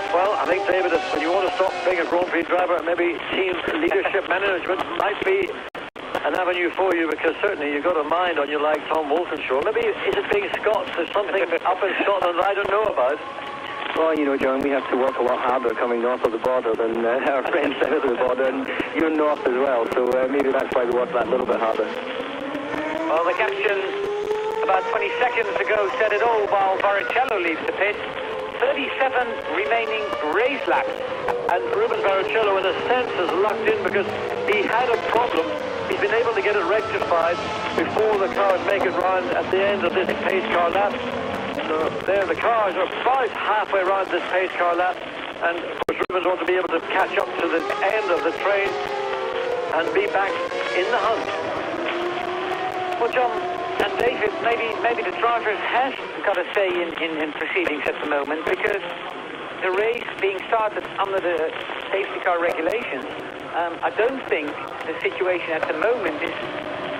Well, I think, David, when you want to stop being a Grand Prix driver, maybe team leadership management might be an avenue for you, because certainly you've got a mind on you like Tom Walkinshaw. Maybe is it being Scots? There's something up in Scotland that I don't know about. Well, you know, John, we have to work a lot harder coming north of the border than our friends south of the border, and you're north as well, so maybe that's why we work that little bit harder. Well, the captain about 20 seconds ago said it all while Barrichello leaves the pit. 37 remaining race laps. And Ruben Barrichello, in a sense, is locked in because he had a problem. He's been able to get it rectified before the cars make it round at the end of this pace car lap. So there, the cars are about halfway around this pace car lap. And of course, Rubens wants to be able to catch up to the end of the train and be back in the hunt. Well, John and David, maybe the drivers have got a say in proceedings at the moment, because the race being started under the safety car regulations, I don't think the situation at the moment is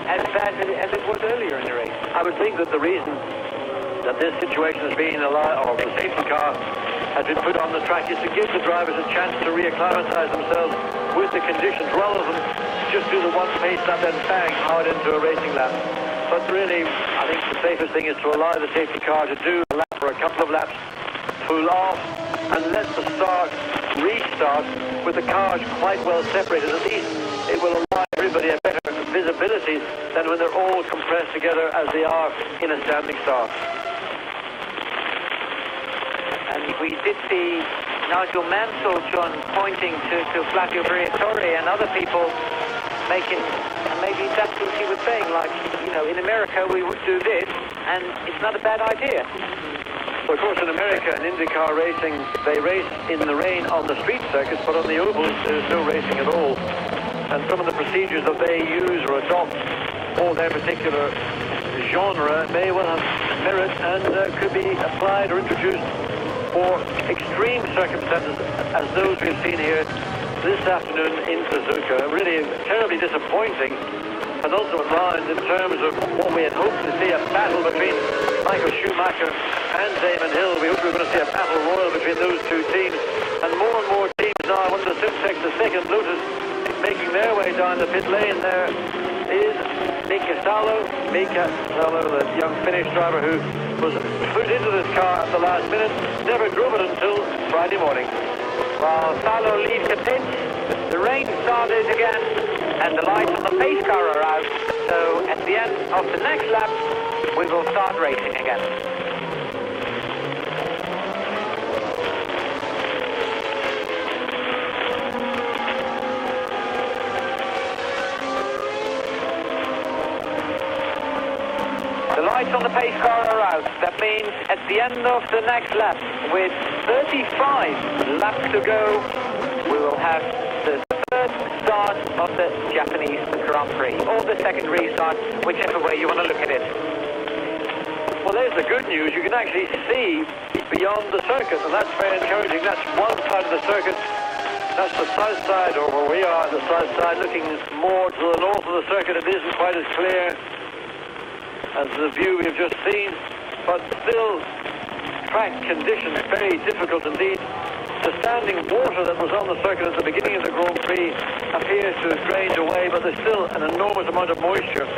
as bad as it was earlier in the race. I would think that the reason that this situation has been allowed, or the safety car has been put on the track, is to give the drivers a chance to reacclimatize themselves with the conditions, rather than just do the one pace lap then bang out into a racing lap. But really, I think the safest thing is to allow the safety car to do a lap or a couple of laps, pull off, and let the restart with the cars quite well separated. At least it will allow everybody a better visibility than when they're all compressed together as they are in a standing start. And we did see Nigel Mansell, John, pointing to Flavio Briatore and other people making, and maybe that's what he was saying, like, you know, in America we would do this, and it's not a bad idea. Of course, in America, in IndyCar racing, they race in the rain on the street circuits, but on the ovals, there's no racing at all. And some of the procedures that they use or adopt for their particular genre may well have merit and could be applied or introduced for extreme circumstances, as those we've seen here this afternoon in Suzuka. Really terribly disappointing penultimate round in terms of what we had hoped to see, a battle between Michael Schumacher and Damon Hill. We hope we were going to see a battle royal between those two teams, and more teams now. When the Syntex, the second Lotus, making their way down the pit lane, there is Mika Salo, the young Finnish driver who was put into this car at the last minute, never drove it until Friday morning. While Salo leaves the pit, the rain started again, and the lights on the pace car are out. So at the end of the next lap, we will start racing again. The lights on the pace car are out. That means at the end of the next lap, with 35 laps to go, we will have the third start of the Japanese Grand Prix, or the second restart, whichever way you want to look at it. Well, there's the good news. You can actually see beyond the circuit, and that's very encouraging. That's one side of the circuit. That's the south side, or where we are, the south side, looking more to the north of the circuit. It isn't quite as clear as the view we've just seen, but still, track conditions very difficult indeed. The standing water that was on the circuit at the beginning of the Grand Prix appears to have drained away, but there's still an enormous amount of moisture.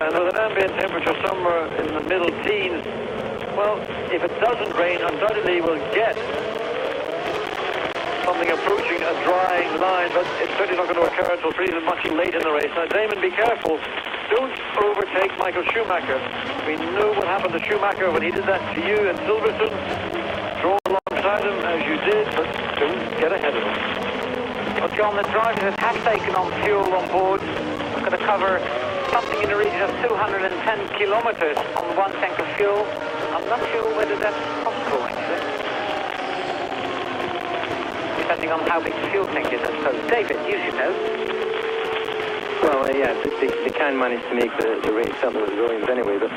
And with an ambient temperature somewhere in the middle teens, well, if it doesn't rain, undoubtedly we'll get something approaching a drying line, but it's certainly not going to occur until pretty much late in the race. Now, Damon, be careful. Don't overtake Michael Schumacher. We know what happened to Schumacher when he did that to you in Silverstone. Draw alongside him as you did, but don't get ahead of him. Well, John, the drivers have taken on fuel on board. We're going to cover something in the region of 210 kilometers on one tank of fuel. I'm not sure whether that's possible, actually. Depending on how big the fuel tank is, I suppose. David, you should know. Well, yeah, they can manage to make the race certainly with the Williams anyway, but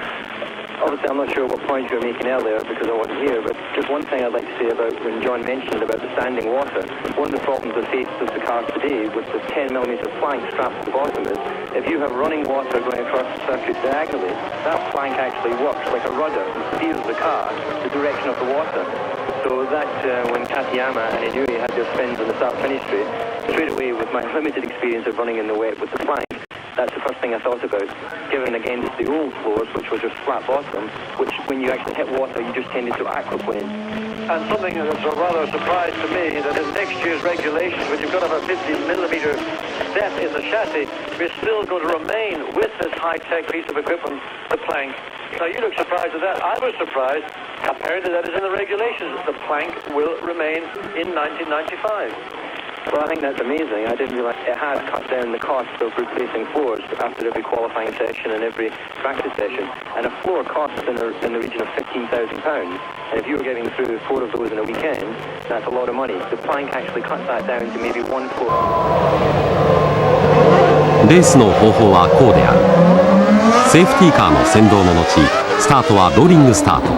obviously I'm not sure what points you were making earlier because I wasn't here, but just one thing I'd like to say about when John mentioned about the standing water, one of the problems I faced with the cars today with the 10mm flank strapped to the bottom is if you have running water going across the circuit diagonally, that flank actually works like a rudder and steers the car the direction of the water. So that when Katayama and Inui had their spins on the start-finish straight away with my limited experience of running in the wet with the flank, that's the first thing I thought about, given against the old floors, which was just flat bottom, which when you actually hit water, you just tended to aquaplane. And something that's a rather surprise to me, that in next year's regulations, when you've got to have a 50mm depth in the chassis, we're still going to remain with this high-tech piece of equipment, the plank. Now, you look surprised at that. I was surprised. Apparently, that is in the regulations. The plank will remain in 1995. Well, I think that's amazing. I didn't realise it had cut down the cost of replacing floors after every qualifying session and every practice session. And a floor costs in the region of £15,000. And if you were getting through 4 of those in a weekend, that's a lot of money. The plank actually cut that down to maybe 1 floor. レースの方法はこうである。セーフティーカーの先導の後、スタートはローリングスタート。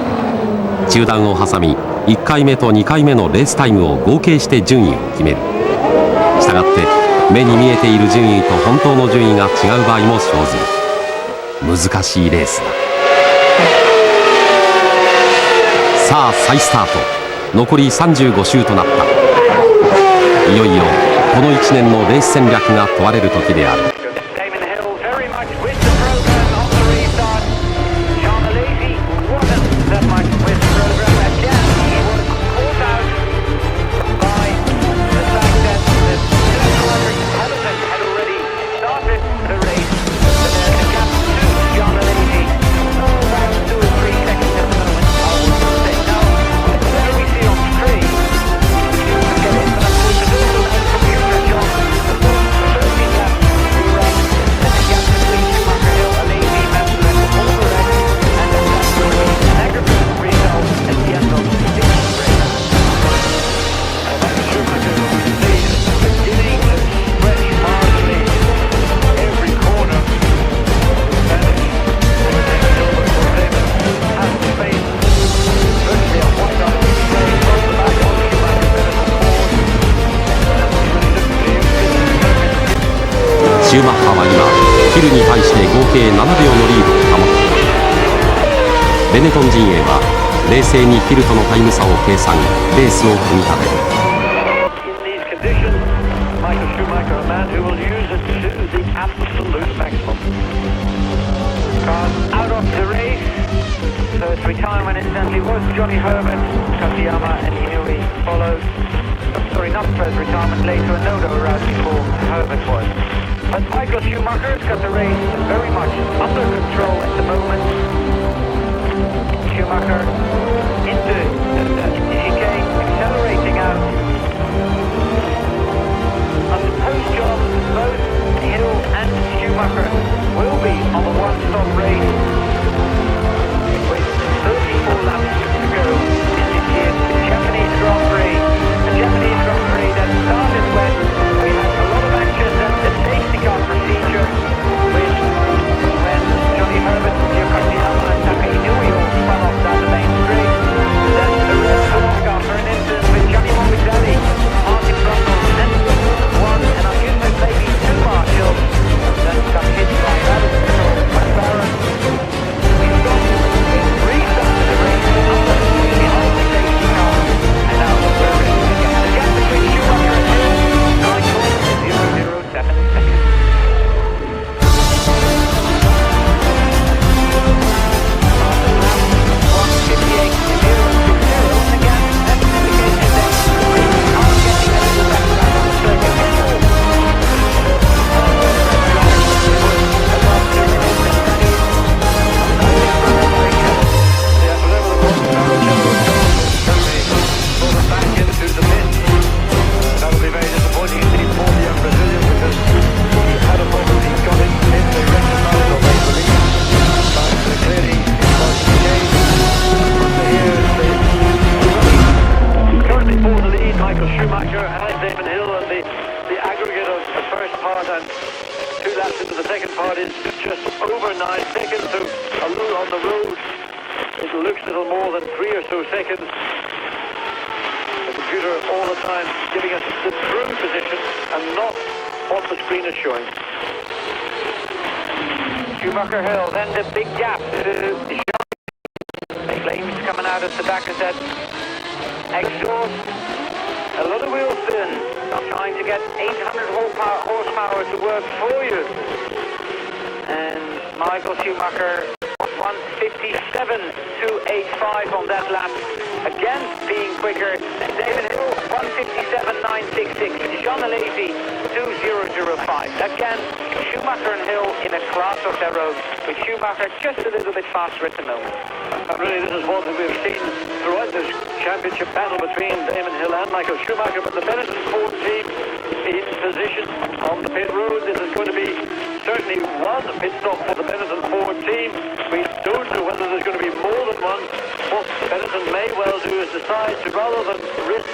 中断を挟み、1回目と2回目のレースタイムを合計して順位を決める。したがって目に見えている順位と本当の順位が違う場合も生ずる。難しいレースだ。さあ再スタート。残り35周となった。いよいよこの1年のレース戦略が問われる時である。シューマッハは今ヒルに対して合計7秒のリードを保っている。ベネトン陣営は冷静にヒルとのタイム差を計算、レースを組み立てる。First retirement incidentally was Johnny Herbert, Katayama and Inui followed. Sorry, not first retirement, later a no-go route before Herbert was. But Michael Schumacher's got the race very much under control at the moment. Schumacher into chicane, accelerating out. I suppose, John, both Hill and Schumacher will be on the one-stop race with 34 laps to go in this year's Japanese Grand Prix. The Japanese Grand Prix that started when we had a lot of action at the safety car procedure when Johnny Herbert, Katayama and Taka Inui all Michael Schumacher and Damon Hill, and the aggregate of the first part and 2 laps into the second part is just over 9 seconds. So a little on the road, it looks a little more than 3 or so seconds. The computer all the time giving us the true position and not what the screen is showing. Schumacher Hill, then the big gap to Jean. Flames coming out of the back of that exhaust. A lot of wheel spin. Trying to get 800 horsepower to work for you. And Michael Schumacher 157.285 on that lap. Again being quicker. David Hill 157.966. Jean Alesi 2005. Again, Schumacher and Hill in a class of their own, with Schumacher just a little bit faster at the moment. And really, this is what we've seen throughout this championship battle between Damon Hill and Michael Schumacher. But the Benetton Ford team in position on the pit road. This is going to be certainly one pit stop for the Benetton Ford team. We don't know whether there's going to be more than one. What Benetton may well do is decide to, rather than risk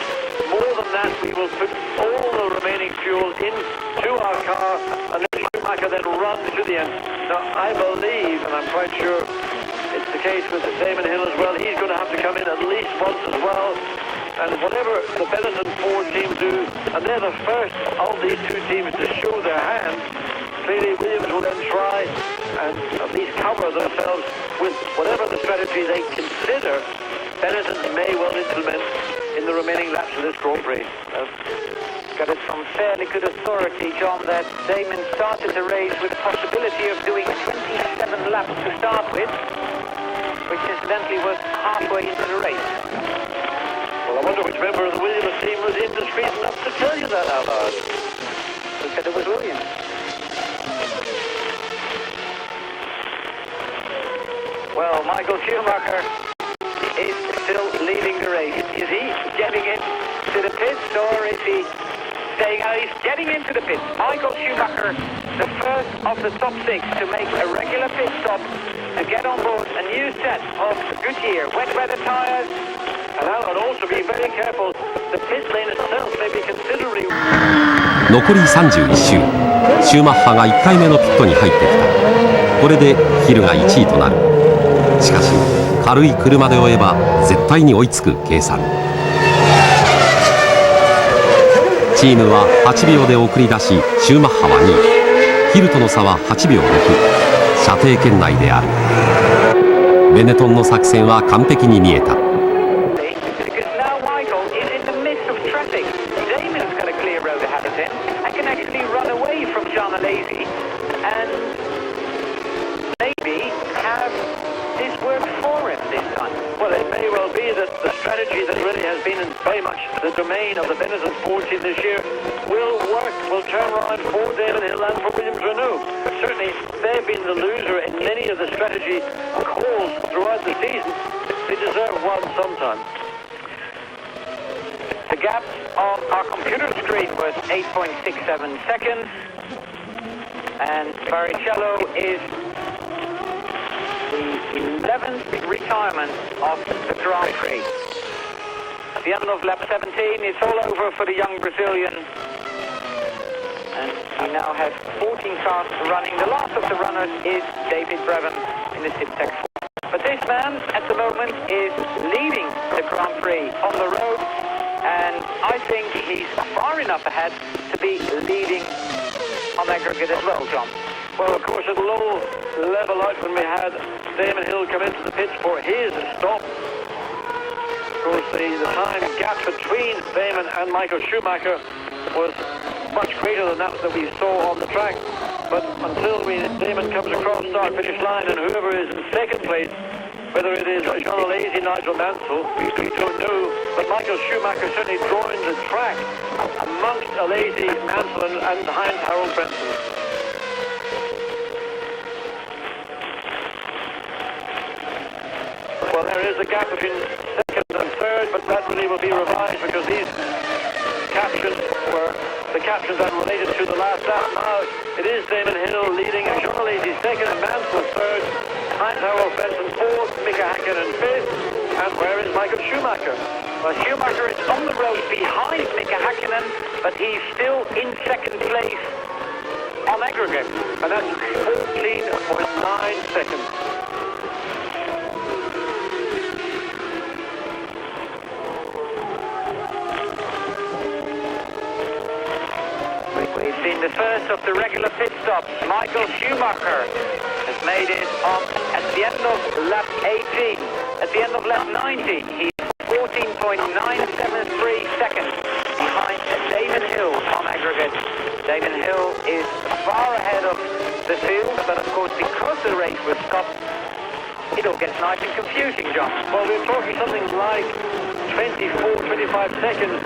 more than that, we will put all the remaining fuel into our car and then Schumacher then run to the end. Now, I believe, and I'm quite sure it's the case with Damon Hill as well, he's going to have to come in at least once as well. And whatever the Benetton Ford team do, and they're the first of these 2 teams to show their hand, clearly Williams will then try and at least cover themselves with whatever the strategy they consider Benetton may well implement in the remaining laps of this Grand Prix. Got it from fairly good authority, John, that Damon started the race with the possibility of doing 27 laps to start with, which incidentally was halfway into the race. Well, I wonder which member of the Williams team was indiscreet enough to tell you that out loud. Who said it was Williams? Well, Michael Schumacher is still leading the race. Is he getting into the pits, or is he staying out? He's getting into the pits. Michael Schumacher, the first of the top 6 to make a regular pit stop to get on board a new set of Goodyear wet weather tyres. And also be very careful. The pit lane itself may be considerably... 残り31周、シューマッハが1回目のピットに入ってきた。これでヒルが1位となる。しかし軽い車で追えば絶対に追いつく計算。チームは8秒で送り出し、シューマッハは2位、ヒルとの差は8秒6、射程圏内である。ベネトンの作戦は完璧に見えた。Very much the domain of the Benetton Ford team this year will turn around for Damon Hill and for Williams Renault. Certainly, they've been the loser in many of the strategy calls throughout the season. They deserve one sometime. The gap on our computer screen was 8.67 seconds, and Barrichello is the 11th retirement of the Grand Prix. At the end of lap 17, it's all over for the young Brazilian. And we now have 14 cars running. The last of the runners is David Brabham in the Simtek 4. But this man, at the moment, is leading the Grand Prix on the road. And I think he's far enough ahead to be leading on aggregate as well, John. Well, of course, it'll all level out when we had Damon Hill come into the pits for his stop. Of course, the time gap between Damon and Michael Schumacher was much greater than that we saw on the track. But until Damon comes across start-finish line, and whoever is in second place, whether it is Jean Alesi, Nigel Mansell, we don't know. But Michael Schumacher certainly drawing the track amongst Alesi, Mansell and Heinz Harald Frentzen. Well, there is a gap between second and third, but that really will be revised because these captions were the captions that related to the last lap. Now it is Damon Hill leading, Jean Alesi second, Mansell third, Heinz Harald Frentzen fourth, Mika Häkkinen fifth, And where is Michael Schumacher? Well, Schumacher is on the road behind Mika Häkkinen, but he's still in second place on aggregate. And that's 14.9 seconds. We've seen the first of the regular pit stops. Michael Schumacher has made it on at the end of lap 18. At the end of lap 90, he's 14.973 seconds behind Damon Hill on aggregate. Damon Hill is far ahead of the field, but of course because the race was stopped, it all gets nice and confusing, John. Well, we're talking something like 24, 25 seconds.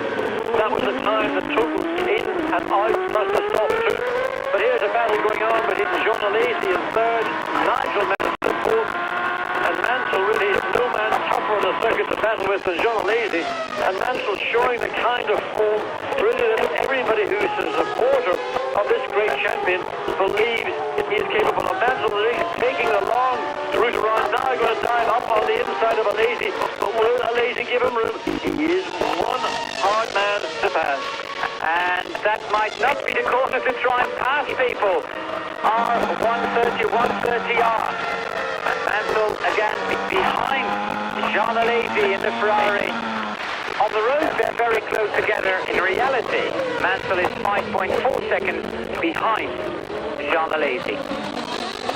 That was the time that total in and out must have stopped too. But here's a battle going on between Jean Alesi in third, Nigel Mansell in fourth, and Mansell really is no man tougher on the circuit to battle with than Jean Alesi. And Mansell showing the kind of form really that everybody who's a supporter of this great champion believes he is capable of. Mansell is taking the long route around, now going to dive up on the inside of Alesi, but will Alesi give him room? He is one hard man to pass. And that might not be the corner to try and pass people. R130, 130R. And Mansell again behind Jean Alesi in the Ferrari. On the road they're very close together. In reality, Mansell is 5.4 seconds behind Jean Alesi.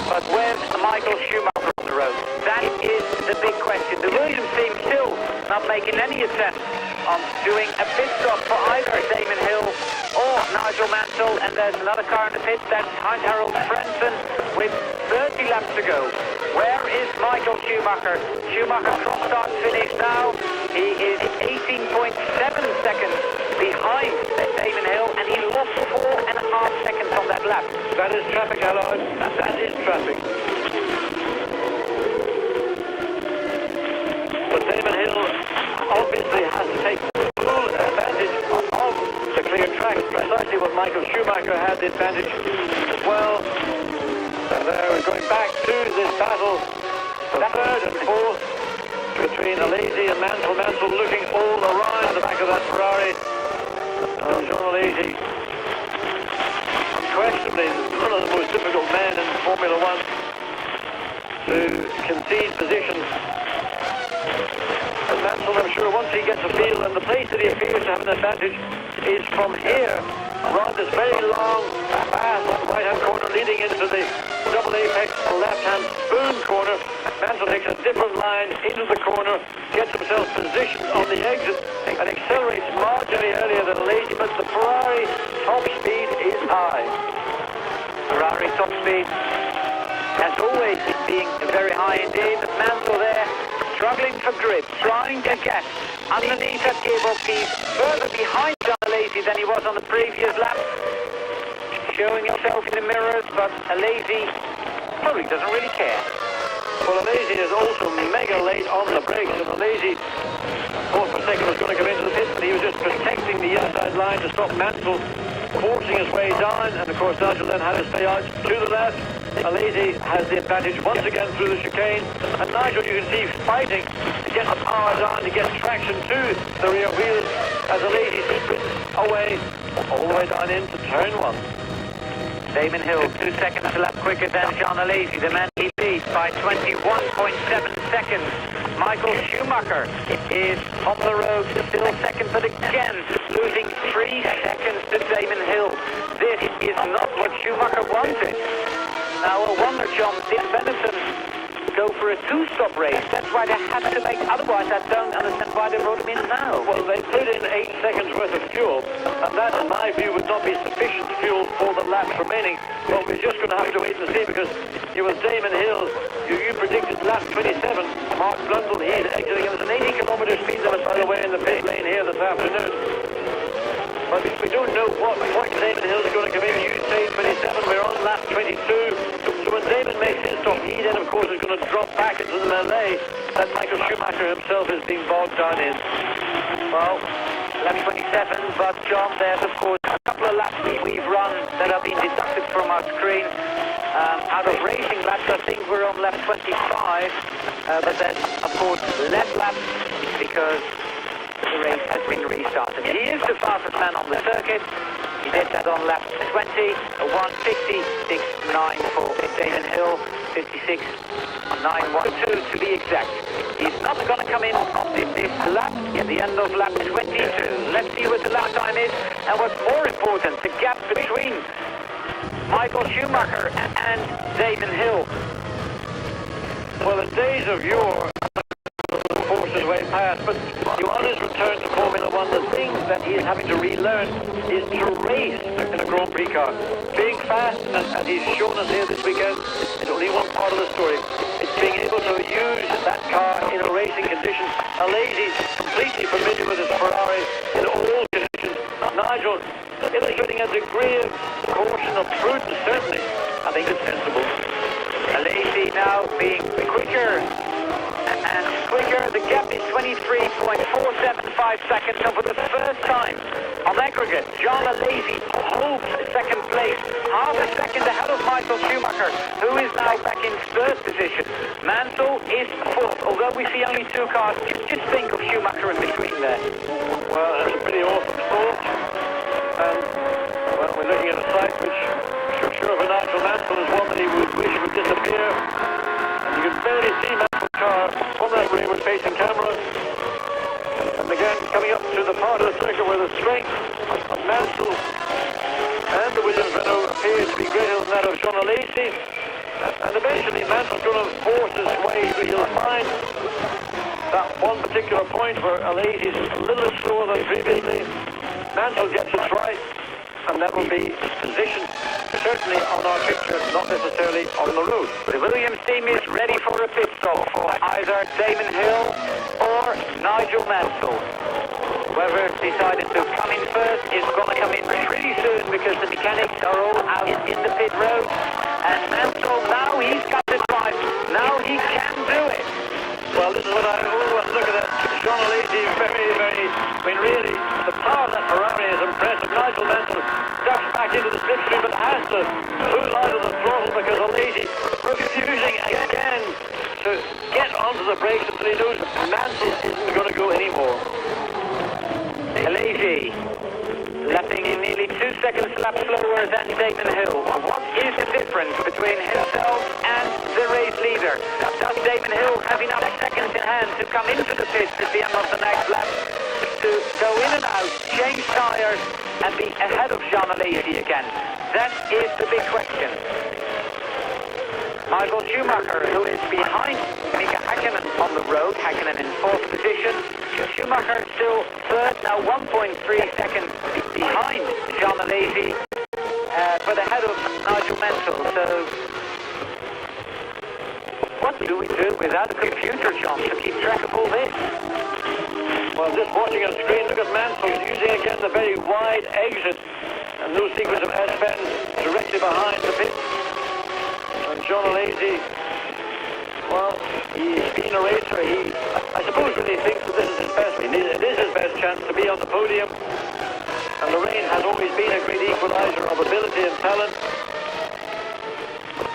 But where's Michael Schumacher on the road? That is the big question. The Williams team still not making any attempt on doing a pit stop for either Damon Hill or Nigel Mansell. And there's another car in the pit, that's Heinz-Harald Frentzen with 30 laps to go. Where is Michael Schumacher? Schumacher cross start finish now. He is 18.7 seconds behind Damon Hill, and he lost 4.5 seconds on that lap. That is traffic, Allard. That is traffic. But Damon Hill obviously has to take full advantage of the clear track, precisely what Michael Schumacher had the advantage as well. And there we're going back to this battle, the third and fourth between Alesi and Mansell. Mansell looking all around the back of that Ferrari. And Jean Alesi, unquestionably one of the most difficult men in Formula One to concede position. And Mansell, I'm sure, once he gets a feel, and the place that he appears to have an advantage is from here, around this very long path on the right-hand corner leading into the double apex left-hand spoon corner. Mansell takes a different line into the corner, gets himself positioned on the exit, and accelerates marginally earlier than Alesi, but the Ferrari top speed is high. Ferrari top speed has always been very high indeed. Mansell there, struggling for grip, trying to get underneath that gearbox. He's further behind Jean Alesi than he was on the previous lap, showing himself in the mirrors, but Alesi probably doesn't really care. Well, Alesi is also mega late on the brakes, and Alesi, thought for a second was going to come into the pit, but he was just protecting the inside line to stop Mansell forcing his way down, and of course Nigel then had to stay out to the left. Alesi has the advantage once again through the chicane, and Nigel, you can see, fighting to get the power down, to get traction to the rear wheels as Alesi sprints away, all the way down into turn one. Damon Hill, 2 seconds a lap quicker than Jean Alesi, the man he leads by 21.7 seconds. Michael Schumacher is on the road, still second, but again losing 3 seconds to Damon Hill. This is not what Schumacher wanted. Now, I wonder, John, did Benetton go for a two-stop race? That's why they had to make, otherwise I don't understand why they brought him in now. Well, they put in 8 seconds worth of fuel, and that, in my view, would not be sufficient fuel for the laps remaining. Well, we're just going to have to wait and see, because it was Damon Hill, you predicted lap 27, Mark Blundell, he is exiting, and there's an 80-kilometer speed limit, by the way, in the pit lane here this afternoon. But we don't know what point Damon Hill is going to come in. You say 27, we're on lap 22. So when Damon makes his stop, he then, of course, is going to drop back into the melee that Michael Schumacher himself is being bogged down in. Well, lap 27, but John, there's, of course, a couple of laps we've run that have been deducted from our screen. Out of racing laps, I think we're on lap 25, but then, of course, less laps because the race has been restarted. He is the fastest man on the circuit. He did that on lap 20, a 1:56.9 for Damon Hill, 56.912 to be exact. He's not going to come in this lap at the end of lap 22. Let's see what the lap time is, and what's more important, the gap between Michael Schumacher and Damon Hill. Well, the days of yore forces way past, but on his return to Formula One, the thing that he is having to relearn is to race in a Grand Prix car. Being fast, and he's shown us here this weekend, is only one part of the story. It's being able to use that car in a racing condition. Alesi, completely familiar with his Ferrari in all conditions. Nigel, illustrating a degree of caution, of prudence, certainly. I think it's sensible. Alesi now being quicker. And quicker, the gap is 23.475 seconds, and for the first time on aggregate, John Alesi holds second place, half a second ahead of Michael Schumacher, who is now back in third position. Mansell is fourth, although we see only two cars. Just think of Schumacher in between there. Well, that's a pretty awesome sport, and well, we're looking at a sight which, sure for Nigel Mansell, is one that he would wish would disappear. You can barely see Mansell's car from that rearward facing camera. And again, coming up to the part of the circuit where the strength of Mansell and the Williams Renault appears to be greater than that of John Alesi. And eventually Mansell's going to force his way, but he'll find that one particular point where Alesi is a little slower than previously. Mansell gets it right, and that will be positioned certainly on our picture, not necessarily on the road. The Williams team is ready for a pit stop for either Damon Hill or Nigel Mansell. Whoever decided to come in first is going to come in pretty soon because the mechanics are all out in the pit road. And Mansell, now he's got the drive. Now he can do it. Well, this is what I always look at. John Alesi, I mean, really, the power of that Ferrari is impressive. Nigel Mansell ducks back into the slipstream, but has to pull out of the throttle because Alesi refusing again to get onto the brakes until he knows Mansell isn't going to go anymore. Alesi lapping in nearly 2 seconds lap slower than Damon Hill. What is the difference between himself and the race leader? Does Damon Hill have enough seconds in hand to come into the pits at the end of the next lap, to go in and out, change tires, and be ahead of Jean Alesi again? That is the big question. Michael Schumacher, who is behind Mika Häkkinen on the road, Häkkinen in fourth position. Schumacher still third, now 1.3 seconds behind Jean Alesi, but ahead of Nigel Mansell. So, what do we do without a computer, John, to keep track of all this? Well, just watching on screen, look at Mansell using again the very wide exit, and no sequence of S-bends directly behind the pit. And John Alesi, well, he's been a racer. I suppose really thinks that this is his best. It is his best chance to be on the podium. And the rain has always been a great equaliser of ability and talent.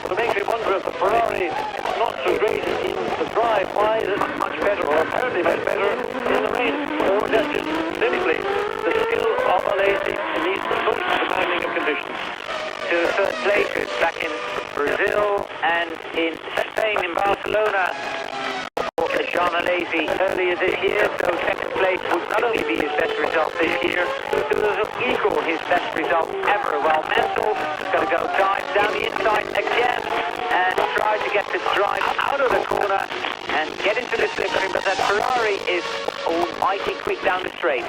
But it makes me wonder if the Ferrari is not so great in the drive. Why is it much better, or apparently much better, in the rain? Or that's just simply the skill of Alesi in these most demanding of conditions. To third places back in Brazil and in Spain, in Barcelona, for Jean Alesi earlier this year. So second place would not only be his best result this year, but it will equal his best result ever. While Mansell is going to go down the inside again and try to get this drive out of the corner and get into the slipstream, but that Ferrari is almighty quick down the straight.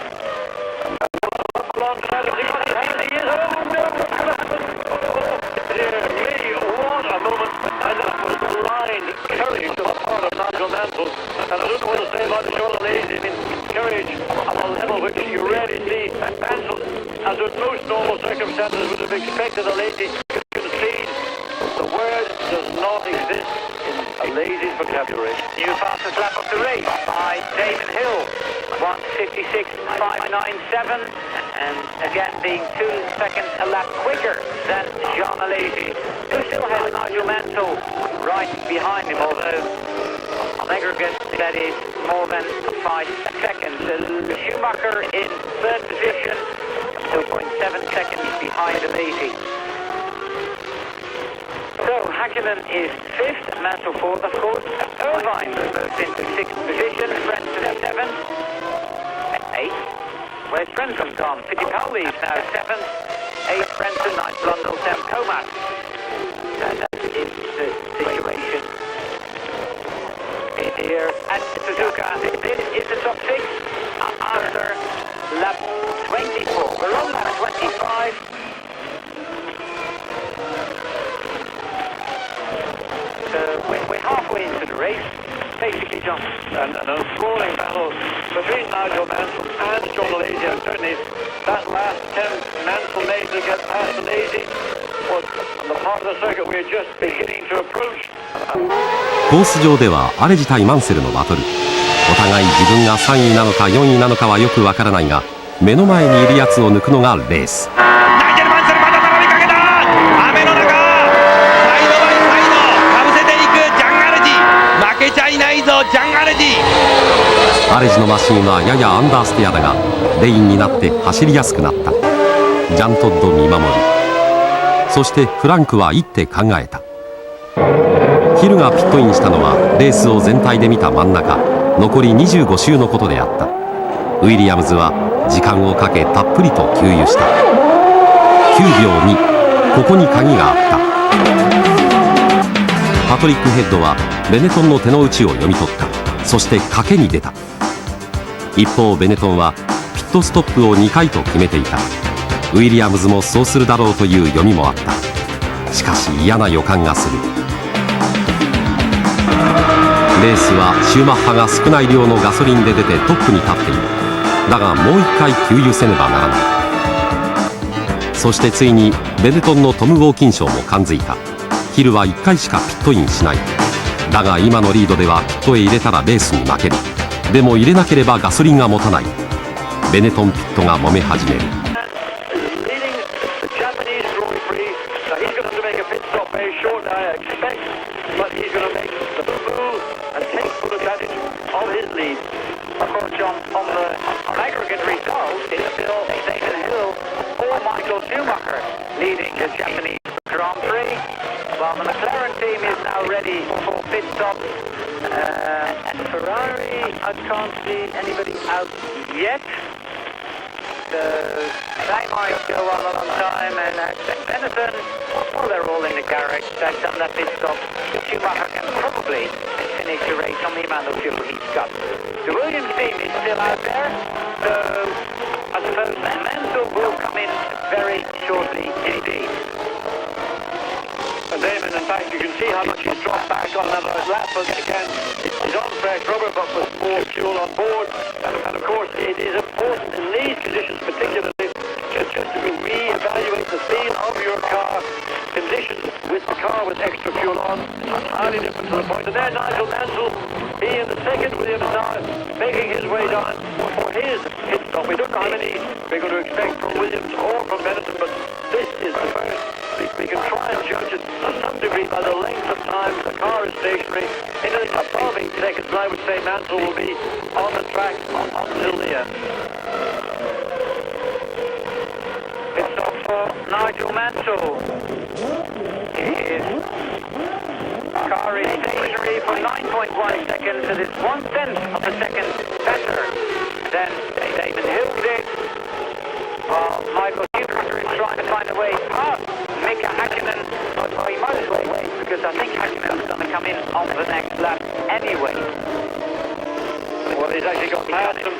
What a moment, and that was blind courage on the part of Nigel Mansell. And I don't know what to say about Jean Alesi. I mean, courage on a level which you rarely see. Mansell, under most normal circumstances, would have expected Alesi to concede. The word does not exist in Alesi's vocabulary. New fastest lap of the race by Damon Hill. 1:56.597, and again being 2 seconds a lap quicker than Jean Alesi, who still has Nigel Mansell right behind him, although on aggregate that is more than 5 seconds. Schumacher in third position, 2.7 seconds behind Alesi. So Häkkinen is fifth, Mansell fourth, of course. Irvine moves into sixth position, Frentzen 7th, 8th. Where's Frentzen gone? Fittipaldi is now 7th, 8th Frentzen, 9th Blundell, 10th Comas. That is the situation here at Suzuka. This is the top 6 after lap 24. We're on lap 25. We're halfway into the race, basically, John. And a sprawling battle between Nigel Mansell and John Alesi, and certainly that last attempt Mansell made to get past Alesi was on the part of the circuit we're just beginning to approach. コース上ではアレジ対マンセルのバトル。お互い自分が3位なのか4位なのかはよくわからないが、目の前にいるやつを抜くのがレース。ナイジェル・マンセルまだ並びかけた。雨の中サイドバイサイドかぶせていくジャン・アレジ。負けちゃいないぞジャン・アレジ。アレジのマシンはややアンダーステアだがレインになって走りやすくなった。ジャン・トッド見守り、そしてフランクは一手考えた。ヒルがピットインしたのはレースを全体で見た真ん中残り25周のことであった。ウィリアムズは時間をかけたっぷりと給油した。9秒2、ここに鍵があった。パトリック・ヘッドはベネトンの手の内を読み取った。そして賭けに出た。一方ベネトンはピットストップを2回と決めていた。ウィリアムズもそうするだろうという読みもあった。しかし嫌な予感がする。レースはシューマッハが少ない量のガソリンで出てトップに立っている。だがもう1回給油せねばならない。そしてついにベネトンのトム・ウォーキン賞も感づいた。ヒルは1回しかピットインしない。だが今のリードではピットへ入れたらレースに負ける。でも入れなければガソリンが持たない。ベネトンピットが揉め始める。Of course, John, on aggregate results, it's still Nathan Hill or Michael Schumacher leading the Japanese Grand Prix, while the McLaren team is now ready for pit stop. And Ferrari, I can't see anybody out yet. So they might go on a long time, and Benetton, well, they're all in the garage. They've done that pit stop. Schumacher can probably finish the race on the amount of fuel he's got. The Williams team is still out there, so I suppose Mansell will come in very shortly indeed. And Damon, in fact, you can see how much he's dropped back on that lap, but again, he's on fresh rubber, but with more fuel on board. And of course, it is important in these conditions, particularly, just to re-evaluate the speed of your car conditions with the car with extra fuel on. It's highly different to the point. And there, Nigel Mansell, he in the second Williams now, making his way down for his pit stop. We don't know how many we're going to expect from Williams or from Benetton, but this is the first. We can try and judge it to some degree by the length of time the car is stationary. Anything above 8 seconds, I would say Mansell will be on the track until the end. Pit stop for Nigel Mansell. His car is stationary for 9.1 seconds, and it's 1/10 of a second better than Damon Hill did. While Michael Schumacher is trying to find a way past Mika Häkkinen. Well, he might as well wait, because I think Häkkinen is going to come in on the next lap anyway. Well, he's actually got past him,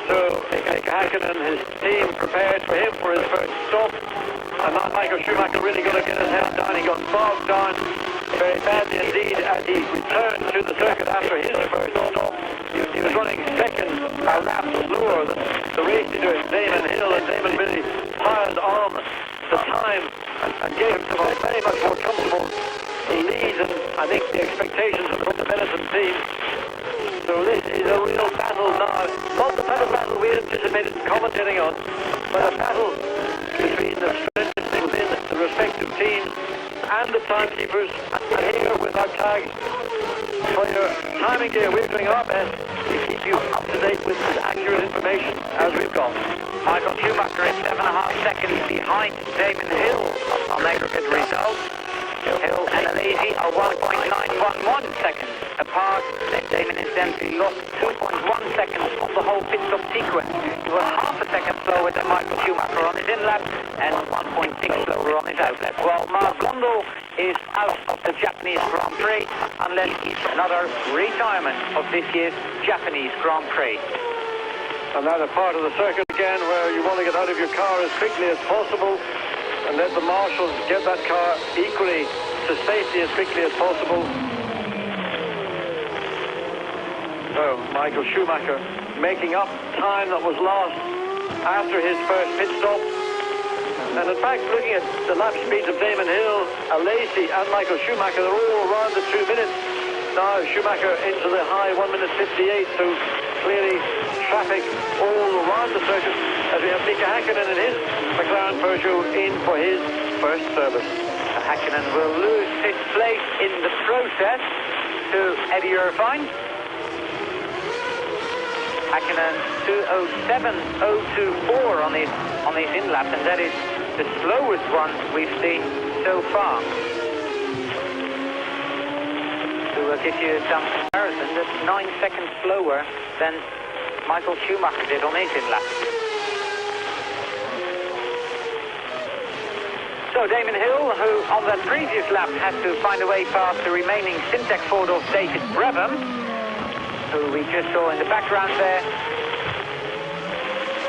so Mika Häkkinen, his team prepared for him for his first stop. And not Michael Schumacher really going to get his head down. He got bogged down very badly indeed as he returned to the circuit after his first stop. He was running second a lap slower than the race leader Damon Hill, and Damon really piled on the time and gave himself a very much more comfortable lead than I think the expectations of the Benetton team. So this is a real battle now. Not the pedal outside commentating on, but a battle between the strategists within the respective teams and the timekeepers. And here with our tag for your timing gear, we're doing our best to keep you up to date with as accurate information as we've got. Michael Schumacher is 7.5 seconds behind Damon Hill on aggregate results. Hill and Alesi are 1.911 seconds apart. Damon is then lost 2.1 seconds on the whole pit stop sequence. He was half a second slower than Michael Schumacher on his in-lap and 1.6 slower on his out-lap. Well, Mark Blundell is out of the Japanese Grand Prix unless it's another retirement of this year's Japanese Grand Prix. Another part of the circuit again where you want to get out of your car as quickly as possible and let the marshals get that car equally to safety as quickly as possible. So Michael Schumacher making up time that was lost after his first pit stop. And in fact, looking at the lap speeds of Damon Hill, Alesi and Michael Schumacher, they're all around the 2 minutes. Now Schumacher into the high 1 minute 58, so clearly traffic all around the circuit as we have Mika Häkkinen in his McLaren Peugeot in for his first service. Häkkinen will lose his place in the process to Eddie Irvine. Häkkinen 2:07.024 on his in-lap, and that is the slowest one we've seen so far. So we'll give you some comparison. That's 9 seconds slower than Michael Schumacher did on his in-lap. So Damon Hill, who on that previous lap had to find a way past the remaining Syntec Ford of David Brabham, who we just saw in the background there,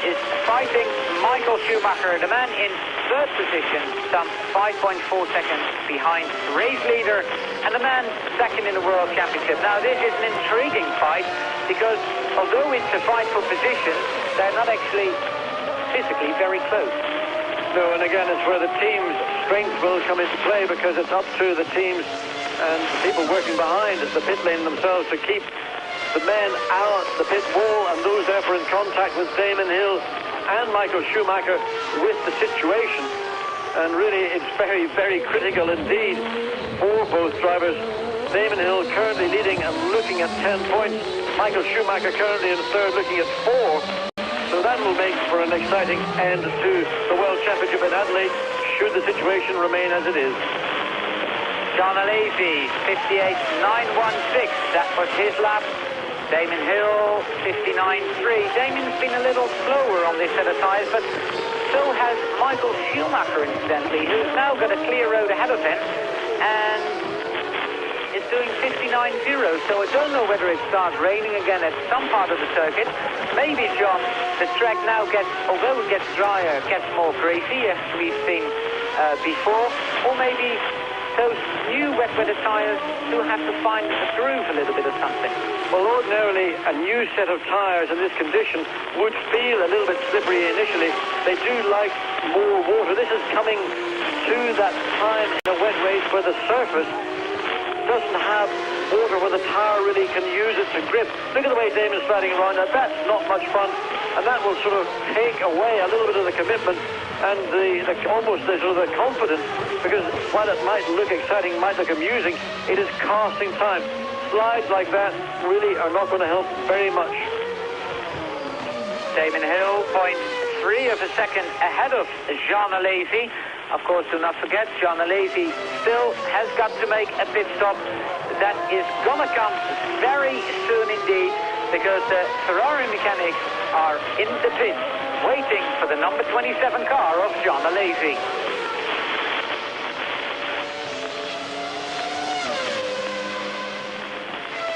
is fighting Michael Schumacher, the man in third position, some 5.4 seconds behind race leader, and the man second in the World Championship. Now this is an intriguing fight, because although it's a fight for position, they're not actually physically very close. No, and again, it's where the team's strength will come into play, because it's up to the teams and people working behind the pit lane themselves to keep the men out the pit wall, and those therefore in contact with Damon Hill and Michael Schumacher with the situation. And really, it's very, very critical indeed for both drivers. Damon Hill currently leading and looking at 10 points. Michael Schumacher currently in third, looking at 4. So that will make for an exciting end to the World Championship in Adelaide, should the situation remain as it is. John Alesi, 58.916, that was his lap. Damon Hill, 59.3. Damon's been a little slower on this set of tyres, but so has Michael Schumacher, incidentally, who's now got a clear road ahead of him, and is doing 59.0. So I don't know whether it starts raining again at some part of the circuit. Maybe, John, the track now gets, although it gets drier, gets more greasy, as we've seen before, or maybe those new wet weather tyres do have to find a groove a little bit or something. Well, ordinarily, a new set of tyres in this condition would feel a little bit slippery initially. They do like more water. This is coming to that time in a wet race where the surface doesn't have water, where the tyre really can use it to grip. Look at the way Damon's sliding around. Now, that's not much fun, and that will sort of take away a little bit of the commitment and almost the sort of the confidence, because while it might look exciting, might look amusing, it is costing time. Slides like that really are not going to help very much. Damon Hill, 0.3 of a second ahead of Jean Alesi. Of course, do not forget, Jean Alesi still has got to make a pit stop. That is going to come very soon indeed, because the Ferrari mechanics are in the pit, waiting for the number 27 car of Jean Alesi.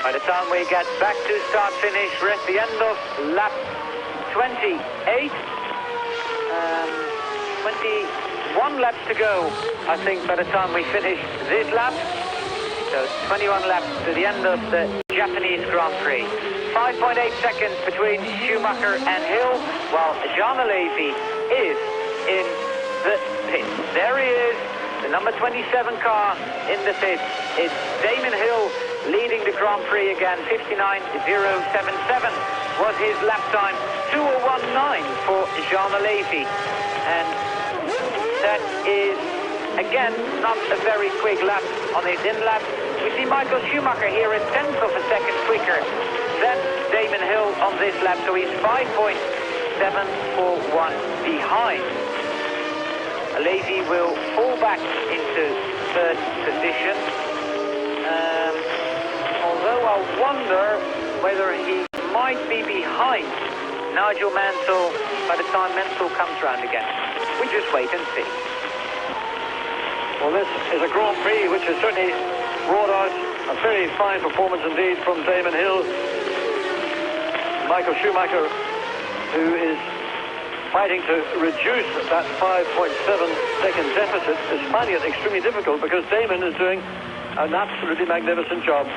By the time we get back to start-finish, we're at the end of lap 28. 21 laps to go, I think, by the time we finish this lap. So 21 laps to the end of the Japanese Grand Prix. 5.8 seconds between Schumacher and Hill, while Jean Alesi is in the pit. There he is, the number 27 car in the pit. It's Damon Hill leading the Grand Prix again. 59.077 was his lap time. 2:01.9 for Jean Alesi, and that is again not a very quick lap on his in lap. We see Michael Schumacher here a tenth of a second quicker than Damon Hill on this lap, so he's 5.741 behind. Alesi will fall back into third position. Although I wonder whether he might be behind Nigel Mansell by the time Mansell comes round again. We just wait and see. Well, this is a Grand Prix which has certainly brought out a very fine performance indeed from Damon Hill. Michael Schumacher, who is fighting to reduce that 5.7-second deficit, is finding it extremely difficult because Damon is doing an absolutely magnificent job.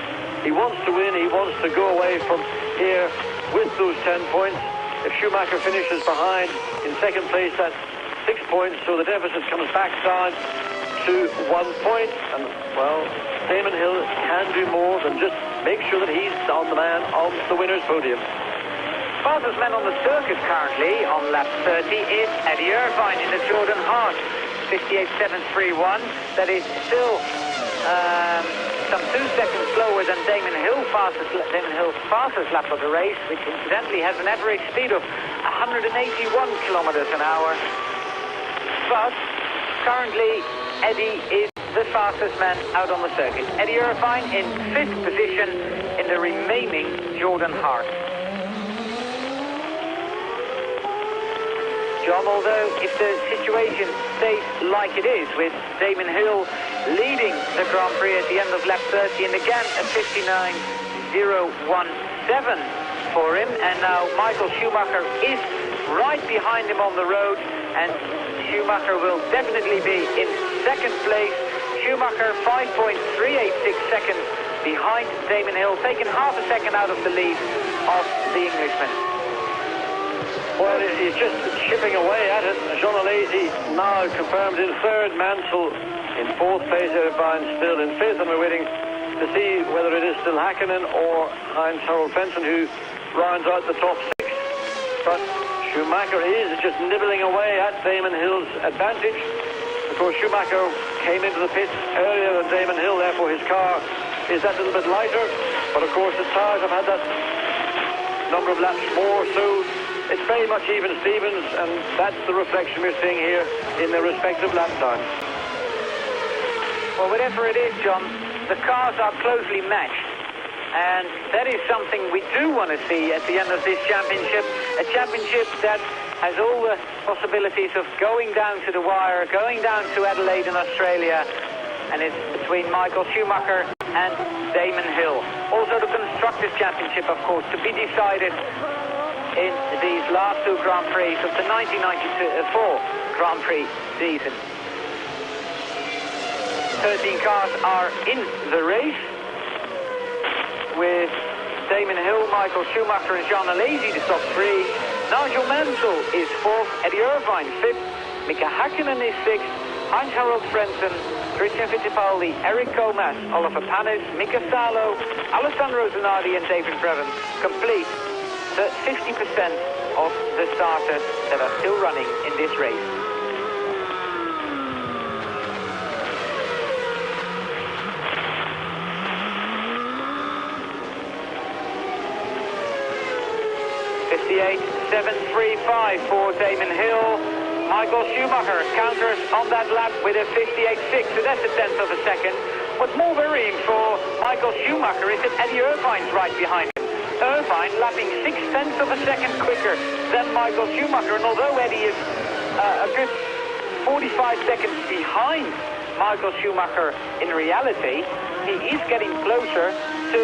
He wants to win, he wants to go away from here with those 10 points. If Schumacher finishes behind in second place, that's 6 points, so the deficit comes back down to 1 point. And, well, Damon Hill can do more than just make sure that he's on the man on the winner's podium. Fastest man on the circuit currently on lap 30 is Eddie Irvine in the Jordan Hart, 58.731. That is still some 2 seconds slower than Damon Hill's fastest lap of the race, which incidentally has an average speed of 181 kilometers an hour. But currently, Eddie is the fastest man out on the circuit. Eddie Irvine in 5th position in the remaining Jordan Hart. John, although if the situation stays like it is, with Damon Hill leading the Grand Prix at the end of lap 30, and again a 59.017 for him, and now Michael Schumacher is right behind him on the road, and Schumacher will definitely be in second place. Schumacher 5.386 seconds behind Damon Hill, taking half a second out of the lead of the Englishman. Well, he's just chipping away at it. Jean Alesi now confirmed in third, Mansell in fourth place, Irvine still in fifth, and we're waiting to see whether it is still Häkkinen or Heinz Harald Frentzen who rounds out the top 6. But Schumacher is just nibbling away at Damon Hill's advantage. Of course, Schumacher came into the pits earlier than Damon Hill, therefore his car is that little bit lighter. But of course, the tires have had that number of laps more, so it's very much even Stevens, and that's the reflection we're seeing here in their respective lap times. Well, whatever it is, John, the cars are closely matched. And that is something we do want to see at the end of this championship. A championship that has all the possibilities of going down to the wire, going down to Adelaide in Australia. And it's between Michael Schumacher and Damon Hill. Also the Constructors' Championship, of course, to be decided in these last 2 Grand Prix of the 1994 Grand Prix season. 13 cars are in the race, with Damon Hill, Michael Schumacher and Jean Alesi the top 3. Nigel Mansell is 4th, Eddie Irvine 5th, Mika Häkkinen is 6th, Heinz Harald Frentzen, Christian Fittipaldi, Eric Comas, Oliver Panis, Mika Salo, Alessandro Zanardi and David Brevin complete the 50% of the starters that are still running in this race. .58.735 for Damon Hill. Michael Schumacher counters on that lap with a 58.6, so that's a tenth of a second. What's more worrying for Michael Schumacher is that Eddie Irvine's right behind him. Irvine lapping 0.6 of a second quicker than Michael Schumacher, and although Eddie is a good 45 seconds behind Michael Schumacher in reality, he is getting closer to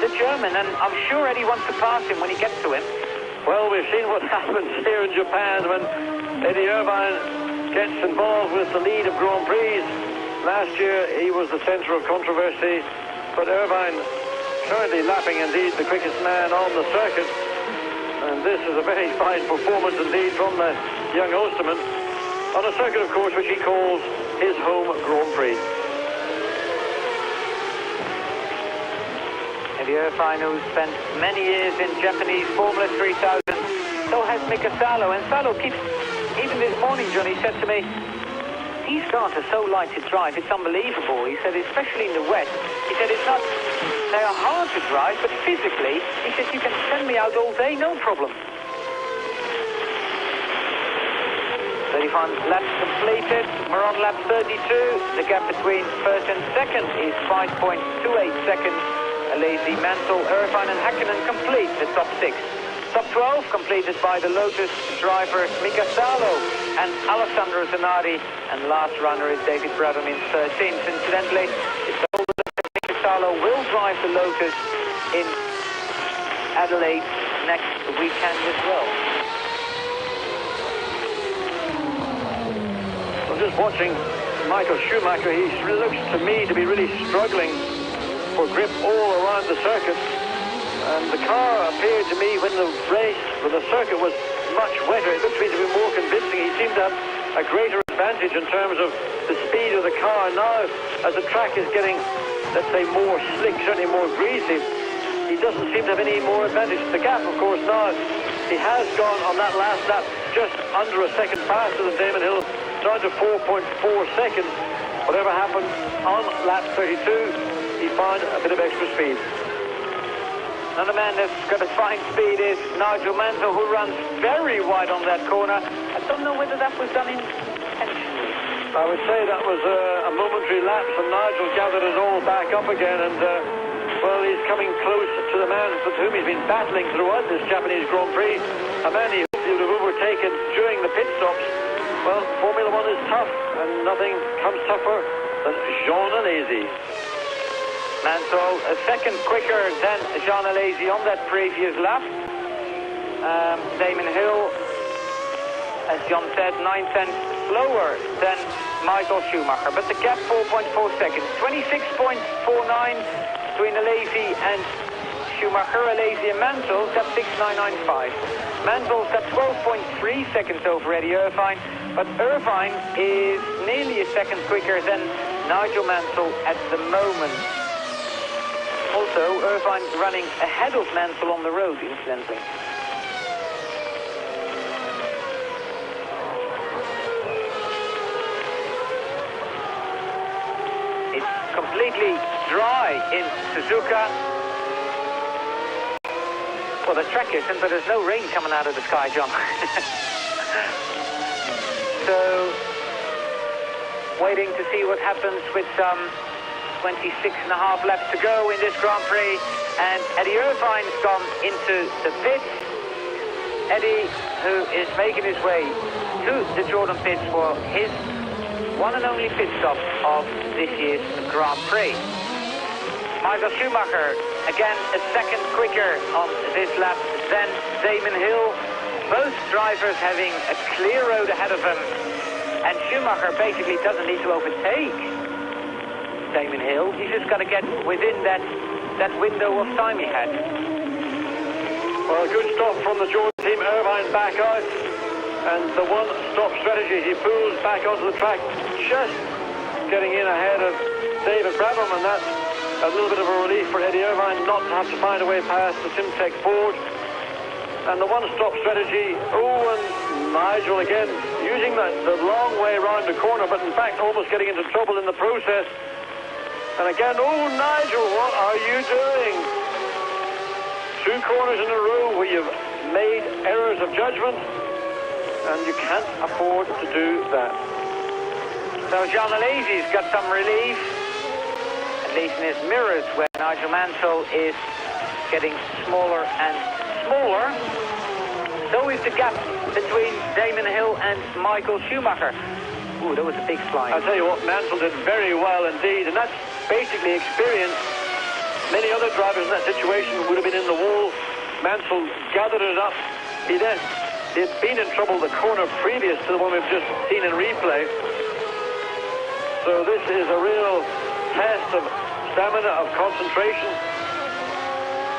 the German, and I'm sure Eddie wants to pass him when he gets to him. Well, we've seen what happens here in Japan when Eddie Irvine gets involved with the lead of Grand Prix. Last year he was the centre of controversy, but Irvine currently lapping indeed the quickest man on the circuit, and this is a very fine performance indeed from the young Oosterman on a circuit, of course, which he calls his home Grand Prix. Eddie Irvine, who spent many years in Japanese Formula 3000 so has Mika Salo. And Salo keeps, even this morning, John, he said to me, these cars are so light to drive, it's unbelievable. He said, especially in the wet. He said, it's not, they are hard to drive, but physically, he said, you can send me out all day, no problem. 35 laps completed. We're on lap 32. The gap between first and second is 5.28 seconds. Alesi, Mansell, Irvine and Häkkinen complete the top 6. Top 12 completed by the Lotus drivers Mika Salo and Alessandro Zanardi. And last runner is David Bradham in 13th. Incidentally, it's told that Mika Salo will drive the Lotus in Adelaide next weekend as well. Just watching Michael Schumacher, he looks to me to be really struggling for grip all around the circuit. And the car appeared to me when the circuit was much wetter, it looked to me to be more convincing. He seemed to have a greater advantage in terms of the speed of the car. Now, as the track is getting, let's say, more slick, certainly more greasy, he doesn't seem to have any more advantage. The gap, of course, now, he has gone on that last lap just under a second faster than Damon Hill, down to 4.4 seconds. Whatever happened on lap 32, he found a bit of extra speed. Another man that's got a fine speed is Nigel Mansell, who runs very wide on that corner. I don't know whether that was done intentionally. I would say that was a momentary lapse, and Nigel gathered it all back up again, and well, he's coming close to the man with whom he's been battling throughout this Japanese Grand Prix, a man he would have overtaken during the pit stops. Well, Formula One is tough, and nothing comes tougher than Jean Alesi. Mansell a second quicker than Jean Alesi on that previous lap. Damon Hill, as John said, 9 tenths slower than Michael Schumacher, but the gap 4.4 seconds, 26.49 between Alesi and Schumacher. Alesi and Mansell got 6.995. Mansell's got 12.3 seconds over Eddie Irvine, but Irvine is nearly a second quicker than Nigel Mansell at the moment. Also, Irvine running ahead of Mansell on the road, incidentally. It's completely dry in Suzuka. Well, the track isn't, but there's no rain coming out of the sky, John. So, waiting to see what happens with 26.5 laps to go in this Grand Prix. And Eddie Irvine's gone into the pits. Eddie, who is making his way to the Jordan pits for his one and only pit stop of this year's Grand Prix. Michael Schumacher, again a second quicker on this lap than Damon Hill. Both drivers having a clear road ahead of them. And Schumacher basically doesn't need to overtake Damon Hill. He's just got to get within that window of time he had. Well, a good stop from the Jordan team. Irvine back out. And the one-stop strategy, he pulls back onto the track, just getting in ahead of David Brabham, and that's a little bit of a relief for Eddie Irvine not to have to find a way past the Simtek Ford. And the one-stop strategy, and Nigel again using the long way around the corner, but in fact almost getting into trouble in the process. And again, Nigel, what are you doing? 2 corners in a row where you've made errors of judgment, and you can't afford to do that. So Jean Alesi's got some relief, at least in his mirrors, where Nigel Mansell is getting smaller and smaller. So is the gap between Damon Hill and Michael Schumacher. Ooh, that was a big slide. I'll tell you what, Mansell did very well indeed, and that's basically experience. Many other drivers in that situation would have been in the wall. Mansell gathered it up. He'd been in trouble the corner previous to the one we've just seen in replay. So this is a real test of stamina, of concentration,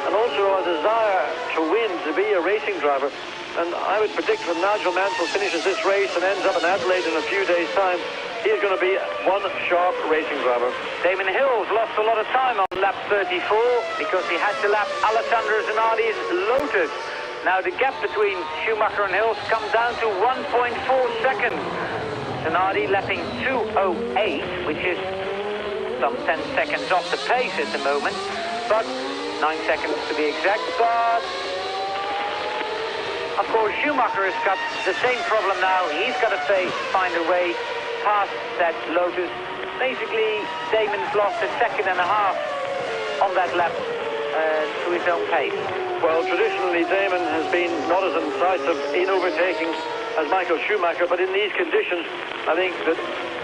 and also a desire to win, to be a racing driver. And I would predict when Nigel Mansell finishes this race and ends up in Adelaide in a few days' time, he's going to be one sharp racing driver. Damon Hill's lost a lot of time on lap 34 because he had to lap Alessandro Zanardi's Lotus. Now the gap between Schumacher and Hill comes down to 1.4 seconds. Zanardi lapping 2:08, which is some 10 seconds off the pace at the moment, but 9 seconds to be exact. But of course Schumacher has got the same problem now. He's got to find a way past that Lotus. Basically, Damon's lost a second and a half on that lap to his own pace. Well, traditionally Damon has been not as incisive in overtaking as Michael Schumacher, but in these conditions I think that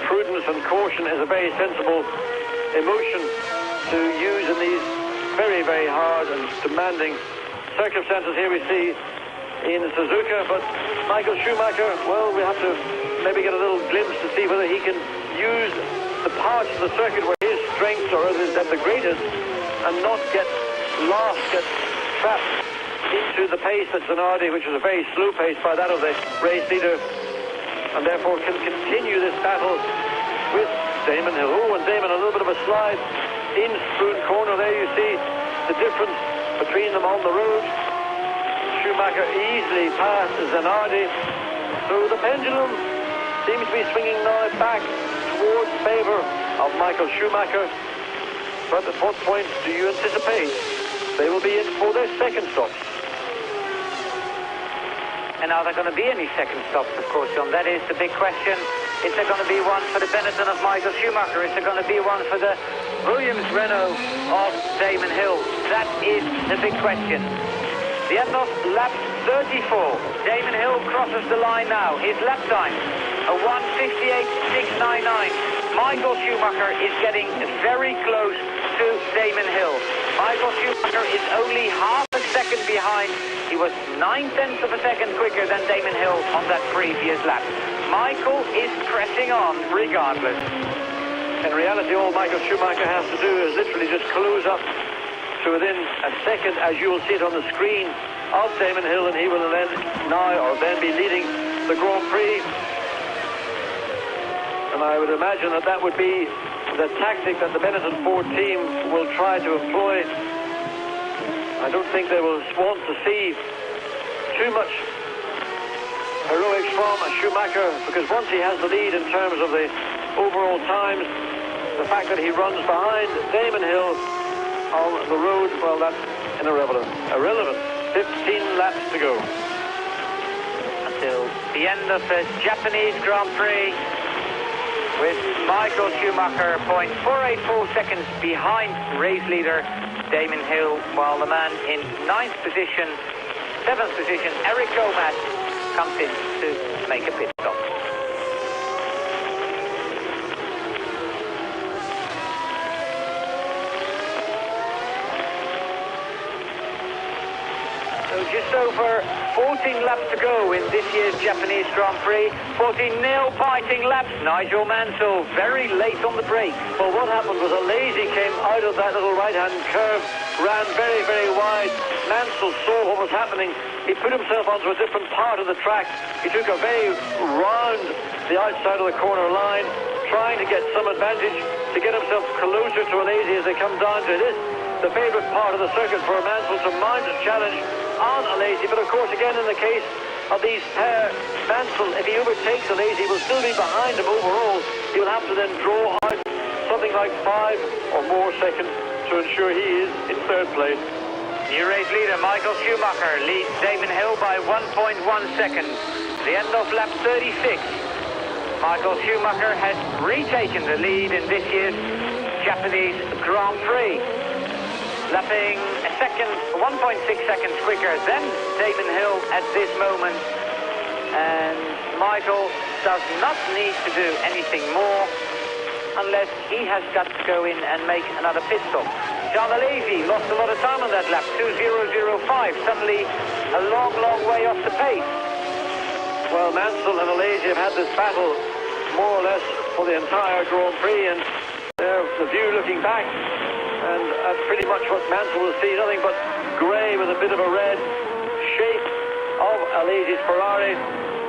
prudence and caution is a very sensible emotion to use in these very, very hard and demanding circumstances. Here we see in Suzuka, but Michael Schumacher, well, we have to maybe get a little glimpse to see whether he can use the parts of the circuit where his strengths are at the greatest and not get lost, get trapped into the pace at Zanardi, which was a very slow pace by that of the race leader, and therefore can continue this battle with Damon Hill. Oh, and Damon, a little bit of a slide in Spoon Corner. There you see the difference between them on the road. Schumacher easily past Zanardi. So the pendulum seems to be swinging now back towards favour of Michael Schumacher. But at what point do you anticipate they will be in for their second stops? And are there going to be any second stops, of course, John? That is the big question. Is there going to be one for the Benetton of Michael Schumacher? Is there going to be one for the Williams-Renault of Damon Hill? That is the big question. The end of lap 34. Damon Hill crosses the line now. His lap time, a 1:58.699. Michael Schumacher is getting very close to Damon Hill. Michael Schumacher is only half a second behind. He was 9/10 of a second quicker than Damon Hill on that previous lap. Michael is pressing on regardless. In reality, all Michael Schumacher has to do is literally just close up to within a second, as you will see it on the screen, of Damon Hill, and he will then be leading the Grand Prix. And I would imagine that that would be the tactic that the Benetton Ford team will try to employ. I don't think they will want to see too much heroics from Schumacher, because once he has the lead in terms of the overall times, the fact that he runs behind Damon Hill on the road, well, that's irrelevant. 15 laps to go. Until the end of the Japanese Grand Prix, with Michael Schumacher 0.484 seconds behind race leader Damon Hill, while the man in 7th position, Eric Gomez, comes in to make a pit stop. So just over 14 laps to go in this year's Japanese Grand Prix. 14 nail-biting laps. Nigel Mansell very late on the brake. Well, what happened was a lazy came out of that little right-hand curve, ran very, very wide. Mansell saw what was happening. He put himself onto a different part of the track. He took a very round the outside of the corner line, trying to get some advantage to get himself closer to a lazy as they come down to this, the favourite part of the circuit for Mansell to mount a challenge on a lazy. But of course, again, in the case of these pair, Mansell, if he overtakes a lazy, will still be behind him overall. He'll have to then draw out something like 5 or more seconds to ensure he is in third place. New race leader Michael Schumacher leads Damon Hill by 1.1 seconds. The end of lap 36. Michael Schumacher has retaken the lead in this year's Japanese Grand Prix, lapping a second, 1.6 seconds quicker than Damon Hill at this moment. And Michael does not need to do anything more unless he has got to go in and make another pit stop. Jean Alesi lost a lot of time on that lap, 2:0.05, suddenly a long, long way off the pace. Well, Mansell and Alesi have had this battle more or less for the entire Grand Prix, and the view looking back, and that's pretty much what Mansell will see, nothing but grey with a bit of a red shape of Alesi's Ferrari.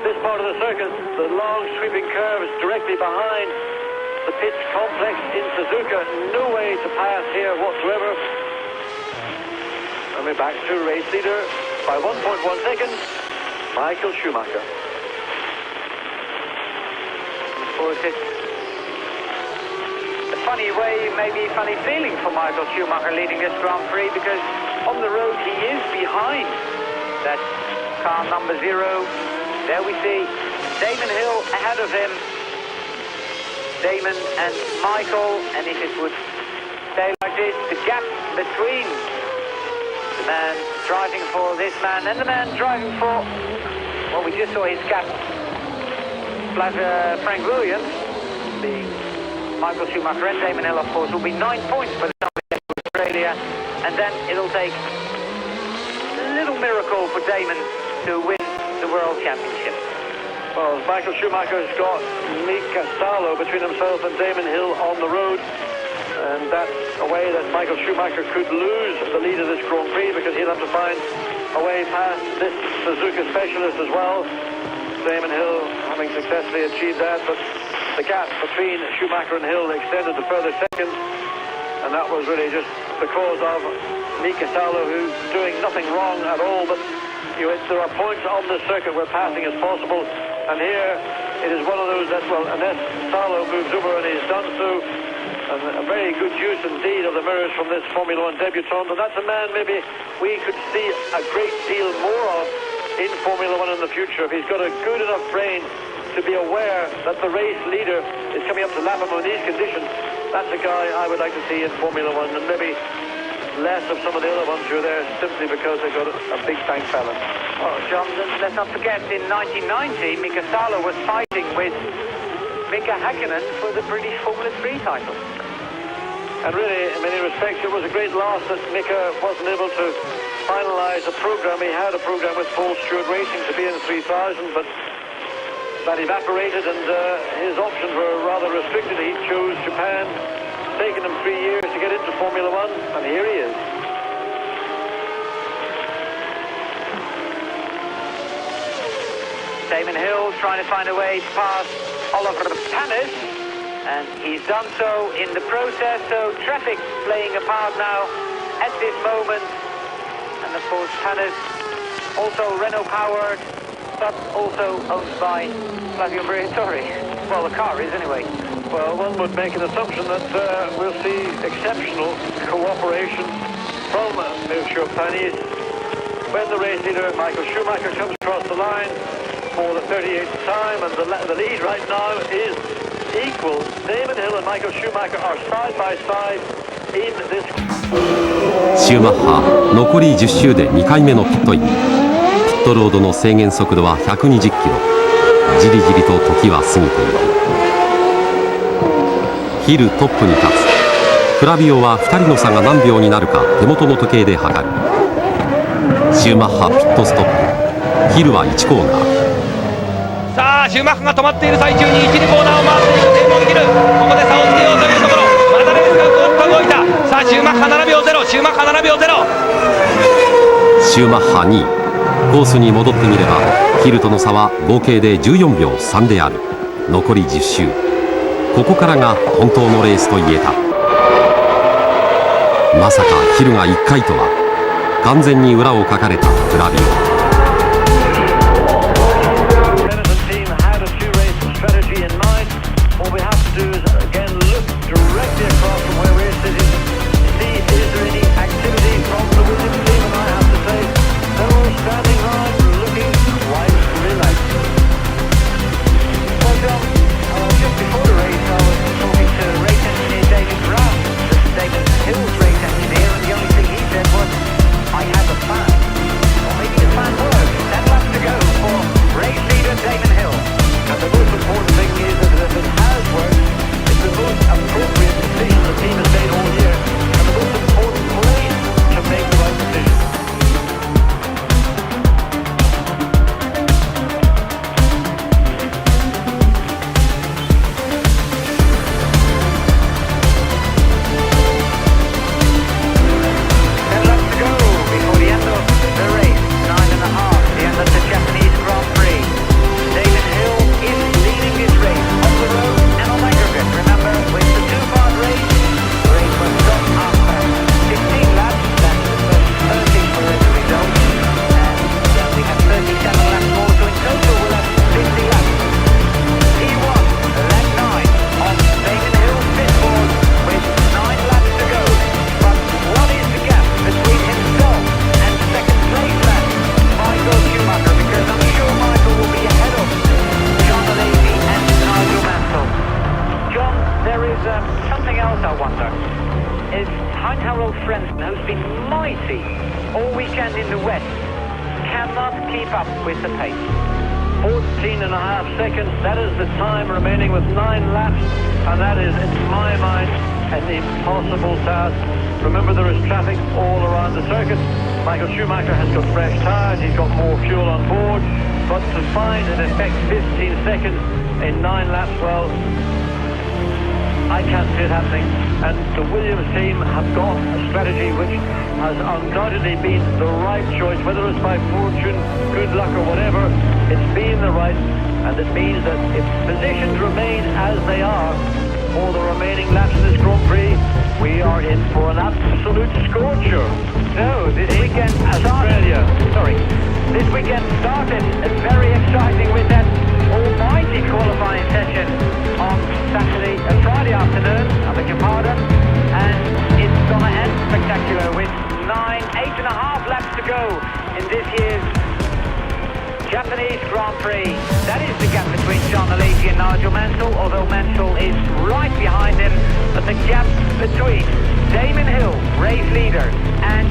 This part of the circuit, the long sweeping curve is directly behind the pit complex in Suzuka. No way to pass here whatsoever. And we're back to race leader by 1.1 seconds, Michael Schumacher. Of course, it's a funny way, maybe funny feeling for Michael Schumacher leading this Grand Prix, because on the road he is behind that car number 0. There we see Damon Hill ahead of him. Damon and Michael, and if it would stay like this, the gap between the man driving for this man and the man driving for, well, we just saw his gap, Frank Williams, the Michael Schumacher and Damon Hill, of course, will be 9 points by the time we get to Australia, and then it'll take a little miracle for Damon to win the World Championship. Well, Michael Schumacher's got Mika Salo between himself and Damon Hill on the road, and that's a way that Michael Schumacher could lose the lead of this Grand Prix, because he'll have to find a way past this Suzuka specialist as well. Damon Hill having successfully achieved that, but the gap between Schumacher and Hill extended to further seconds, and that was really just because of Mika Salo, who's doing nothing wrong at all, but there are points on the circuit where passing is possible, and here it is one of those that, well, unless Salo moves over, and he's done so, and a very good use indeed of the mirrors from this Formula 1 debutant, and that's a man maybe we could see a great deal more of in Formula 1 in the future, if he's got a good enough brain to be aware that the race leader is coming up to lap him in these conditions. That's a guy I would like to see in Formula 1, and maybe less of some of the other ones who are there simply because they've got a big bank balance. Oh, John, let's not forget, in 1990, Mika Salo was fighting with Mika Häkkinen for the British Formula 3 title. And really, in many respects, it was a great loss that Mika wasn't able to finalise a programme. He had a programme with Paul Stewart Racing to be in 3000, but that evaporated, and his options were rather restricted. He chose Japan. Taken him 3 years to get into Formula 1, and here he is. Damon Hill trying to find a way past Oliver Panis, and he's done so in the process, so traffic playing a part now at this moment. And of course Panis, also Renault powered, but also owned by Flavio Briatore. Well, the car is anyway. Well, one would make an assumption that we'll see exceptional cooperation from Mircea Panis when the race leader Michael Schumacher comes across the line for the 38th time, and the lead right now is equal. Damon Hill and Michael Schumacher are side by side in this. シューマッハ残り10周で2回目のピットイン。ピットロードの制限速度は120キロ。じりじりと時は過ぎている。ヒルトップに立つ。フラビオは2人の差が何秒になるか手元の時計で測る。シューマッハピットストップ。ヒルは1コーナー。さあシューマッハが止まっている最中に1、2コーナーを回っていくデーモンヒル、ここで差をつけようというところ。またレースがぐっと動いた。さあシューマッハ7秒0、シューマッハ7秒0。シューマッハ2位。コースに戻ってみればヒルとの差は合計で14秒3である。残り10周。ここからが本当のレースと言えた。まさかヒルが1回とは。完全に裏をかかれたフラビオ。Important there's something else I wonder. Is Heinz-Harald Frentzen, who's been mighty all weekend in the West, cannot keep up with the pace. 14.5 seconds, that is the time remaining with 9 laps, and that is, in my mind, an impossible task. Remember, there is traffic all around the circuit. Michael Schumacher has got fresh tyres, he's got more fuel on board, but to find in effect 15 seconds in 9 laps, well, I can't see it happening. And the Williams team have got a strategy which has undoubtedly been the right choice, whether it's by fortune, good luck or whatever, it's been the right, and it means that if positions remain as they are for the remaining laps in this Grand Prix, we are in for an absolute scorcher. No, this weekend Australia. This weekend started very exciting with that almighty qualifying session on Friday afternoon, I beg your pardon, and it's gonna end spectacular with 8.5 laps to go in this year's Japanese Grand Prix. That is the gap between John Alesi and Nigel Mansell, although Mansell is right behind him, but the gap between Damon Hill, race leader, and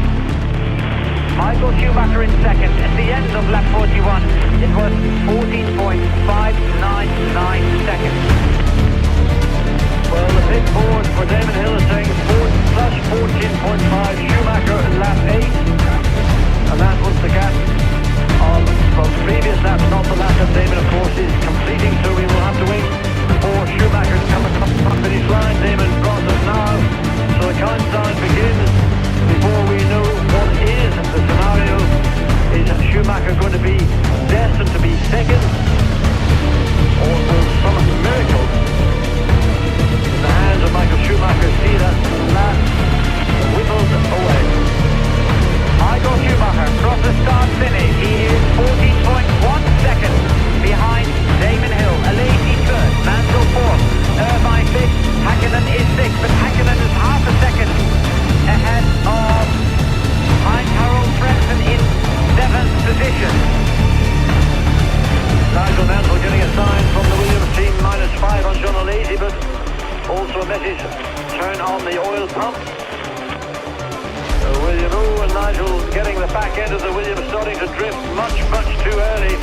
Michael Schumacher in second at the end of lap 41, it was 14.599 seconds. Well, the pit board for Damon Hill is saying plus 14.5 Schumacher in lap 8, and that was the gap of previous laps, not the lap that Damon, of course, is completing, so we will have to wait for Schumacher to come across the finish line. Damon crosses now, so the countdown begins. Before we know what is the scenario, is Schumacher going to be destined to be second, or will some miracle in the hands of Michael Schumacher see that last whittled away? Michael Schumacher across the start finish. He is 14.1 seconds behind Damon Hill. Alesi third, Mansell fourth, Irvine fifth, Häkkinen is sixth, but Häkkinen is half a second ahead of Heinz-Harald Frentzen in seventh position. Nigel Mansell getting a sign from the Williams team, -5 on John Alesi, but also a message, turn on the oil pump. William O and Nigel getting the back end of the Williams starting to drift much too early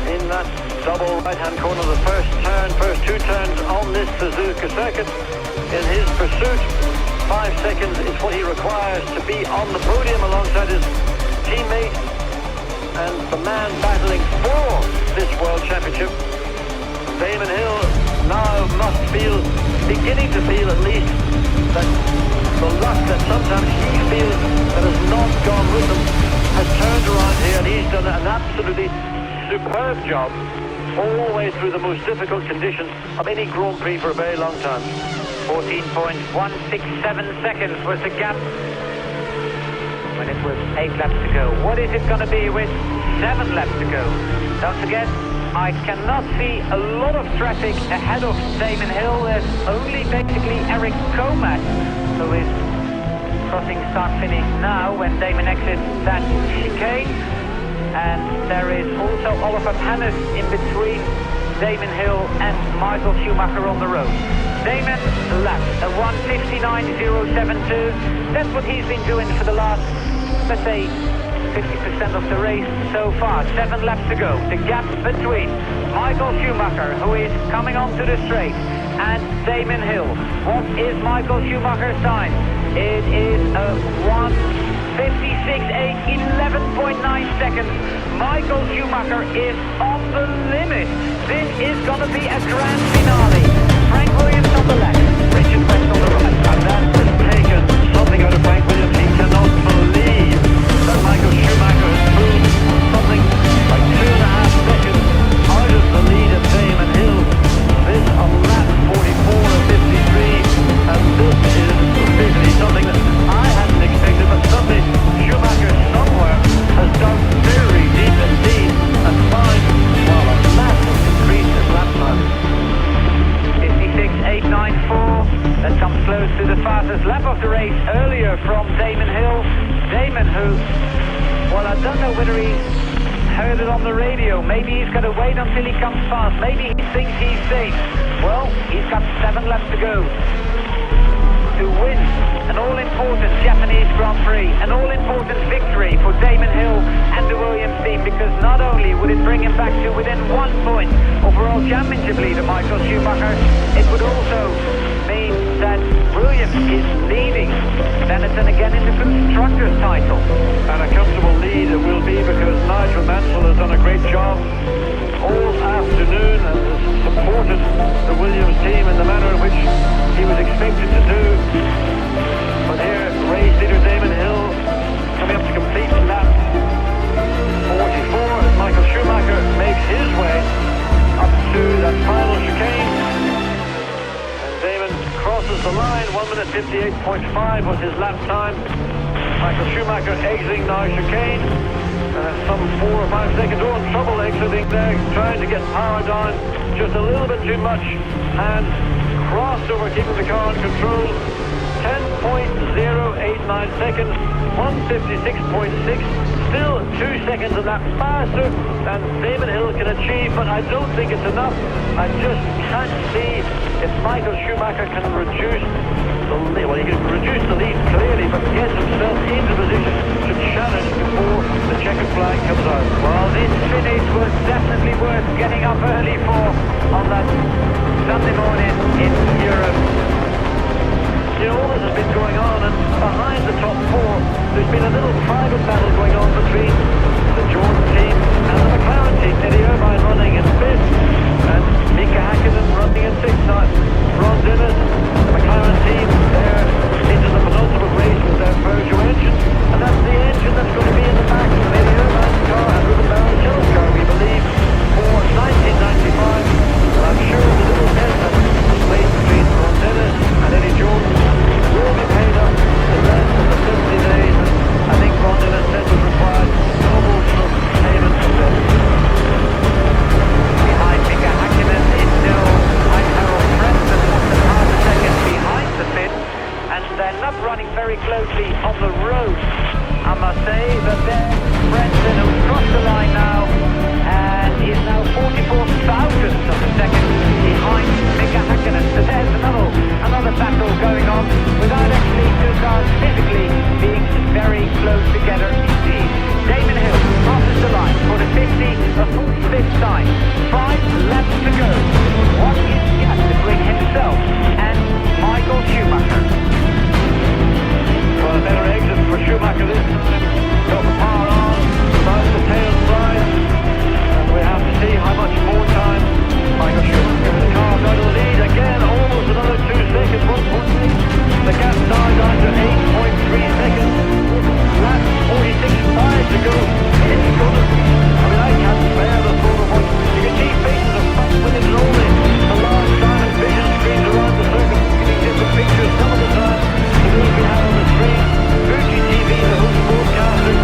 in that double right-hand corner. The first two turns on this Suzuka circuit. In his pursuit, 5 seconds is what he requires to be on the podium alongside his teammate and the man battling for this World Championship. Damon Hill now must beginning to feel at least that the luck that sometimes he feels that has not gone with him has turned around here, and he's done an absolutely superb job all the way through the most difficult conditions of any Grand Prix for a very long time. 14.167 seconds was the gap when it was 8 laps to go. What is it going to be with 7 laps to go? Don't forget, I cannot see a lot of traffic ahead of Damon Hill. There's only basically Eric Comas who is crossing start finish now when Damon exits that chicane. And there is also Oliver Panis in between Damon Hill and Michael Schumacher on the road. Damon lap a 1:59.072. That's what he's been doing for the last, let's say, 50% of the race so far. 7 laps to go. The gap between Michael Schumacher, who is coming onto the straight, and Damon Hill. What is Michael Schumacher's time? It is a 1:56.8, 11.9 seconds. Michael Schumacher is on the limit. This is going to be a grand finale. Frank Williams on the left, Richard West on the right. And that has taken something out of Frank Williams. He cannot believe that Michael Schumacher has moved something like 2.5 seconds out of the lead of Damon Hill. This on lap 44 of 53, and this is basically something that I hadn't expected, but suddenly Schumacher somewhere has done very deep indeed and found, well, a massive increase in lap time. 56.894. That comes close to the fastest lap of the race earlier from Damon Hill. Damon, who, well, I don't know whether he's heard it on the radio. Maybe he's going to wait until he comes fast. Maybe he thinks he's safe. Well, he's got 7 laps to go to win an all-important Japanese Grand Prix, an all-important victory for Damon Hill and the Williams team, because not only would it bring him back to within 1 point of World Championship leader Michael Schumacher, it would also mean that Williams is leading Benetton again in the Constructors title. And a comfortable lead it will be, because Nigel Mansell has done a great job all afternoon and has supported the Williams team in the manner in which he was expected to do. But here, race leader Damon Hill coming up to complete lap 44 as Michael Schumacher makes his way up to that final chicane. And Damon crosses the line. 1 minute 58.5 was his lap time. Michael Schumacher exiting now chicane. Some 4 or 5 seconds, oh, trouble exiting there, trying to get power down just a little bit too much, and crossed over, keeping the car on control. 10.089 seconds, 156.6, still 2 seconds of that faster than Damon Hill can achieve, but I don't think it's enough. I just can't see if Michael Schumacher can reduce the lead. Well, he can reduce the lead clearly, but get himself into position to challenge before the checkered flag comes out. Well, this finish was definitely worth getting up early for on that Sunday morning in Europe. You know, all this has been going on, and behind the top 4, there's been a little private battle going on between the Jordan team and the McLaren team. Eddie Irvine running in 5th, and Mika Häkkinen running in 6th. Now, Ron Dennis, the McLaren team, they're into the penultimate race with their Peugeot engine, and that's the engine that's going to be in the back of Eddie Irvine's car and Ruben Barrichello's car, we believe, for 1995. But I'm sure the little test that was played between Ron Dennis and Eddie Jordan will be paid up the rest of the 70 days, and I think Ron Dennis said was required double from payment from them. Behind Mika Häkkinen is still Harold Preston, less than half a second behind the pit, and they're not running very closely on the road. I must say that there's Preston who's crossed the line now, and is now 44 thousandths of a second behind Mika Häkkinen. So there's another battle going on without actually two cars physically being very close together indeed. Damon Hill crosses the line for the 45th time. 5 laps to go. What is the gap between himself and Michael Schumacher? Well, a better exit for Schumacher this time. Got the power on, about the tail side, and we have to see how much more time Michael Schumacher has carved out of the lead. Again, almost another 2 seconds, 1.3. The gap now down to 8.3 seconds. Lap 46.5 to go. It's gonna, I mean, I can't bear the thought of what you can see faces of fun when it's rolling. The large silent vision screens around the circuit, giving different pictures some of the time. The news we have on the screen, Fuji TV, the host broadcaster.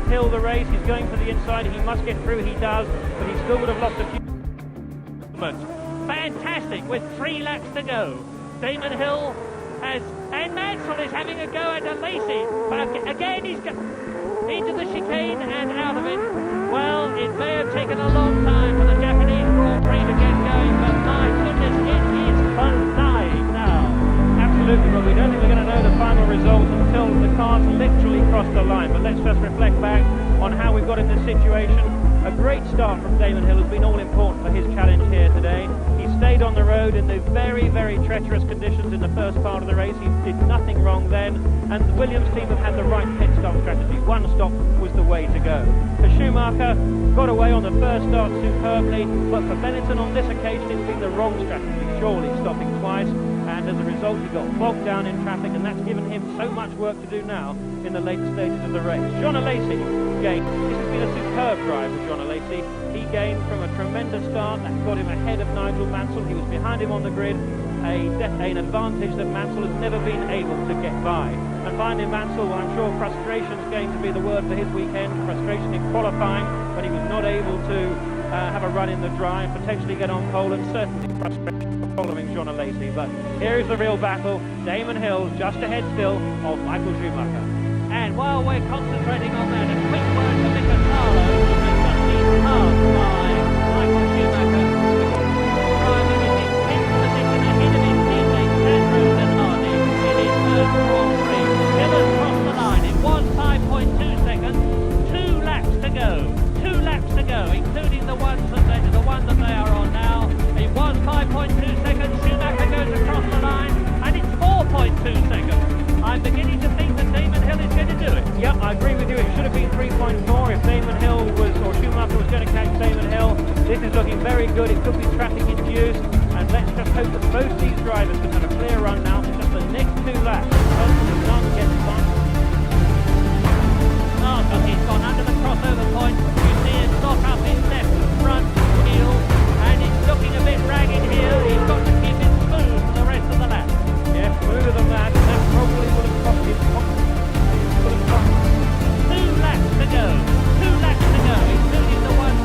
HILL the race. He's going for the inside. He must get through. He does, but he still would have lost a few. Fantastic with 3 laps to go. Damon Hill has, and Mansell is having a go at Lacey, but again he's into the chicane and out of it. Well, it may have taken a long time for the Japanese Grand Prix to get going, but my goodness, it is alive now. Absolutely, but we don't think we're going to know the final result until the cars literally cross the line. But let's just reflect back on how we've got in the this situation. A great start from Damon Hill has been all important for his challenge here today. He stayed on the road in the very, very treacherous conditions in the first part of the race. He did nothing wrong then, and the Williams team have had the right pit stop strategy. One stop was the way to go. For Schumacher, got away on the first start superbly, but for Benetton on this occasion it's been the wrong strategy, surely stopping twice, and as a result he got bogged down in traffic, and that's given him so much work to do now in the later stages of the race. John Alesi gained. This has been a superb drive with John Alesi. He gained from a tremendous start that got him ahead of Nigel Mansell. He was behind him on the grid, an advantage that Mansell has never been able to get by. And finally Mansell, well, I'm sure frustration is going to be the word for his weekend. Frustration in qualifying, but he was not able to have a run in the dry and potentially get on pole, and certainly frustration for following John Alesi. But here is the real battle. Damon Hill just ahead still of Michael Schumacher. And while we're concentrating on that, a quick word for Mika Salo, who has just been passed by Michael Schumacher. Driver is in 10th position ahead of his teammates Andrews and Hardy in his first Grand Prix. Hill has crossed the line. It was 5.2 seconds. 2 laps to go. 2 laps to go, including the one that they are on now. It was 5.2 seconds. Schumacher goes across the line, and it's 4.2 seconds. I'm beginning to think that Damon Hill is going to do it. Yep, I agree with you. It should have been 3.4 if Damon Hill or Schumacher was going to catch Damon Hill. This is looking very good. It could be traffic induced, and let's just hope that both these drivers can have a clear run now for just the next 2 laps. Hopefully none gets fun. Oh, so he's gone under the crossover point. You see it lock up his left front heel, and it's looking a bit ragged here. He's got to keep it smooth for the rest of the lap. Yeah, smoother than that. That probably would have cost him. 2 laps to go. 2 laps to go, including the one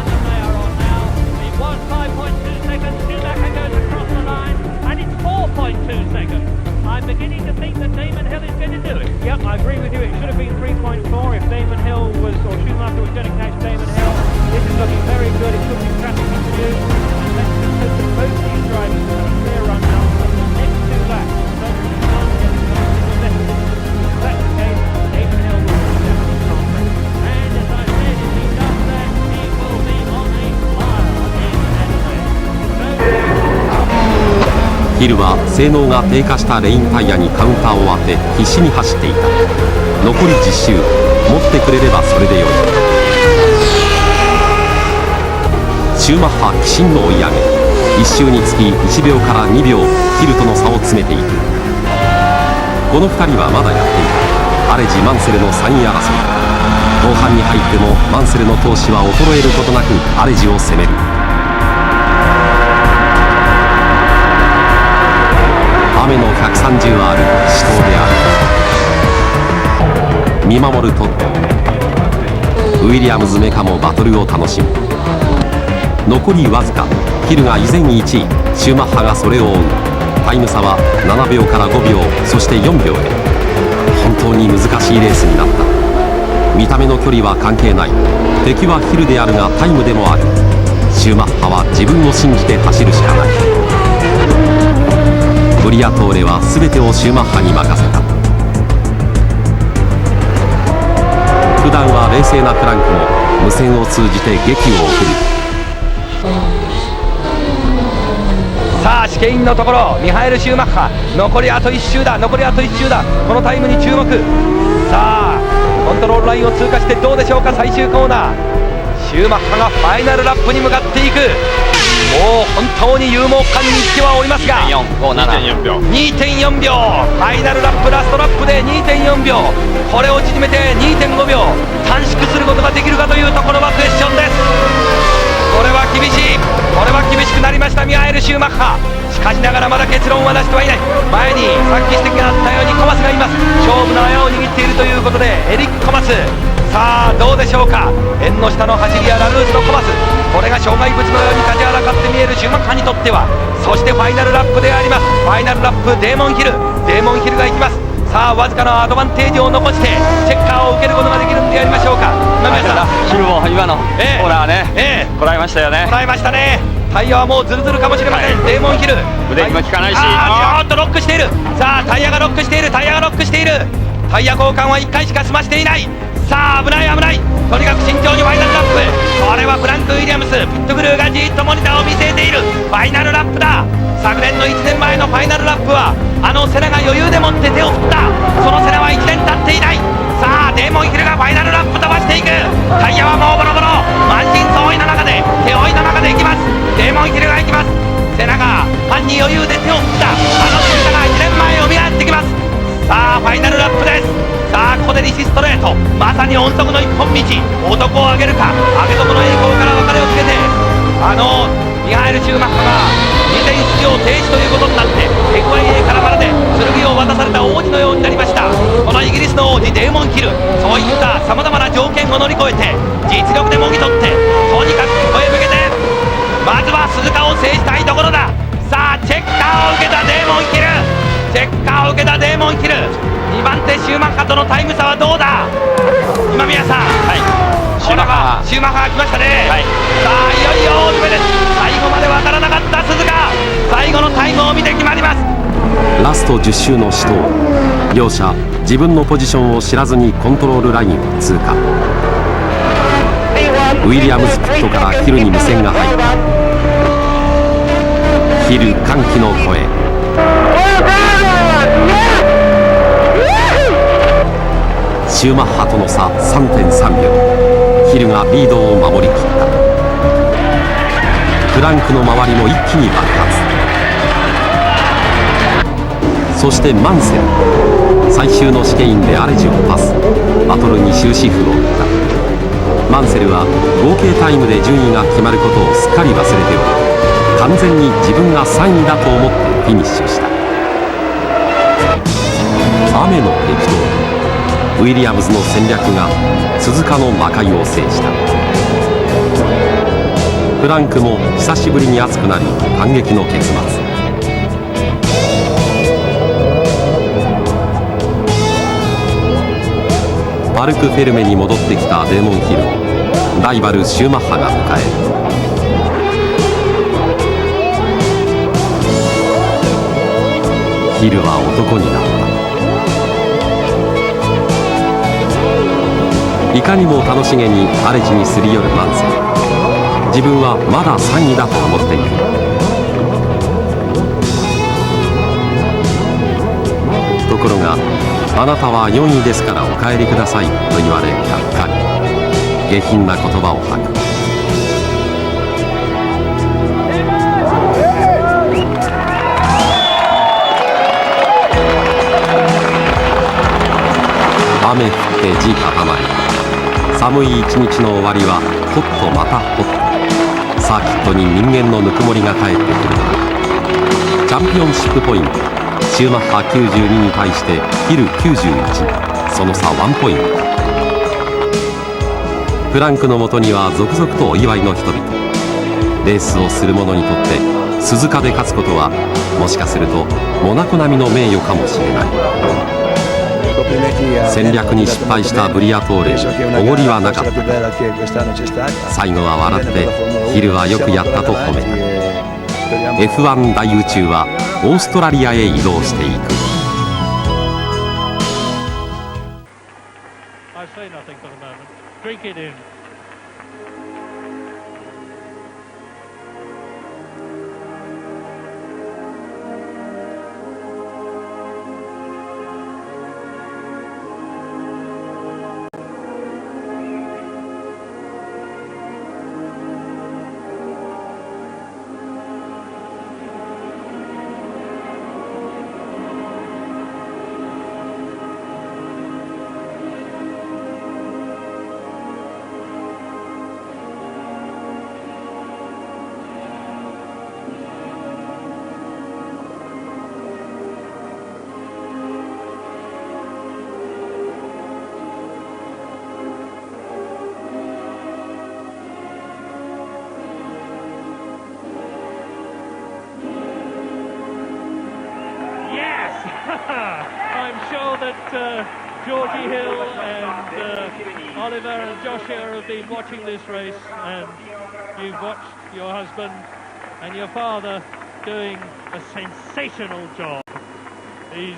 that they are on now. It was 5.2 seconds. Schumacher goes across the line, and it's 4.2 seconds. I'm beginning to think that Damon Hill is going to do it. Yep, I agree with you. It should have been 3.4 if Damon Hill or Schumacher was going to catch Damon Hill. This is looking very good. It could be traffic induced, and let's just hope that both these drivers can have a clear run now for the next 2 laps. Hopefully none gets fun. If that's the case, Damon Hill will be definitely conquering. And as I said, if he does that, he will be on a fire in Adelaide. ヒルは性能が低下したレインタイヤにカウンターを当て必死に走っていた。残り10周持ってくれればそれでよい。シューマッハ起身の追い上げ、1周につき1秒から2秒ヒルとの差を詰めていく。この2人はまだやっていたアレジ・マンセルの3位争い。後半に入ってもマンセルの闘志は衰えることなくアレジを攻める。雨の130ある死闘である。見守るトッド、ウィリアムズメカもバトルを楽しむ。残りわずか、ヒルが依然1位、シューマッハがそれを追う。タイム差は7秒から5秒、そして4秒へ。本当に難しいレースになった。見た目の距離は関係ない。敵はヒルであるがタイムでもある。シューマッハは自分を信じて走るしかない。ブリアトーレは全てをシューマッハに任せた。普段は冷静なフランクも無線を通じて檄を送る。さあ試験のところミハエル・シューマッハ、残りあと1周だ、残りあと1周だ。このタイムに注目。さあコントロールラインを通過してどうでしょうか。最終コーナー、シューマッハがファイナルラップに向かっていく。もう本当に勇猛感にいってはおりますが 2.4 秒、ファイナルラップ、ラストラップで 2.4 秒、これを縮めて 2.5 秒短縮することができるかというところはクエスチョンです。これは厳しい、これは厳しくなりましたミハエル・シューマッハ。しかしながらまだ結論は出してはいない。前にさっき指摘があったようにコマスがいます。勝負の綾を握っているということでエリック・コマス。さあどうでしょうか。縁の下の走りやラルーズのコマス、これが障害物のように立ちはだかって見えるシューマッハにとっては。そしてファイナルラップであります。ファイナルラップデーモンヒル、デーモンヒルがいきます。さあわずかなアドバンテージを残してチェッカーを受けることができるんでありましょうか。今宮さん、ヒルも今のコーナーね、こらえましたよね。こらえましたね。タイヤはもうズルズルかもしれません、デーモンヒル。ブレーキも効かないし、おっとロックしている。さあタイヤがロックしている、タイヤがロックしている。タイヤ交換は1回しか済ましていない。さあ危ない危ない、とにかく慎重にファイナルラップ。これはフランク・ウィリアムス、ピットグルーがじーっとモニターを見据えている。ファイナルラップだ。昨年の1年前のファイナルラップはセナが余裕でもって手を振った。そのセナは1年経っていない。さあデーモンヒルがファイナルラップ飛ばしていく。タイヤはもうボロボロ。満身創痍の中で手負いの中でいきます。デーモンヒルがいきます。セナがファンに余裕で手を振った。セナが1年前を見返ってきます。さあファイナルラップです。さあここで西ストレート、まさに音速の一本道。男を上げるか、上げ底の栄光から別れをつけてミハエル・シューマッハが2戦出場停止ということになって FIA からまるで剣を渡された王子のようになりました。このイギリスの王子デーモン・ヒル、そういったさまざまな条件を乗り越えて実力でもぎ取って、とにかくここへ向けてまずは鈴鹿を制したいところだ。さあチェッカーを受けたデーモン・ヒル、チェッカーを受けたデーモン・ヒル、2番手シューマッハとのタイム差はどうだ。今宮さん、シューマッハが来ましたね。さあいよいよ大詰めです。最後まで分からなかった鈴鹿、最後のタイムを見て決まります。ラスト10周の死闘、両者自分のポジションを知らずにコントロールラインを通過。ウィリアムズピットからヒルに無線が入った。ヒル歓喜の声。シューマッハとの差 3.3 秒、ヒルがリードを守りきった。フランクの周りも一気に爆発。そしてマンセル、最終の試験員でアレジをパス、バトルに終止符を打った。マンセルは合計タイムで順位が決まることをすっかり忘れており、完全に自分が3位だと思ってフィニッシュした。雨の激闘、ウィリアムズの戦略が鈴鹿の魔界を制した。フランクも久しぶりに熱くなり感激の結末。パルク・フェルメに戻ってきたデーモン・ヒルをライバルシューマッハが迎える。ヒルは男になった。いかにも楽しげにアレジにすり寄るマンセル。自分はまだ3位だと思っている。ところがあなたは4位ですからお帰りくださいと言われがっかり。下品な言葉を吐く。雨降って地固まり、寒い一日の終わりはホッとまたホッと。サーキットに人間のぬくもりが帰ってくるのだ。チャンピオンシップポイント、シューマッハ92に対してヒル91、その差1ポイント。フランクのもとには続々とお祝いの人々。レースをする者にとって鈴鹿で勝つことはもしかするとモナコ並みの名誉かもしれない。戦略に失敗したブリアトーレにおごりはなかった。最後は笑ってヒルはよくやったと褒めた。 F1 大宇宙はオーストラリアへ移動していく。I'm sure that Georgie Hill and Oliver and Joshua have been watching this race, and you've watched your husband and your father doing a sensational job. He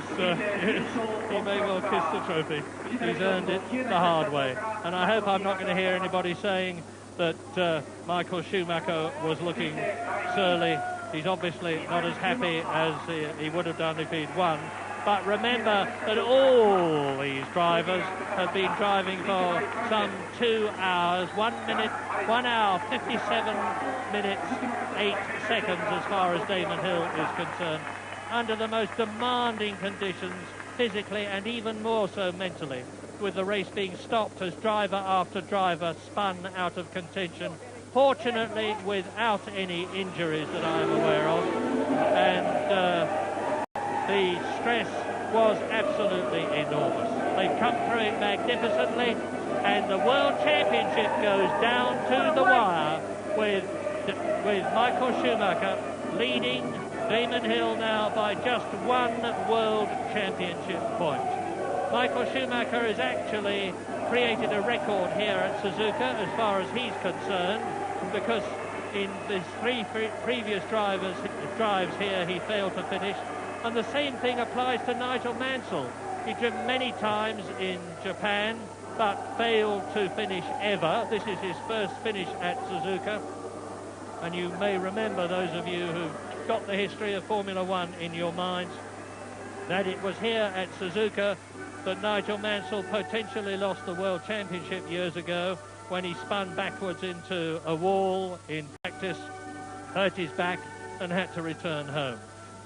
may well kiss the trophy. He's earned it the hard way. And I hope I'm not going to hear anybody saying that Michael Schumacher was looking surly. He's obviously not as happy as he would have done if he'd won. But remember that all these drivers have been driving for some 2 hours, 1 hour, 57 minutes, 8 seconds as far as Damon Hill is concerned, under the most demanding conditions, physically and even more so mentally, with the race being stopped as driver after driver spun out of contention, fortunately without any injuries that I am aware of. And the stress was absolutely enormous. They've come through it magnificently, and the World Championship goes down to the wire with Michael Schumacher leading Damon Hill now by just 1 World Championship point. Michael Schumacher has actually created a record here at Suzuka as far as he's concerned, because in his 3 previous drives here he failed to finish. And the same thing applies to Nigel Mansell. He driven many times in Japan, but failed to finish ever. This is his first finish at Suzuka. And you may remember, those of you who've got the history of Formula One in your minds, that it was here at Suzuka that Nigel Mansell potentially lost the World Championship years ago when he spun backwards into a wall in practice, hurt his back and had to return home.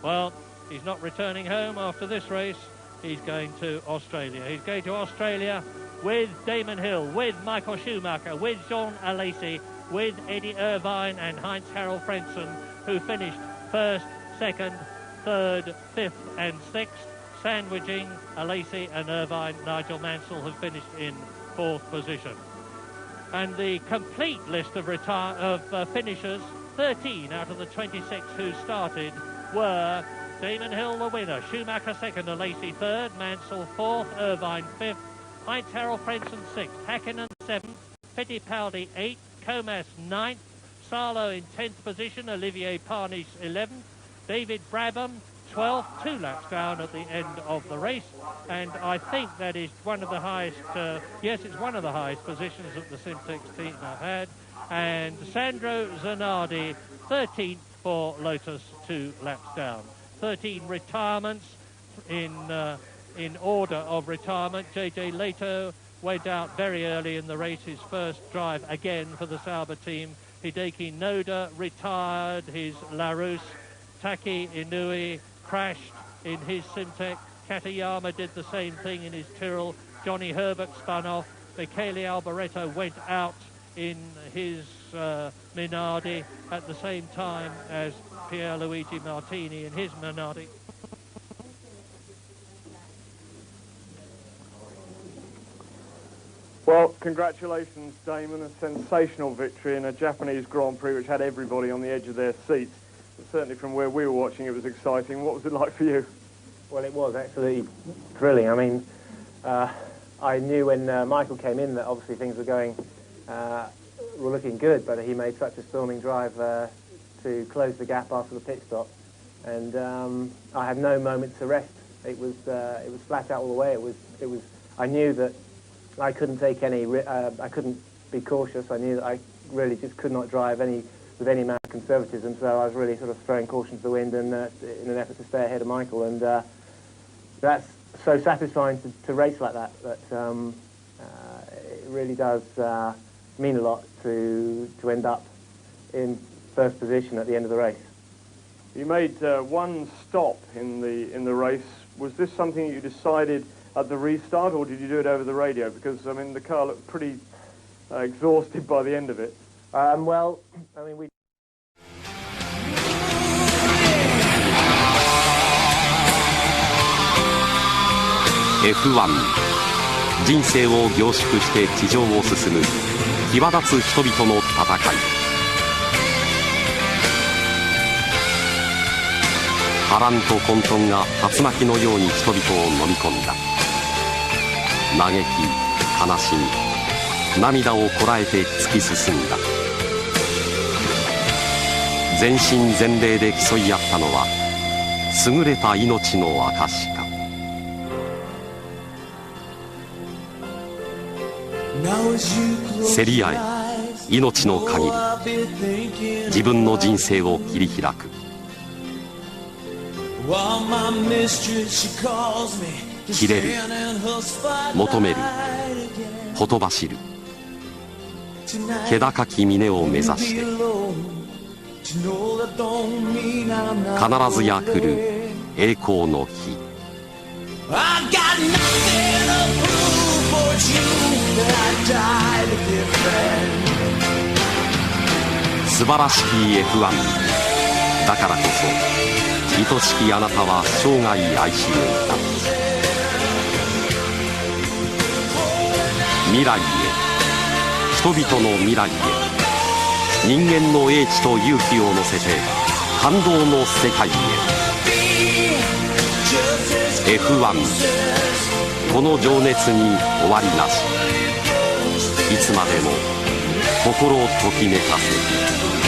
Well, he's not returning home after this race. He's going to Australia. He's going to Australia with Damon Hill, with Michael Schumacher, with Jean Alesi, with Eddie Irvine and Heinz-Harald Frentzen, who finished 1st, 2nd, 3rd, 5th and 6th, sandwiching Alesi and Irvine. Nigel Mansell has finished in 4th position. And the complete list of finishers, 13 out of the 26 who started, were Damon Hill the winner, Schumacher 2nd, Alesi 3rd, Mansell 4th, Irvine 5th, Heinz-Harald Frentzen 6th, Häkkinen 7th, Fittipaldi 8th, Comas 9th, Salo in 10th position, Olivier Panis 11th, David Brabham 12th, 2 laps down at the end of the race, and I think that is one of the highest, yes, it's one of the highest positions that the Simtex team have had, and Sandro Zanardi 13th for Lotus, 2 laps down. 13 retirements in order of retirement. JJ Leto went out very early in the race, his first drive again for the Sauber team. Hideki Noda retired his Larousse. Taki Inui crashed in his Simtek. Katayama did the same thing in his Tyrrell. Johnny Herbert spun off. Michele Alboreto went out in his Minardi at the same time as Pierluigi Martini in his Minardi. Well, congratulations, Damon. A sensational victory in a Japanese Grand Prix which had everybody on the edge of their seats. But certainly from where we were watching, it was exciting. What was it like for you? Well, it was absolutely thrilling. I mean, I knew when Michael came in that obviously things were looking good, but he made such a storming drive to close the gap after the pit stop, and I had no moment to rest. It was flat out all the way. It was. I knew that I couldn't take any. I couldn't be cautious. I knew that I really just could not drive with any amount of conservatism. So I was really sort of throwing caution to the wind and in an effort to stay ahead of Michael. And that's so satisfying to race like that. That it really does mean a lot to end up in first position at the end of the race. You made one stop in the race. Was this something you decided at the restart, or did you do it over the radio? Because I mean, the car looked pretty exhausted by the end of it. Well, I mean, we. F1 人生を凝縮して地上を進む際立つ人々の戦い。波乱と混沌が竜巻のように人々を飲み込んだ。嘆き、悲しみ、涙をこらえて突き進んだ。全身全霊で競い合ったのは優れた命の証か。競り合え命の限り、自分の人生を切り開く。切れる、求める、ほとばしる、気高き峰を目指して必ずや来る栄光の日。素晴らしき F1 だからこそ、愛しきあなたは生涯愛し抜いた。未来へ、人々の未来へ、人間の英知と勇気を乗せて感動の世界へ。 F1、 この情熱に終わりなし。いつまでも心をときめかせて。